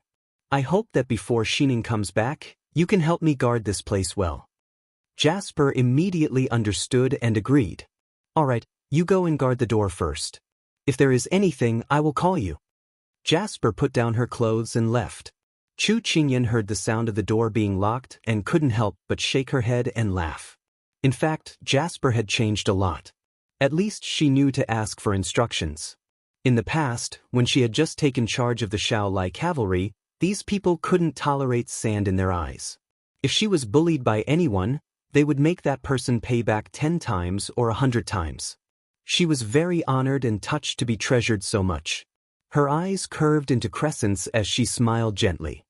I hope that before Xining comes back, you can help me guard this place well. Jasper immediately understood and agreed. All right, you go and guard the door first. If there is anything, I will call you. Jasper put down her clothes and left. Chu Qingyan heard the sound of the door being locked and couldn't help but shake her head and laugh. In fact, Jasper had changed a lot. At least she knew to ask for instructions. In the past, when she had just taken charge of the Xiao cavalry, these people couldn't tolerate sand in their eyes. If she was bullied by anyone, they would make that person pay back 10 times or 100 times. She was very honored and touched to be treasured so much. Her eyes curved into crescents as she smiled gently.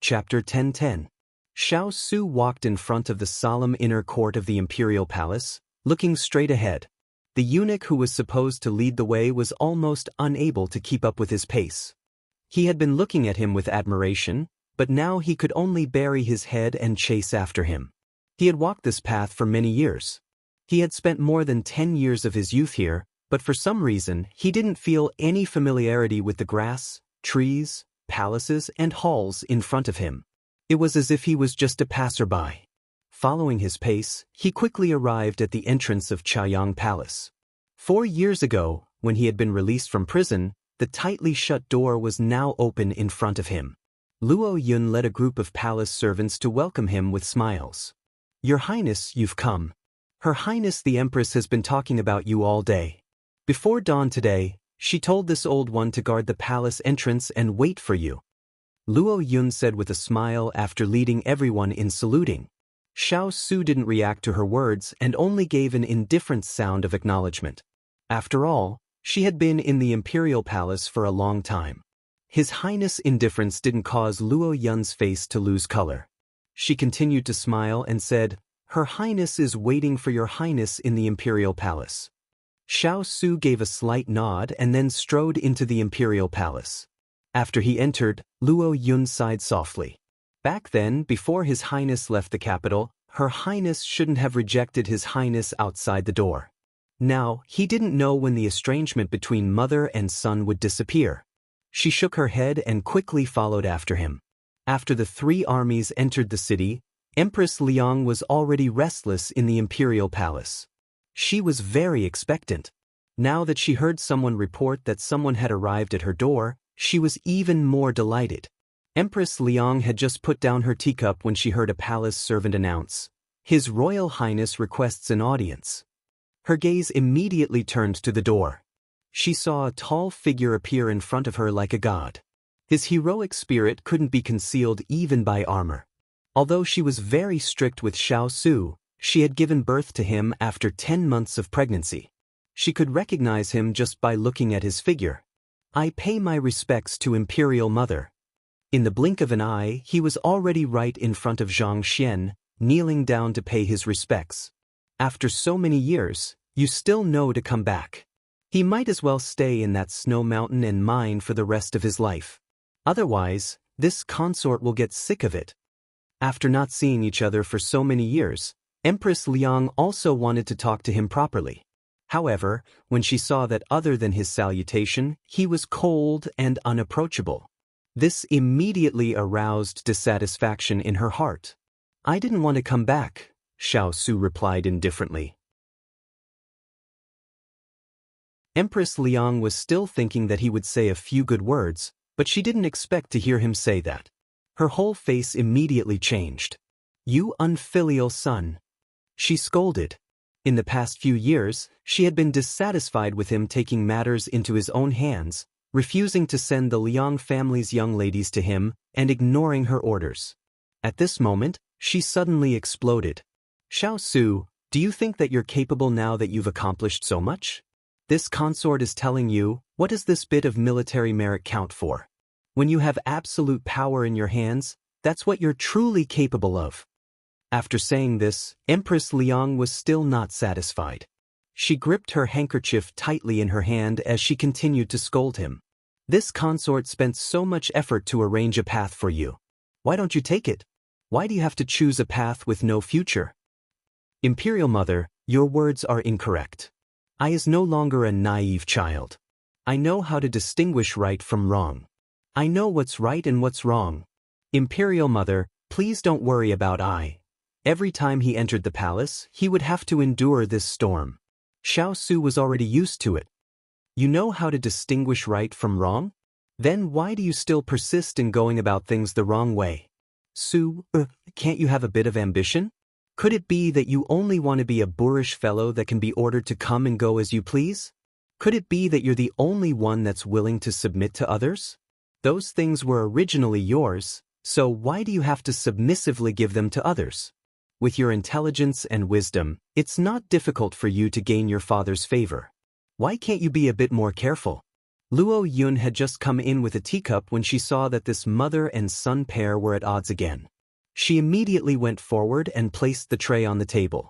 Chapter 10:10. Xiao Su walked in front of the solemn inner court of the imperial palace, looking straight ahead. The eunuch who was supposed to lead the way was almost unable to keep up with his pace. He had been looking at him with admiration, but now he could only bury his head and chase after him. He had walked this path for many years. He had spent more than 10 years of his youth here, but for some reason he didn't feel any familiarity with the grass, trees, palaces, and halls in front of him. It was as if he was just a passerby. Following his pace, he quickly arrived at the entrance of Chaoyang Palace. 4 years ago, when he had been released from prison, the tightly shut door was now open in front of him. Luo Yun led a group of palace servants to welcome him with smiles. Your Highness, you've come. Her Highness the Empress has been talking about you all day. Before dawn today, she told this old one to guard the palace entrance and wait for you. Luo Yun said with a smile after leading everyone in saluting. Xiao Su didn't react to her words and only gave an indifferent sound of acknowledgement. After all, she had been in the imperial palace for a long time. His Highness' indifference didn't cause Luo Yun's face to lose color. She continued to smile and said, Her Highness is waiting for your Highness in the imperial palace. Xiao Su gave a slight nod and then strode into the imperial palace. After he entered, Luo Yun sighed softly. Back then, before His Highness left the capital, Her Highness shouldn't have rejected His Highness outside the door. Now, he didn't know when the estrangement between mother and son would disappear. She shook her head and quickly followed after him. After the 3 armies entered the city, Empress Liang was already restless in the imperial palace. She was very expectant. Now that she heard someone report that someone had arrived at her door, she was even more delighted. Empress Liang had just put down her teacup when she heard a palace servant announce, His Royal Highness requests an audience. Her gaze immediately turned to the door. She saw a tall figure appear in front of her like a god. His heroic spirit couldn't be concealed even by armor. Although she was very strict with Xiao Su, she had given birth to him after 10 months of pregnancy. She could recognize him just by looking at his figure. I pay my respects to Imperial Mother. In the blink of an eye, he was already right in front of Zhang Xian, kneeling down to pay his respects. After so many years, you still know to come back. He might as well stay in that snow mountain and mine for the rest of his life. Otherwise, this consort will get sick of it. After not seeing each other for so many years, Empress Liang also wanted to talk to him properly. However, when she saw that other than his salutation, he was cold and unapproachable, this immediately aroused dissatisfaction in her heart. I didn't want to come back, Xiao Su replied indifferently. Empress Liang was still thinking that he would say a few good words, but she didn't expect to hear him say that. Her whole face immediately changed. You unfilial son. She scolded. In the past few years, she had been dissatisfied with him taking matters into his own hands, refusing to send the Liang family's young ladies to him, and ignoring her orders. At this moment, she suddenly exploded. Xiao Su, do you think that you're capable now that you've accomplished so much? This consort is telling you, what does this bit of military merit count for? When you have absolute power in your hands, that's what you're truly capable of. After saying this, Empress Liang was still not satisfied. She gripped her handkerchief tightly in her hand as she continued to scold him. This consort spent so much effort to arrange a path for you. Why don't you take it? Why do you have to choose a path with no future? Imperial Mother, your words are incorrect. I is no longer a naive child. I know how to distinguish right from wrong. I know what's right and what's wrong. Imperial Mother, please don't worry about I. Every time he entered the palace, he would have to endure this storm. Xiao Su was already used to it. You know how to distinguish right from wrong? Then why do you still persist in going about things the wrong way? Su, can't you have a bit of ambition? Could it be that you only want to be a boorish fellow that can be ordered to come and go as you please? Could it be that you're the only one that's willing to submit to others? Those things were originally yours, so why do you have to submissively give them to others? With your intelligence and wisdom, it's not difficult for you to gain your father's favor. Why can't you be a bit more careful? Luo Yun had just come in with a teacup when she saw that this mother and son pair were at odds again. She immediately went forward and placed the tray on the table.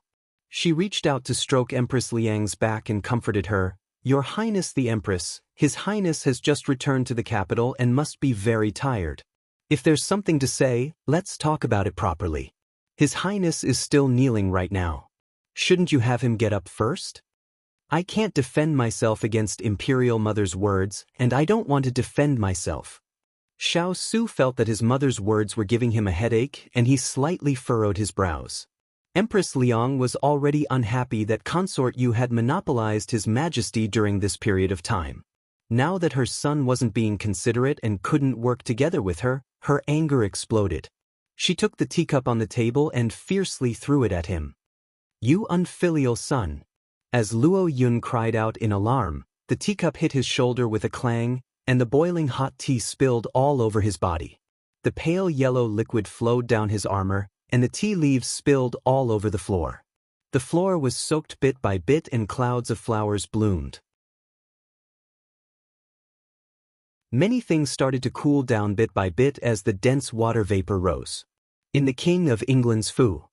She reached out to stroke Empress Liang's back and comforted her. Your Highness the Empress, His Highness has just returned to the capital and must be very tired. If there's something to say, let's talk about it properly. His Highness is still kneeling right now. Shouldn't you have him get up first? I can't defend myself against Imperial Mother's words, and I don't want to defend myself. Xiao Su felt that his mother's words were giving him a headache, and he slightly furrowed his brows. Empress Liang was already unhappy that Consort Yu had monopolized his majesty during this period of time. Now that her son wasn't being considerate and couldn't work together with her, her anger exploded. She took the teacup on the table and fiercely threw it at him. You unfilial son! As Luo Yun cried out in alarm, the teacup hit his shoulder with a clang, and the boiling hot tea spilled all over his body. The pale yellow liquid flowed down his armor, and the tea leaves spilled all over the floor. The floor was soaked bit by bit and clouds of flowers bloomed. Many things started to cool down bit by bit as the dense water vapor rose. In the King of England's Fu,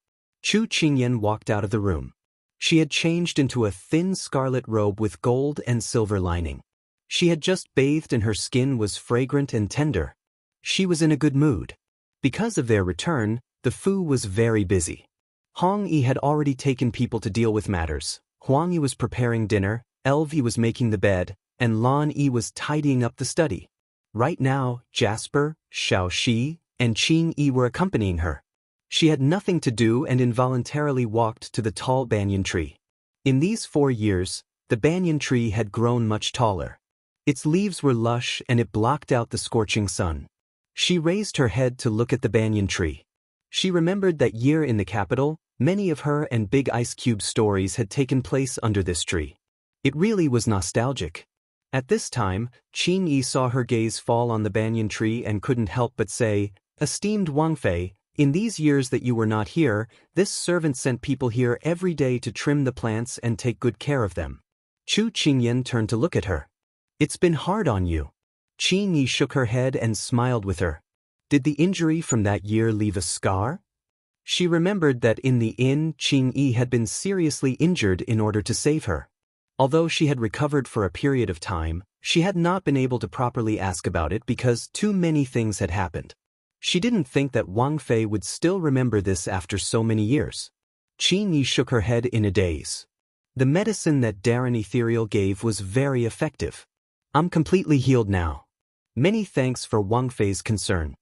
Chu Qingyan walked out of the room. She had changed into a thin scarlet robe with gold and silver lining. She had just bathed and her skin was fragrant and tender. She was in a good mood. Because of their return, the Fu was very busy. Hong Yi had already taken people to deal with matters. Huang Yi was preparing dinner, Elvi was making the bed, and Lan Yi was tidying up the study. Right now, Jasper, Xiao Shi, and Qing Yi were accompanying her. She had nothing to do and involuntarily walked to the tall banyan tree. In these 4 years, the banyan tree had grown much taller. Its leaves were lush and it blocked out the scorching sun. She raised her head to look at the banyan tree. She remembered that year in the capital, many of her and Big Ice Cube stories had taken place under this tree. It really was nostalgic. At this time, Qing Yi saw her gaze fall on the banyan tree and couldn't help but say, Esteemed Wang Fei, in these years that you were not here, this servant sent people here every day to trim the plants and take good care of them. Chu Qingyan turned to look at her. It's been hard on you. Qing Yi shook her head and smiled with her. Did the injury from that year leave a scar? She remembered that in the inn, Qing Yi had been seriously injured in order to save her. Although she had recovered for a period of time, she had not been able to properly ask about it because too many things had happened. She didn't think that Wang Fei would still remember this after so many years. Qing Yi shook her head in a daze. The medicine that Darren Ethereal gave was very effective. I'm completely healed now. Many thanks for Wang Fei's concern.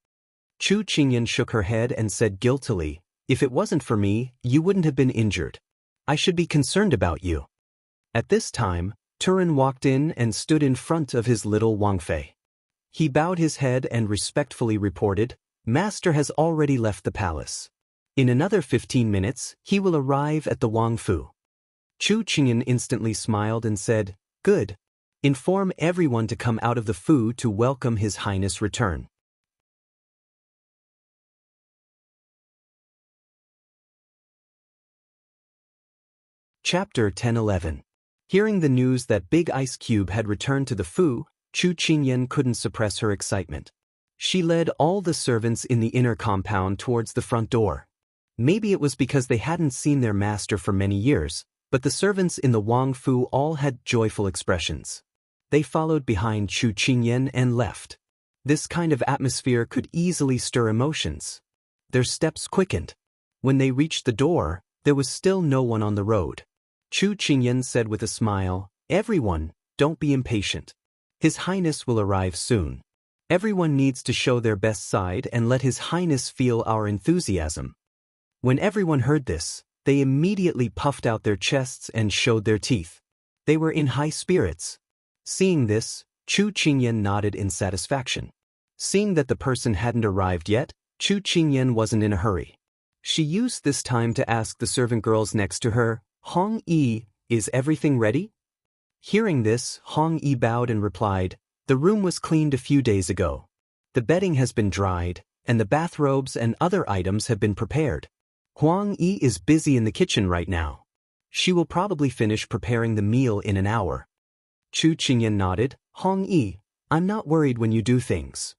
Chu Qingyan shook her head and said guiltily, If it wasn't for me, you wouldn't have been injured. I should be concerned about you." At this time, Turin walked in and stood in front of his little Wang Fei. He bowed his head and respectfully reported, "Master has already left the palace. In another 15 minutes, he will arrive at the Wang Fu." Chu Qingyan instantly smiled and said, "Good. Inform everyone to come out of the Fu to welcome His Highness' return." Chapter 10-11. Hearing the news that Big Ice Cube had returned to the Fu, Chu Qingyan couldn't suppress her excitement. She led all the servants in the inner compound towards the front door. Maybe it was because they hadn't seen their master for many years, but the servants in the Wang Fu all had joyful expressions. They followed behind Chu Qingyan and left. This kind of atmosphere could easily stir emotions. Their steps quickened. When they reached the door, there was still no one on the road. Chu Qingyan said with a smile, "Everyone, don't be impatient. His Highness will arrive soon. Everyone needs to show their best side and let His Highness feel our enthusiasm." When everyone heard this, they immediately puffed out their chests and showed their teeth. They were in high spirits. Seeing this, Chu Qingyan nodded in satisfaction. Seeing that the person hadn't arrived yet, Chu Qingyan wasn't in a hurry. She used this time to ask the servant girls next to her, "Hong Yi, is everything ready?" Hearing this, Hong Yi bowed and replied, "The room was cleaned a few days ago. The bedding has been dried, and the bathrobes and other items have been prepared. Huang Yi is busy in the kitchen right now. She will probably finish preparing the meal in an hour." Chu Qingyan nodded, "Hong Yi, I'm not worried when you do things."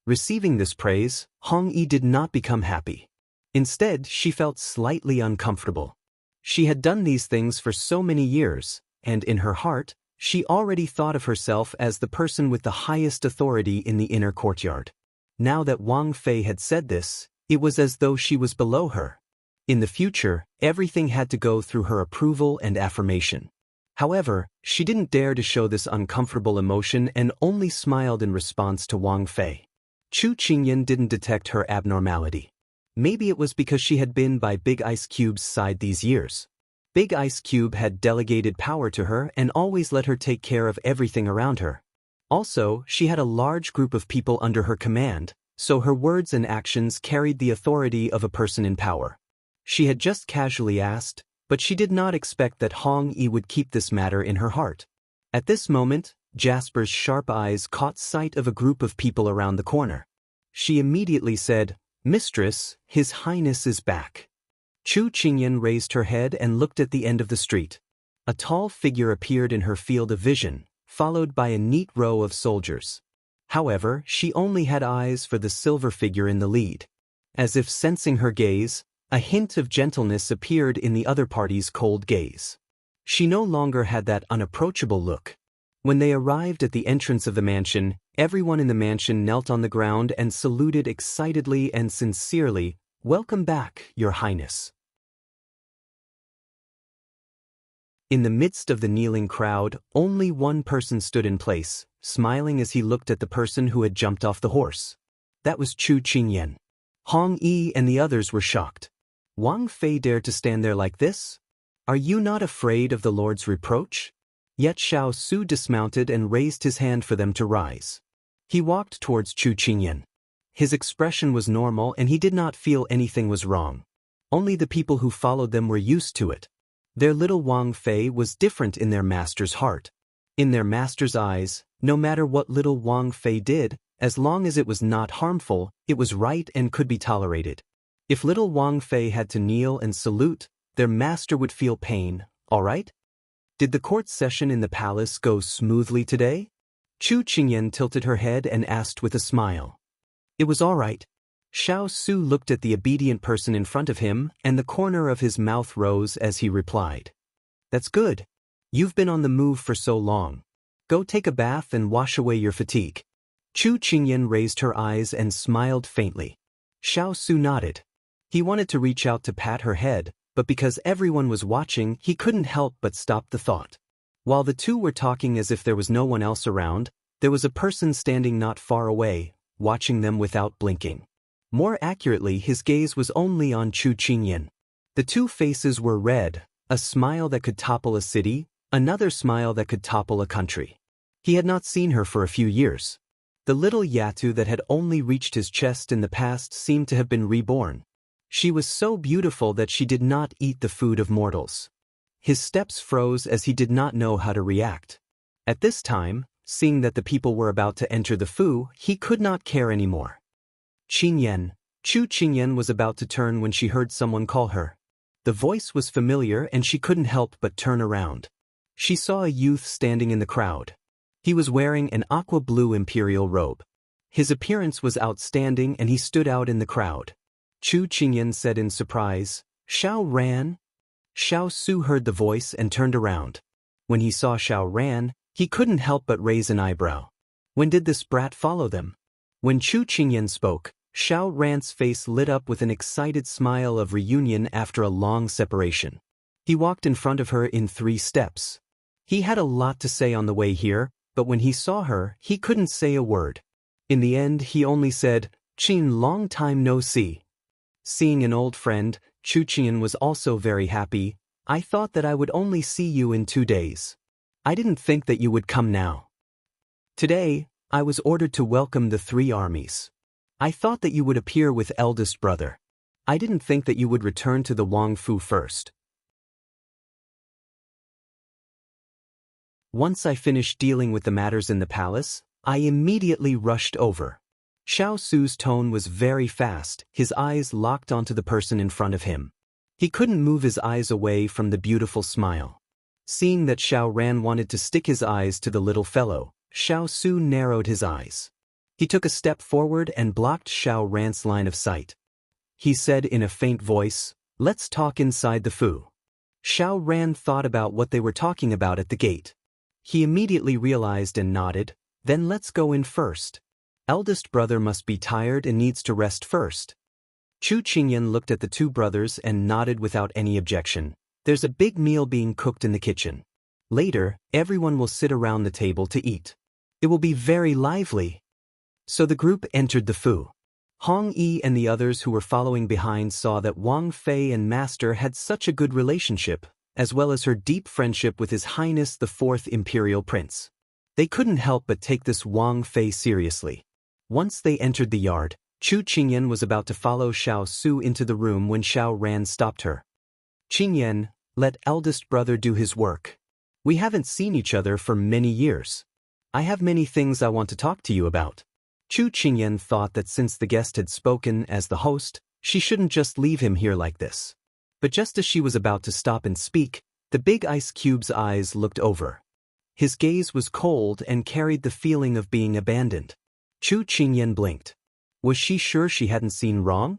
Receiving this praise, Hong Yi did not become happy. Instead, she felt slightly uncomfortable. She had done these things for so many years, and in her heart, she already thought of herself as the person with the highest authority in the inner courtyard. Now that Wang Fei had said this, it was as though she was below her. In the future, everything had to go through her approval and affirmation. However, she didn't dare to show this uncomfortable emotion and only smiled in response to Wang Fei. Chu Qingyan didn't detect her abnormality. Maybe it was because she had been by Big Ice Cube's side these years. Big Ice Cube had delegated power to her and always let her take care of everything around her. Also, she had a large group of people under her command, so her words and actions carried the authority of a person in power. She had just casually asked, but she did not expect that Hong Yi would keep this matter in her heart. At this moment, Jasper's sharp eyes caught sight of a group of people around the corner. She immediately said, "Mistress, His Highness is back." Chu Qingyan raised her head and looked at the end of the street. A tall figure appeared in her field of vision, followed by a neat row of soldiers. However, she only had eyes for the silver figure in the lead. As if sensing her gaze, a hint of gentleness appeared in the other party's cold gaze. She no longer had that unapproachable look. When they arrived at the entrance of the mansion, everyone in the mansion knelt on the ground and saluted excitedly and sincerely, "Welcome back, Your Highness." In the midst of the kneeling crowd, only one person stood in place, smiling as he looked at the person who had jumped off the horse. That was Chu Qingyan. Hong Yi and the others were shocked. Wang Fei dared to stand there like this? Are you not afraid of the Lord's reproach? Yet Xiao Su dismounted and raised his hand for them to rise. He walked towards Chu Qingyan. His expression was normal and he did not feel anything was wrong. Only the people who followed them were used to it. Their little Wang Fei was different in their master's heart. In their master's eyes, no matter what little Wang Fei did, as long as it was not harmful, it was right and could be tolerated. If little Wang Fei had to kneel and salute, their master would feel pain, all right? Did the court session in the palace go smoothly today? Chu Qingyan tilted her head and asked with a smile. It was all right. Xiao Su looked at the obedient person in front of him, and the corner of his mouth rose as he replied. That's good. You've been on the move for so long. Go take a bath and wash away your fatigue. Chu Qingyan raised her eyes and smiled faintly. Xiao Su nodded. He wanted to reach out to pat her head, but because everyone was watching, he couldn't help but stop the thought. While the two were talking as if there was no one else around, there was a person standing not far away, watching them without blinking. More accurately, his gaze was only on Chu Qingyan. The two faces were red, a smile that could topple a city, another smile that could topple a country. He had not seen her for a few years. The little Yatu that had only reached his chest in the past seemed to have been reborn. She was so beautiful that she did not eat the food of mortals. His steps froze as he did not know how to react. At this time, seeing that the people were about to enter the Fu, he could not care anymore. Qingyan. Chu Qingyan was about to turn when she heard someone call her. The voice was familiar and she couldn't help but turn around. She saw a youth standing in the crowd. He was wearing an aqua blue imperial robe. His appearance was outstanding and he stood out in the crowd. Chu Qingyan said in surprise, "Xiao Ran?" Xiao Su heard the voice and turned around. When he saw Xiao Ran, he couldn't help but raise an eyebrow. When did this brat follow them? When Chu Qingyan spoke, Xiao Ran's face lit up with an excited smile of reunion after a long separation. He walked in front of her in 3 steps. He had a lot to say on the way here, but when he saw her, he couldn't say a word. In the end, he only said, "Qin, long time no see." Seeing an old friend, Chu Qingyan was also very happy. "I thought that I would only see you in 2 days. I didn't think that you would come now. Today, I was ordered to welcome the 3 armies. I thought that you would appear with eldest brother. I didn't think that you would return to the Wang Fu first. Once I finished dealing with the matters in the palace, I immediately rushed over." Xiao Su's tone was very fast, his eyes locked onto the person in front of him. He couldn't move his eyes away from the beautiful smile. Seeing that Xiao Ran wanted to stick his eyes to the little fellow, Xiao Su narrowed his eyes. He took a step forward and blocked Xiao Ran's line of sight. He said in a faint voice, "Let's talk inside the Fu." Xiao Ran thought about what they were talking about at the gate. He immediately realized and nodded, "Then let's go in first. Eldest brother must be tired and needs to rest first." Chu Qingyan looked at the 2 brothers and nodded without any objection. "There's a big meal being cooked in the kitchen. Later, everyone will sit around the table to eat. It will be very lively." So the group entered the Fu. Hong Yi and the others who were following behind saw that Wang Fei and Master had such a good relationship, as well as her deep friendship with His Highness the 4th Imperial Prince. They couldn't help but take this Wang Fei seriously. Once they entered the yard, Chu Qingyan was about to follow Xiao Su into the room when Xiao Ran stopped her. "Qingyan, let eldest brother do his work. We haven't seen each other for many years. I have many things I want to talk to you about." Chu Qingyan thought that since the guest had spoken as the host, she shouldn't just leave him here like this. But just as she was about to stop and speak, the big ice cube's eyes looked over. His gaze was cold and carried the feeling of being abandoned. Chu Qingyan blinked. Was she sure she hadn't seen wrong?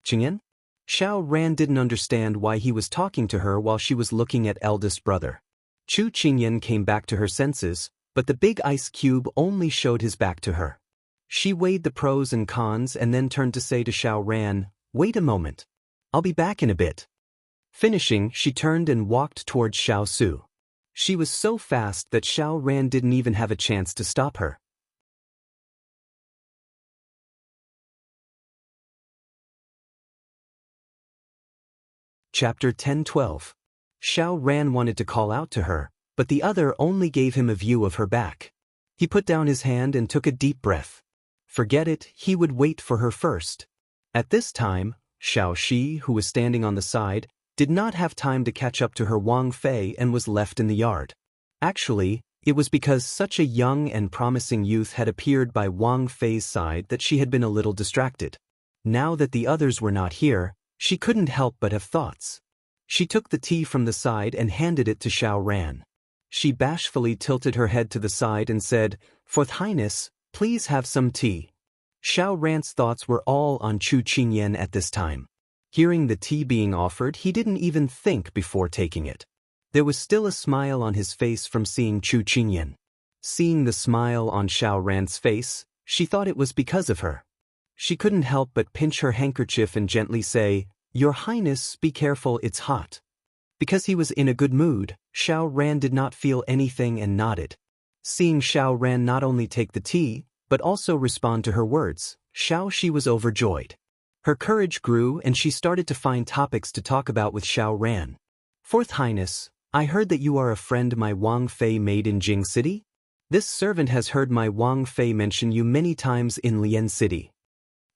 "Qingyan?" Xiao Ran didn't understand why he was talking to her while she was looking at eldest brother. Chu Qingyan came back to her senses, but the big ice cube only showed his back to her. She weighed the pros and cons and then turned to say to Xiao Ran, "Wait a moment. I'll be back in a bit." Finishing, she turned and walked towards Xiao Su. She was so fast that Xiao Ran didn't even have a chance to stop her. Chapter 10-12. Xiao Ran wanted to call out to her, but the other only gave him a view of her back. He put down his hand and took a deep breath. Forget it, he would wait for her first. At this time, Xiao Shi, who was standing on the side, did not have time to catch up to her Wang Fei and was left in the yard. Actually, it was because such a young and promising youth had appeared by Wang Fei's side that she had been a little distracted. Now that the others were not here, she couldn't help but have thoughts. She took the tea from the side and handed it to Xiao Ran. She bashfully tilted her head to the side and said, "Fourth Highness, please have some tea." Xiao Ran's thoughts were all on Chu Qingyan at this time. Hearing the tea being offered, he didn't even think before taking it. There was still a smile on his face from seeing Chu Qingyan. Seeing the smile on Xiao Ran's face, she thought it was because of her. She couldn't help but pinch her handkerchief and gently say, "Your Highness, be careful, it's hot." Because he was in a good mood, Xiao Ran did not feel anything and nodded. Seeing Xiao Ran not only take the tea, but also respond to her words, Xiao Shi was overjoyed. Her courage grew and she started to find topics to talk about with Xiao Ran. Fourth Highness, I heard that you are a friend my Wang Fei made in Jing City? This servant has heard my Wang Fei mention you many times in Lian City.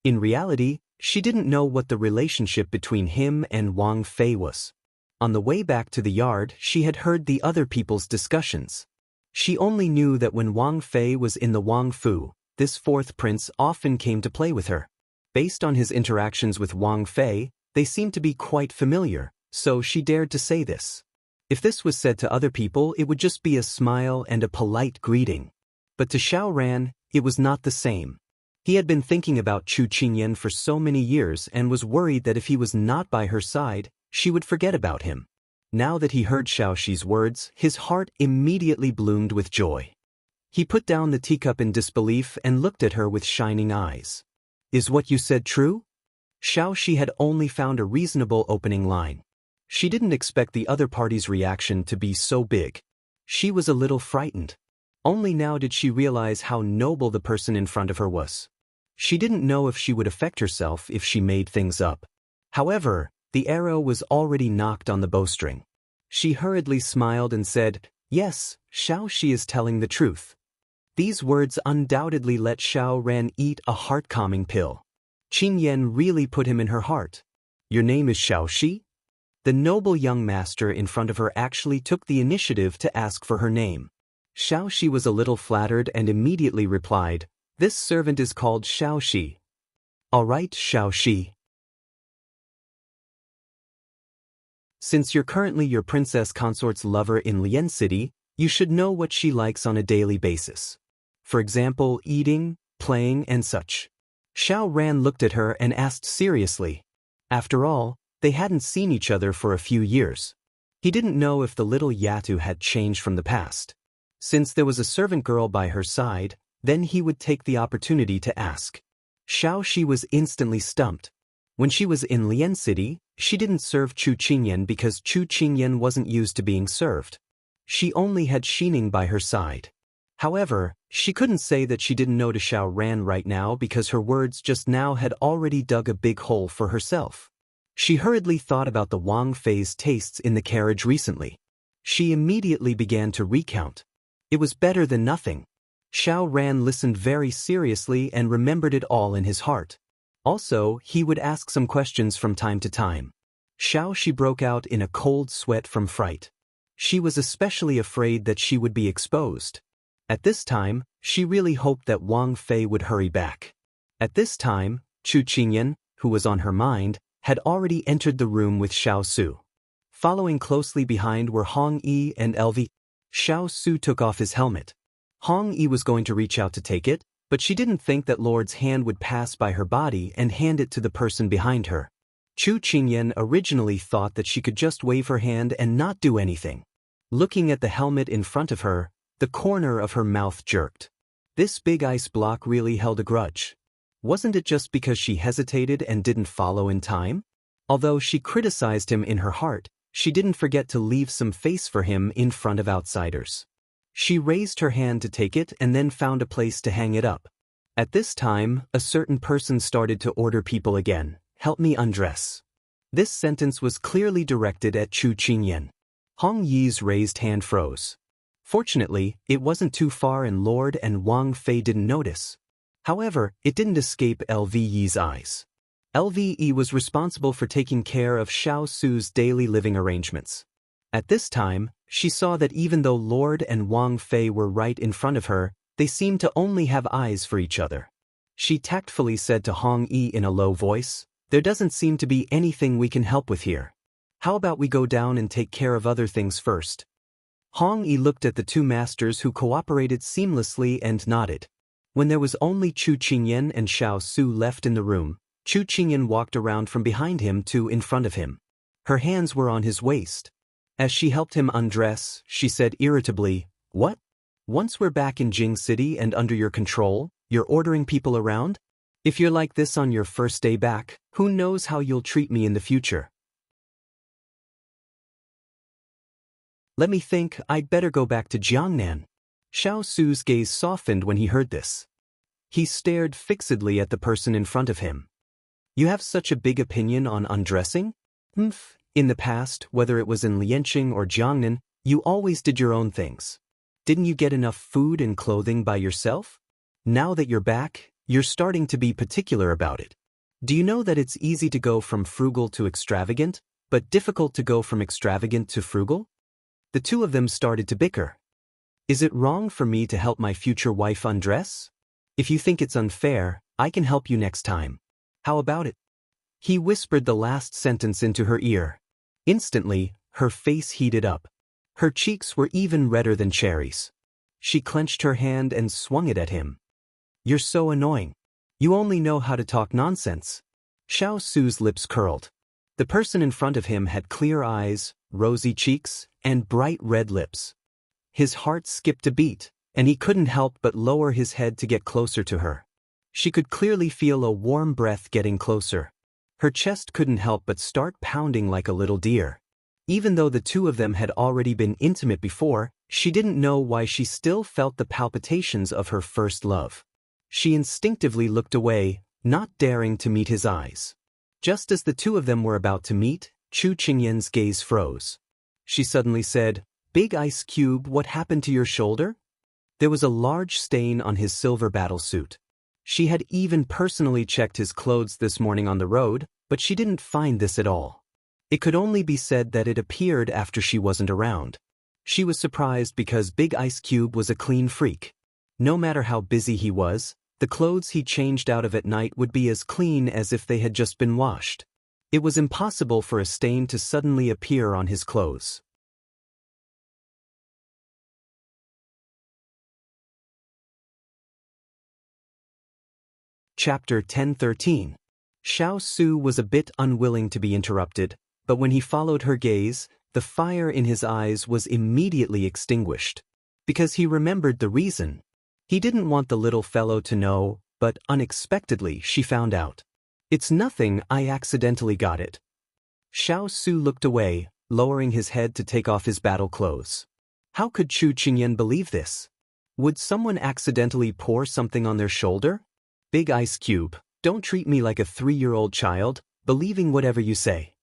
In reality, she didn't know what the relationship between him and Wang Fei was. On the way back to the yard, she had heard the other people's discussions. She only knew that when Wang Fei was in the Wang Fu, this fourth prince often came to play with her. Based on his interactions with Wang Fei, they seemed to be quite familiar, so she dared to say this. If this was said to other people, it would just be a smile and a polite greeting. But to Xiao Ran, it was not the same. He had been thinking about Chu Qingyan for so many years and was worried that if he was not by her side, she would forget about him. Now that he heard Xiao Shi's words, his heart immediately bloomed with joy. He put down the teacup in disbelief and looked at her with shining eyes. Is what you said true? Xiao Shi had only found a reasonable opening line. She didn't expect the other party's reaction to be so big. She was a little frightened. Only now did she realize how noble the person in front of her was. She didn't know if she would affect herself if she made things up. However, the arrow was already knocked on the bowstring. She hurriedly smiled and said, Yes, Xiao Shi is telling the truth. These words undoubtedly let Xiao Ran eat a heart-calming pill. Qingyan really put him in her heart. Your name is Xiao Shi? The noble young master in front of her actually took the initiative to ask for her name. Xiao Shi was a little flattered and immediately replied, This servant is called Xiao Shi. All right, Xiao Shi. Since you're currently your princess consort's lover in Lian City, you should know what she likes on a daily basis. For example, eating, playing, and such. Xiao Ran looked at her and asked seriously. After all, they hadn't seen each other for a few years. He didn't know if the little Yatu had changed from the past. Since there was a servant girl by her side, then he would take the opportunity to ask. Xiao Shi was instantly stumped. When she was in Lian City, she didn't serve Chu Qingyan because Chu Qingyan wasn't used to being served. She only had Xining by her side. However, she couldn't say that she didn't know to Xiao Ran right now because her words just now had already dug a big hole for herself. She hurriedly thought about the Wang Fei's tastes in the carriage recently. She immediately began to recount. It was better than nothing. Xiao Ran listened very seriously and remembered it all in his heart. Also, he would ask some questions from time to time. Xiao Shi broke out in a cold sweat from fright. She was especially afraid that she would be exposed. At this time, she really hoped that Wang Fei would hurry back. At this time, Chu Qingyan, who was on her mind, had already entered the room with Xiao Su. Following closely behind were Hong Yi and LV. Xiao Su took off his helmet. Hong Yi was going to reach out to take it, but she didn't think that Lord's hand would pass by her body and hand it to the person behind her. Chu Qingyan originally thought that she could just wave her hand and not do anything. Looking at the helmet in front of her, the corner of her mouth jerked. This big ice block really held a grudge. Wasn't it just because she hesitated and didn't follow in time? Although she criticized him in her heart, she didn't forget to leave some face for him in front of outsiders. She raised her hand to take it and then found a place to hang it up. At this time, a certain person started to order people again, "Help me undress." This sentence was clearly directed at Chu Qingyan. Hong Yi's raised hand froze. Fortunately, it wasn't too far and Lord and Wang Fei didn't notice. However, it didn't escape LVE's eyes. LVE was responsible for taking care of Xiao Su's daily living arrangements. At this time, she saw that even though Lord and Wang Fei were right in front of her, they seemed to only have eyes for each other. She tactfully said to Hong Yi in a low voice, "There doesn't seem to be anything we can help with here. How about we go down and take care of other things first?" Hong Yi looked at the two masters who cooperated seamlessly and nodded. When there was only Chu Qingyan and Xiao Su left in the room, Chu Qingyan walked around from behind him to in front of him. Her hands were on his waist. As she helped him undress, she said irritably, "What? Once we're back in Jing City and under your control, you're ordering people around? If you're like this on your first day back, who knows how you'll treat me in the future?" "Let me think, I'd better go back to Jiangnan." Xiao Su's gaze softened when he heard this. He stared fixedly at the person in front of him. You have such a big opinion on undressing? Humph. In the past, whether it was in Lianqing or Jiangnan, you always did your own things. Didn't you get enough food and clothing by yourself? Now that you're back, you're starting to be particular about it. Do you know that it's easy to go from frugal to extravagant, but difficult to go from extravagant to frugal? The two of them started to bicker. Is it wrong for me to help my future wife undress? If you think it's unfair, I can help you next time. How about it? He whispered the last sentence into her ear. Instantly, her face heated up. Her cheeks were even redder than cherries. She clenched her hand and swung it at him. You're so annoying. You only know how to talk nonsense. Xiao Su's lips curled. The person in front of him had clear eyes, rosy cheeks, and bright red lips. His heart skipped a beat, and he couldn't help but lower his head to get closer to her. She could clearly feel a warm breath getting closer. Her chest couldn't help but start pounding like a little deer. Even though the two of them had already been intimate before, she didn't know why she still felt the palpitations of her first love. She instinctively looked away, not daring to meet his eyes. Just as the two of them were about to meet, Chu Qingyan's gaze froze. She suddenly said, "Big Ice Cube, what happened to your shoulder?" There was a large stain on his silver battle suit. She had even personally checked his clothes this morning on the road, but she didn't find this at all. It could only be said that it appeared after she wasn't around. She was surprised because Big Ice Cube was a clean freak. No matter how busy he was, the clothes he changed out of at night would be as clean as if they had just been washed. It was impossible for a stain to suddenly appear on his clothes. Chapter 10:13. Xiao Su was a bit unwilling to be interrupted, but when he followed her gaze, the fire in his eyes was immediately extinguished. Because he remembered the reason. He didn't want the little fellow to know, but unexpectedly she found out. "It's nothing, I accidentally got it." Xiao Su looked away, lowering his head to take off his battle clothes. How could Chu Qingyan believe this? Would someone accidentally pour something on their shoulder? Big Ice Cube, don't treat me like a 3-year-old child, believing whatever you say.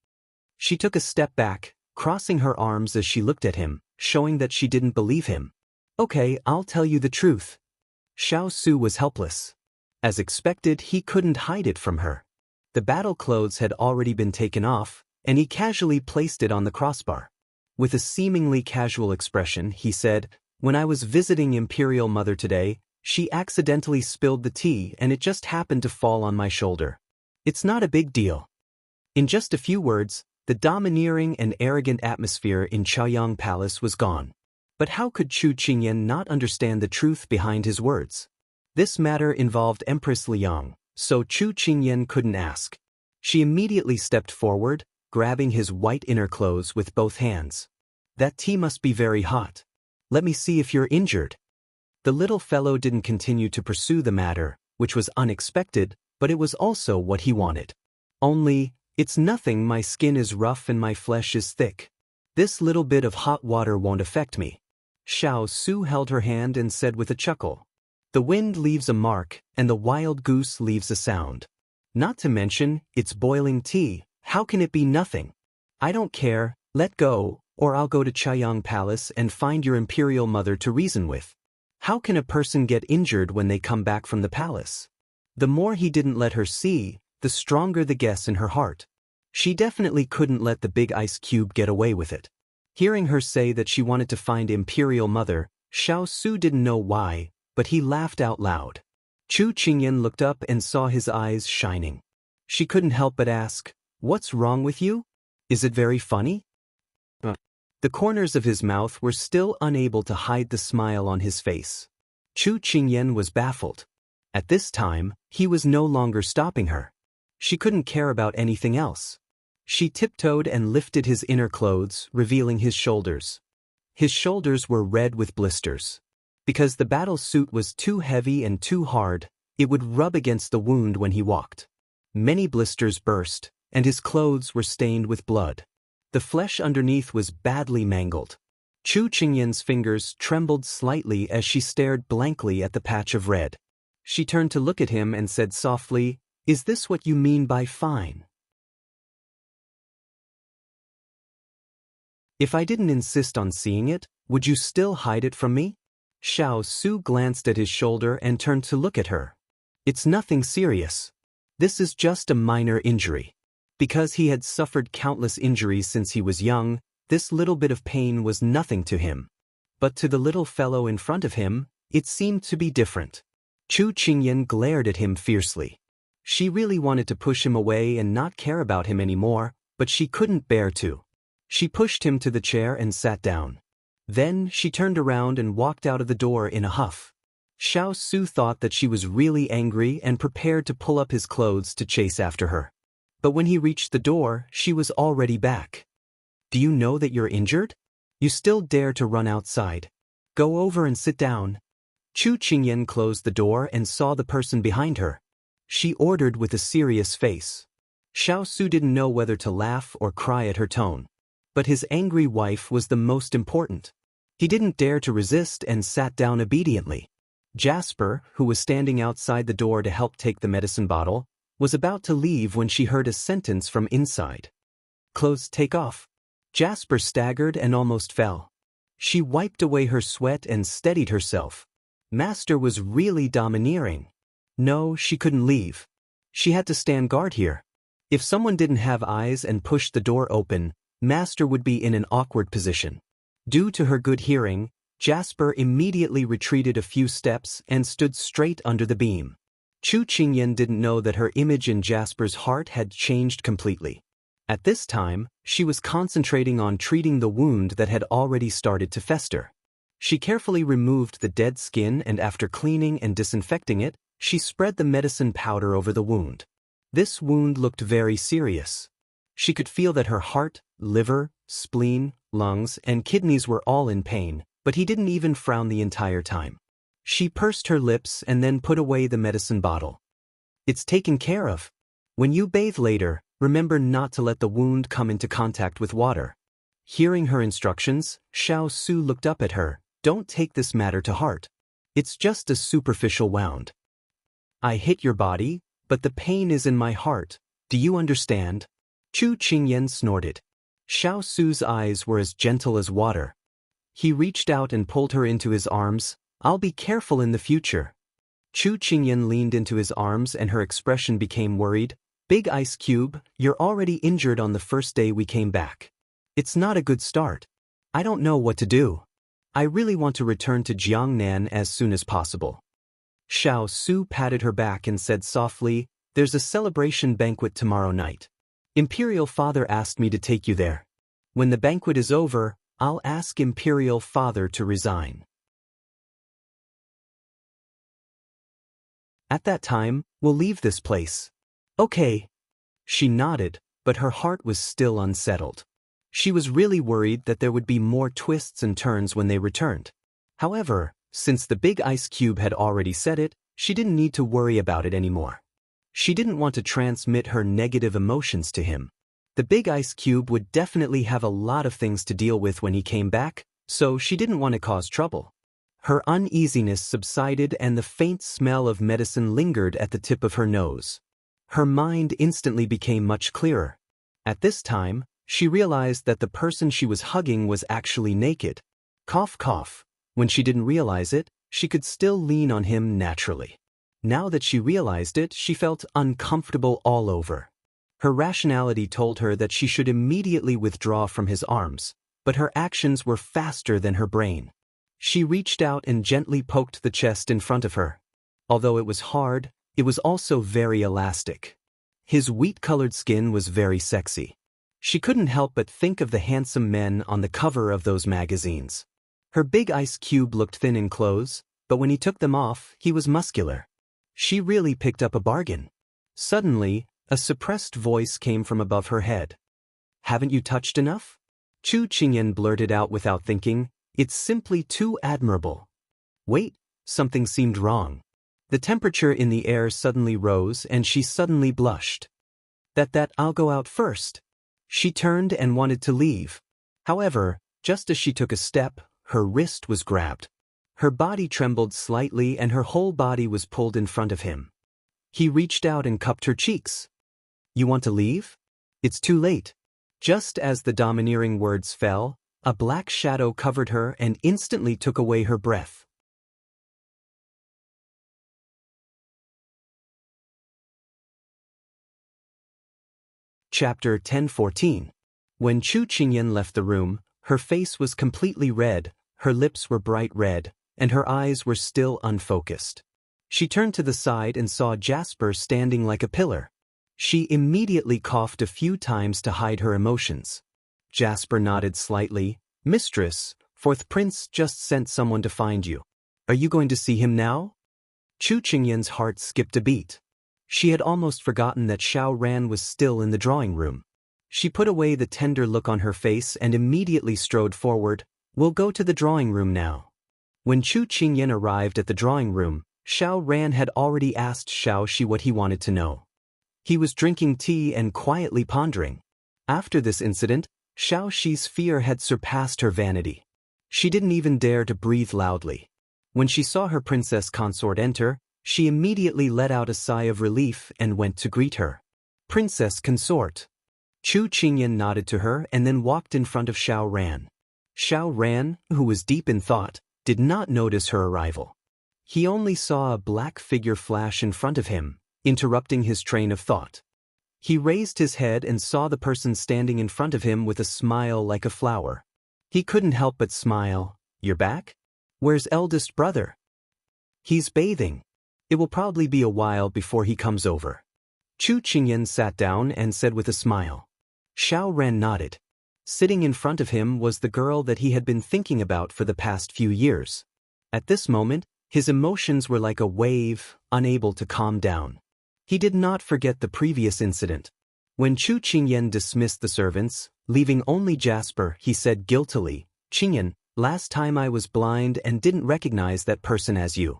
She took a step back, crossing her arms as she looked at him, showing that she didn't believe him. "Okay, I'll tell you the truth." Xiao Su was helpless. As expected, he couldn't hide it from her. The battle clothes had already been taken off, and he casually placed it on the crossbar. With a seemingly casual expression, he said, "When I was visiting Imperial Mother today, she accidentally spilled the tea and it just happened to fall on my shoulder. It's not a big deal." In just a few words, the domineering and arrogant atmosphere in Chaoyang Palace was gone. But how could Chu Qingyan not understand the truth behind his words? This matter involved Empress Liang, so Chu Qingyan couldn't ask. She immediately stepped forward, grabbing his white inner clothes with both hands. "That tea must be very hot. Let me see if you're injured." The little fellow didn't continue to pursue the matter, which was unexpected, but it was also what he wanted. "Only, it's nothing, my skin is rough and my flesh is thick. This little bit of hot water won't affect me." Xiao Su held her hand and said with a chuckle, "The wind leaves a mark, and the wild goose leaves a sound. Not to mention, it's boiling tea, how can it be nothing? I don't care, let go, or I'll go to Chaoyang Palace and find your imperial mother to reason with. How can a person get injured when they come back from the palace?" The more he didn't let her see, the stronger the guess in her heart. She definitely couldn't let the Big Ice Cube get away with it. Hearing her say that she wanted to find Imperial Mother, Xiao Su didn't know why, but he laughed out loud. Chu Qingyan looked up and saw his eyes shining. She couldn't help but ask, "What's wrong with you? Is it very funny?" The corners of his mouth were still unable to hide the smile on his face. Chu Qingyan was baffled. At this time, he was no longer stopping her. She couldn't care about anything else. She tiptoed and lifted his inner clothes, revealing his shoulders. His shoulders were red with blisters. Because the battle suit was too heavy and too hard, it would rub against the wound when he walked. Many blisters burst, and his clothes were stained with blood. The flesh underneath was badly mangled. Chu Qingyan's fingers trembled slightly as she stared blankly at the patch of red. She turned to look at him and said softly, Is this what you mean by fine? If I didn't insist on seeing it, would you still hide it from me? Xiao Su glanced at his shoulder and turned to look at her. It's nothing serious. This is just a minor injury. Because he had suffered countless injuries since he was young, this little bit of pain was nothing to him. But to the little fellow in front of him, it seemed to be different. Chu Qingyan glared at him fiercely. She really wanted to push him away and not care about him anymore, but she couldn't bear to. She pushed him to the chair and sat down. Then she turned around and walked out of the door in a huff. Xiao Su thought that she was really angry and prepared to pull up his clothes to chase after her. But when he reached the door, she was already back. Do you know that you're injured? You still dare to run outside. Go over and sit down. Chu Qingyan closed the door and saw the person behind her. She ordered with a serious face. Xiao Su didn't know whether to laugh or cry at her tone. But his angry wife was the most important. He didn't dare to resist and sat down obediently. Jasper, who was standing outside the door to help take the medicine bottle, was about to leave when she heard a sentence from inside. Clothes take off. Jasper staggered and almost fell. She wiped away her sweat and steadied herself. Master was really domineering. No, she couldn't leave. She had to stand guard here. If someone didn't have eyes and pushed the door open, Master would be in an awkward position. Due to her good hearing, Jasper immediately retreated a few steps and stood straight under the beam. Chu Qingyan didn't know that her image in Jasper's heart had changed completely. At this time, she was concentrating on treating the wound that had already started to fester. She carefully removed the dead skin and after cleaning and disinfecting it, she spread the medicine powder over the wound. This wound looked very serious. She could feel that her heart, liver, spleen, lungs, and kidneys were all in pain, but he didn't even frown the entire time. She pursed her lips and then put away the medicine bottle. It's taken care of. When you bathe later, remember not to let the wound come into contact with water. Hearing her instructions, Xiao Su looked up at her. Don't take this matter to heart. It's just a superficial wound. I hit your body, but the pain is in my heart. Do you understand? Chu Qingyan snorted. Xiao Su's eyes were as gentle as water. He reached out and pulled her into his arms. I'll be careful in the future. Chu Qingyan leaned into his arms and her expression became worried. Big Ice Cube, you're already injured on the first day we came back. It's not a good start. I don't know what to do. I really want to return to Jiangnan as soon as possible. Xiao Su patted her back and said softly, there's a celebration banquet tomorrow night. Imperial Father asked me to take you there. When the banquet is over, I'll ask Imperial Father to resign. At that time, we'll leave this place. Okay. She nodded, but her heart was still unsettled. She was really worried that there would be more twists and turns when they returned. However, since the big ice cube had already said it, she didn't need to worry about it anymore. She didn't want to transmit her negative emotions to him. The big ice cube would definitely have a lot of things to deal with when he came back, so she didn't want to cause trouble. Her uneasiness subsided and the faint smell of medicine lingered at the tip of her nose. Her mind instantly became much clearer. At this time, she realized that the person she was hugging was actually naked. Cough cough. When she didn't realize it, she could still lean on him naturally. Now that she realized it, she felt uncomfortable all over. Her rationality told her that she should immediately withdraw from his arms, but her actions were faster than her brain. She reached out and gently poked the chest in front of her. Although it was hard, it was also very elastic. His wheat-colored skin was very sexy. She couldn't help but think of the handsome men on the cover of those magazines. Her big ice cube looked thin in clothes, but when he took them off, he was muscular. She really picked up a bargain. Suddenly, a suppressed voice came from above her head. Haven't you touched enough? Chu Qingyan blurted out without thinking, it's simply too admirable. Wait, something seemed wrong. The temperature in the air suddenly rose and she suddenly blushed. That I'll go out first. She turned and wanted to leave. However, just as she took a step, her wrist was grabbed. Her body trembled slightly and her whole body was pulled in front of him. He reached out and cupped her cheeks. You want to leave? It's too late. Just as the domineering words fell, a black shadow covered her and instantly took away her breath. Chapter 10:14. When Chu Qingyan left the room, her face was completely red, her lips were bright red, and her eyes were still unfocused. She turned to the side and saw Jasper standing like a pillar. She immediately coughed a few times to hide her emotions. Jasper nodded slightly. Mistress, fourth prince just sent someone to find you. Are you going to see him now? Chu Qingyan's heart skipped a beat. She had almost forgotten that Xiao Ran was still in the drawing room. She put away the tender look on her face and immediately strode forward. We'll go to the drawing room now. When Chu Qingyan arrived at the drawing room, Xiao Ran had already asked Xiao Shi what he wanted to know. He was drinking tea and quietly pondering. After this incident, Xiao Shi's fear had surpassed her vanity. She didn't even dare to breathe loudly. When she saw her princess consort enter, she immediately let out a sigh of relief and went to greet her. Princess consort. Chu Qingyan nodded to her and then walked in front of Xiao Ran. Xiao Ran, who was deep in thought, did not notice her arrival. He only saw a black figure flash in front of him, interrupting his train of thought. He raised his head and saw the person standing in front of him with a smile like a flower. He couldn't help but smile. You're back? Where's eldest brother? He's bathing. It will probably be a while before he comes over. Chu Qingyan sat down and said with a smile. Xiao Ran nodded. Sitting in front of him was the girl that he had been thinking about for the past few years. At this moment, his emotions were like a wave, unable to calm down. He did not forget the previous incident. When Chu Qingyan dismissed the servants, leaving only Jasper, he said guiltily, Qingyan, last time I was blind and didn't recognize that person as you.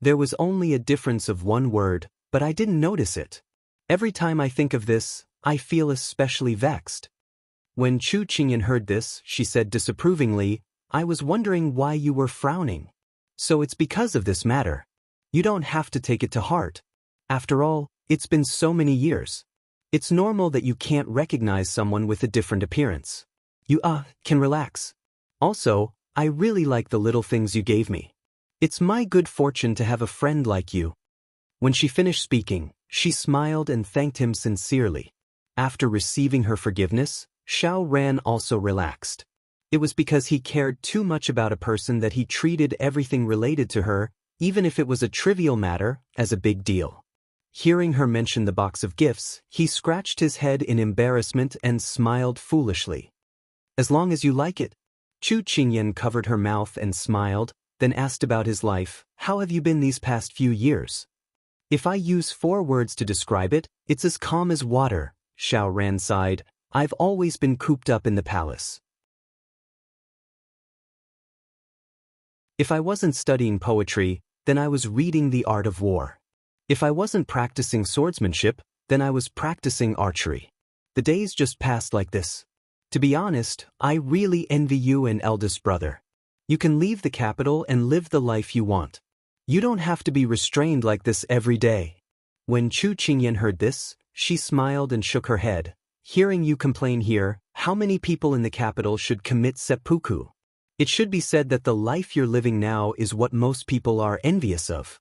There was only a difference of one word, but I didn't notice it. Every time I think of this, I feel especially vexed. When Chu Qingyan heard this, she said disapprovingly, I was wondering why you were frowning. So it's because of this matter. You don't have to take it to heart. After all, it's been so many years. It's normal that you can't recognize someone with a different appearance. You can relax. Also, I really like the little things you gave me. It's my good fortune to have a friend like you. When she finished speaking, she smiled and thanked him sincerely. After receiving her forgiveness, Xiao Ran also relaxed. It was because he cared too much about a person that he treated everything related to her, even if it was a trivial matter, as a big deal. Hearing her mention the box of gifts, he scratched his head in embarrassment and smiled foolishly. As long as you like it. Chu Qingyan covered her mouth and smiled, then asked about his life. How have you been these past few years? If I use 4 words to describe it, it's as calm as water, Xiao Ran sighed. I've always been cooped up in the palace. If I wasn't studying poetry, then I was reading The Art of War. If I wasn't practicing swordsmanship, then I was practicing archery. The days just passed like this. To be honest, I really envy you and eldest brother. You can leave the capital and live the life you want. You don't have to be restrained like this every day. When Chu Qingyan heard this, she smiled and shook her head. Hearing you complain here, how many people in the capital should commit seppuku? It should be said that the life you're living now is what most people are envious of.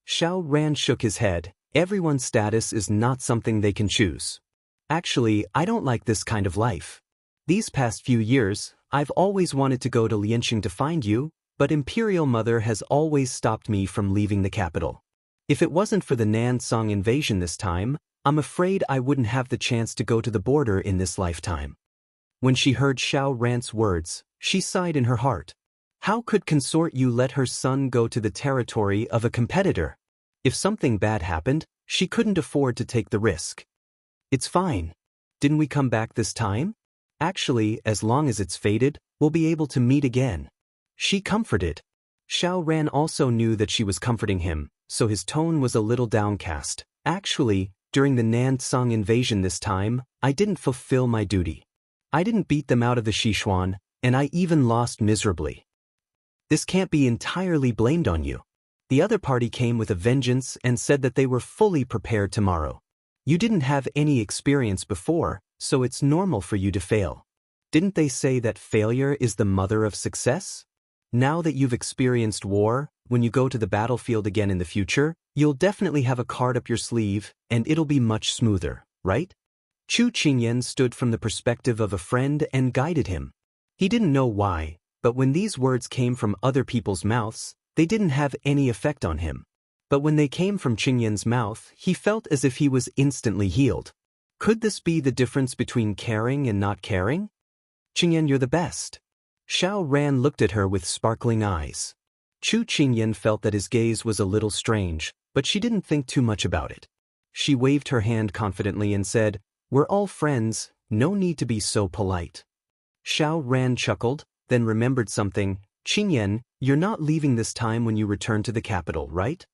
Xiao Ran shook his head. Everyone's status is not something they can choose. Actually, I don't like this kind of life. These past few years, I've always wanted to go to Lianxing to find you, but Imperial Mother has always stopped me from leaving the capital. If it wasn't for the Nansong invasion this time, I'm afraid I wouldn't have the chance to go to the border in this lifetime. When she heard Xiao Ran's words, she sighed in her heart. How could Consort Yu let her son go to the territory of a competitor? If something bad happened, she couldn't afford to take the risk. It's fine. Didn't we come back this time? Actually, as long as it's fated, we'll be able to meet again. She comforted. Xiao Ran also knew that she was comforting him, so his tone was a little downcast. Actually, during the Nansong invasion this time, I didn't fulfill my duty. I didn't beat them out of the Sichuan, and I even lost miserably. This can't be entirely blamed on you. The other party came with a vengeance and said that they were fully prepared tomorrow. You didn't have any experience before, so it's normal for you to fail. Didn't they say that failure is the mother of success? Now that you've experienced war, when you go to the battlefield again in the future, you'll definitely have a card up your sleeve, and it'll be much smoother, right? Chu Qingyan stood from the perspective of a friend and guided him. He didn't know why, but when these words came from other people's mouths, they didn't have any effect on him. But when they came from Qingyan's mouth, he felt as if he was instantly healed. Could this be the difference between caring and not caring? Qingyan, you're the best. Xiao Ran looked at her with sparkling eyes. Chu Qingyan felt that his gaze was a little strange, but she didn't think too much about it. She waved her hand confidently and said, "We're all friends, no need to be so polite." Xiao Ran chuckled, then remembered something. "Qingyan, you're not leaving this time when you return to the capital, right?"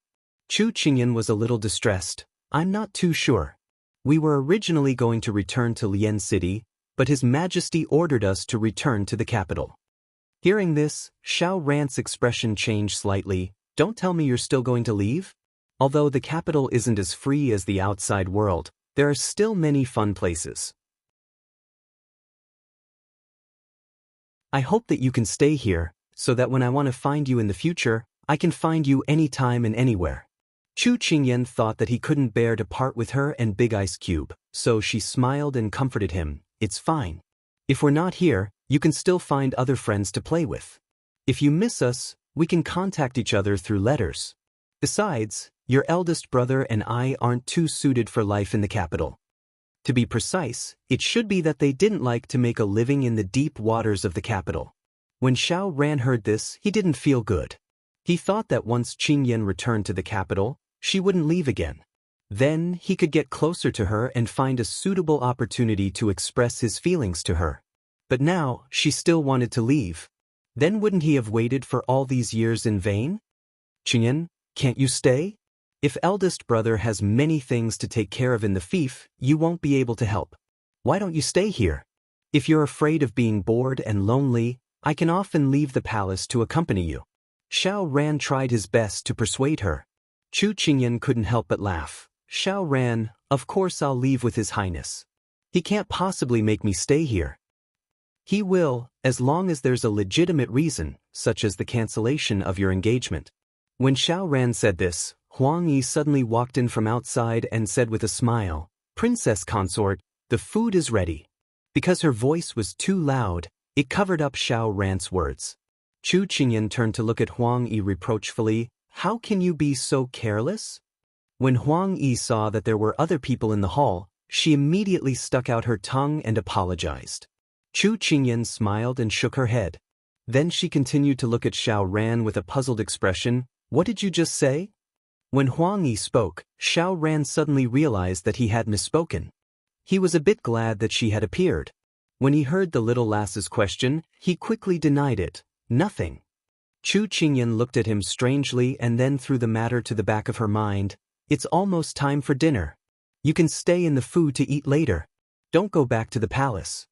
Chu Qingyan was a little distressed. "I'm not too sure. We were originally going to return to Lian City, but His Majesty ordered us to return to the capital." Hearing this, Xiao Ran's expression changed slightly. "Don't tell me you're still going to leave? Although the capital isn't as free as the outside world, there are still many fun places. I hope that you can stay here, so that when I want to find you in the future, I can find you anytime and anywhere." Chu Qingyan thought that he couldn't bear to part with her and Big Ice Cube, so she smiled and comforted him. "It's fine. If we're not here, you can still find other friends to play with. If you miss us, we can contact each other through letters. Besides, your eldest brother and I aren't too suited for life in the capital. To be precise, it should be that they didn't like to make a living in the deep waters of the capital." When Xiao Ran heard this, he didn't feel good. He thought that once Qingyan returned to the capital, she wouldn't leave again. Then he could get closer to her and find a suitable opportunity to express his feelings to her. But now, she still wanted to leave. Then wouldn't he have waited for all these years in vain? "Qingyan, can't you stay? If eldest brother has many things to take care of in the fief, you won't be able to help. Why don't you stay here? If you're afraid of being bored and lonely, I can often leave the palace to accompany you." Xiao Ran tried his best to persuade her. Chu Qingyan couldn't help but laugh. "Xiao Ran, of course I'll leave with His Highness. He can't possibly make me stay here." "He will, as long as there's a legitimate reason, such as the cancellation of your engagement." When Xiao Ran said this, Huang Yi suddenly walked in from outside and said with a smile, "Princess consort, the food is ready." Because her voice was too loud, it covered up Xiao Ran's words. Chu Qingyan turned to look at Huang Yi reproachfully. "How can you be so careless?" When Huang Yi saw that there were other people in the hall, she immediately stuck out her tongue and apologized. Chu Qingyan smiled and shook her head. Then she continued to look at Xiao Ran with a puzzled expression. "What did you just say?" When Huang Yi spoke, Xiao Ran suddenly realized that he had misspoken. He was a bit glad that she had appeared. When he heard the little lass's question, he quickly denied it. "Nothing." Chu Qingyan looked at him strangely and then threw the matter to the back of her mind. "It's almost time for dinner. You can stay in the food to eat later. Don't go back to the palace."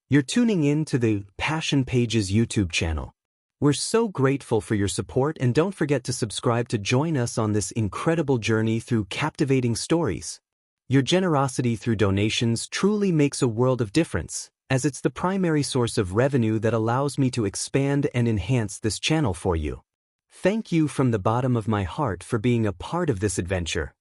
You're tuning in to the Passion Pages YouTube channel. We're so grateful for your support, and don't forget to subscribe to join us on this incredible journey through captivating stories. Your generosity through donations truly makes a world of difference, as it's the primary source of revenue that allows me to expand and enhance this channel for you. Thank you from the bottom of my heart for being a part of this adventure.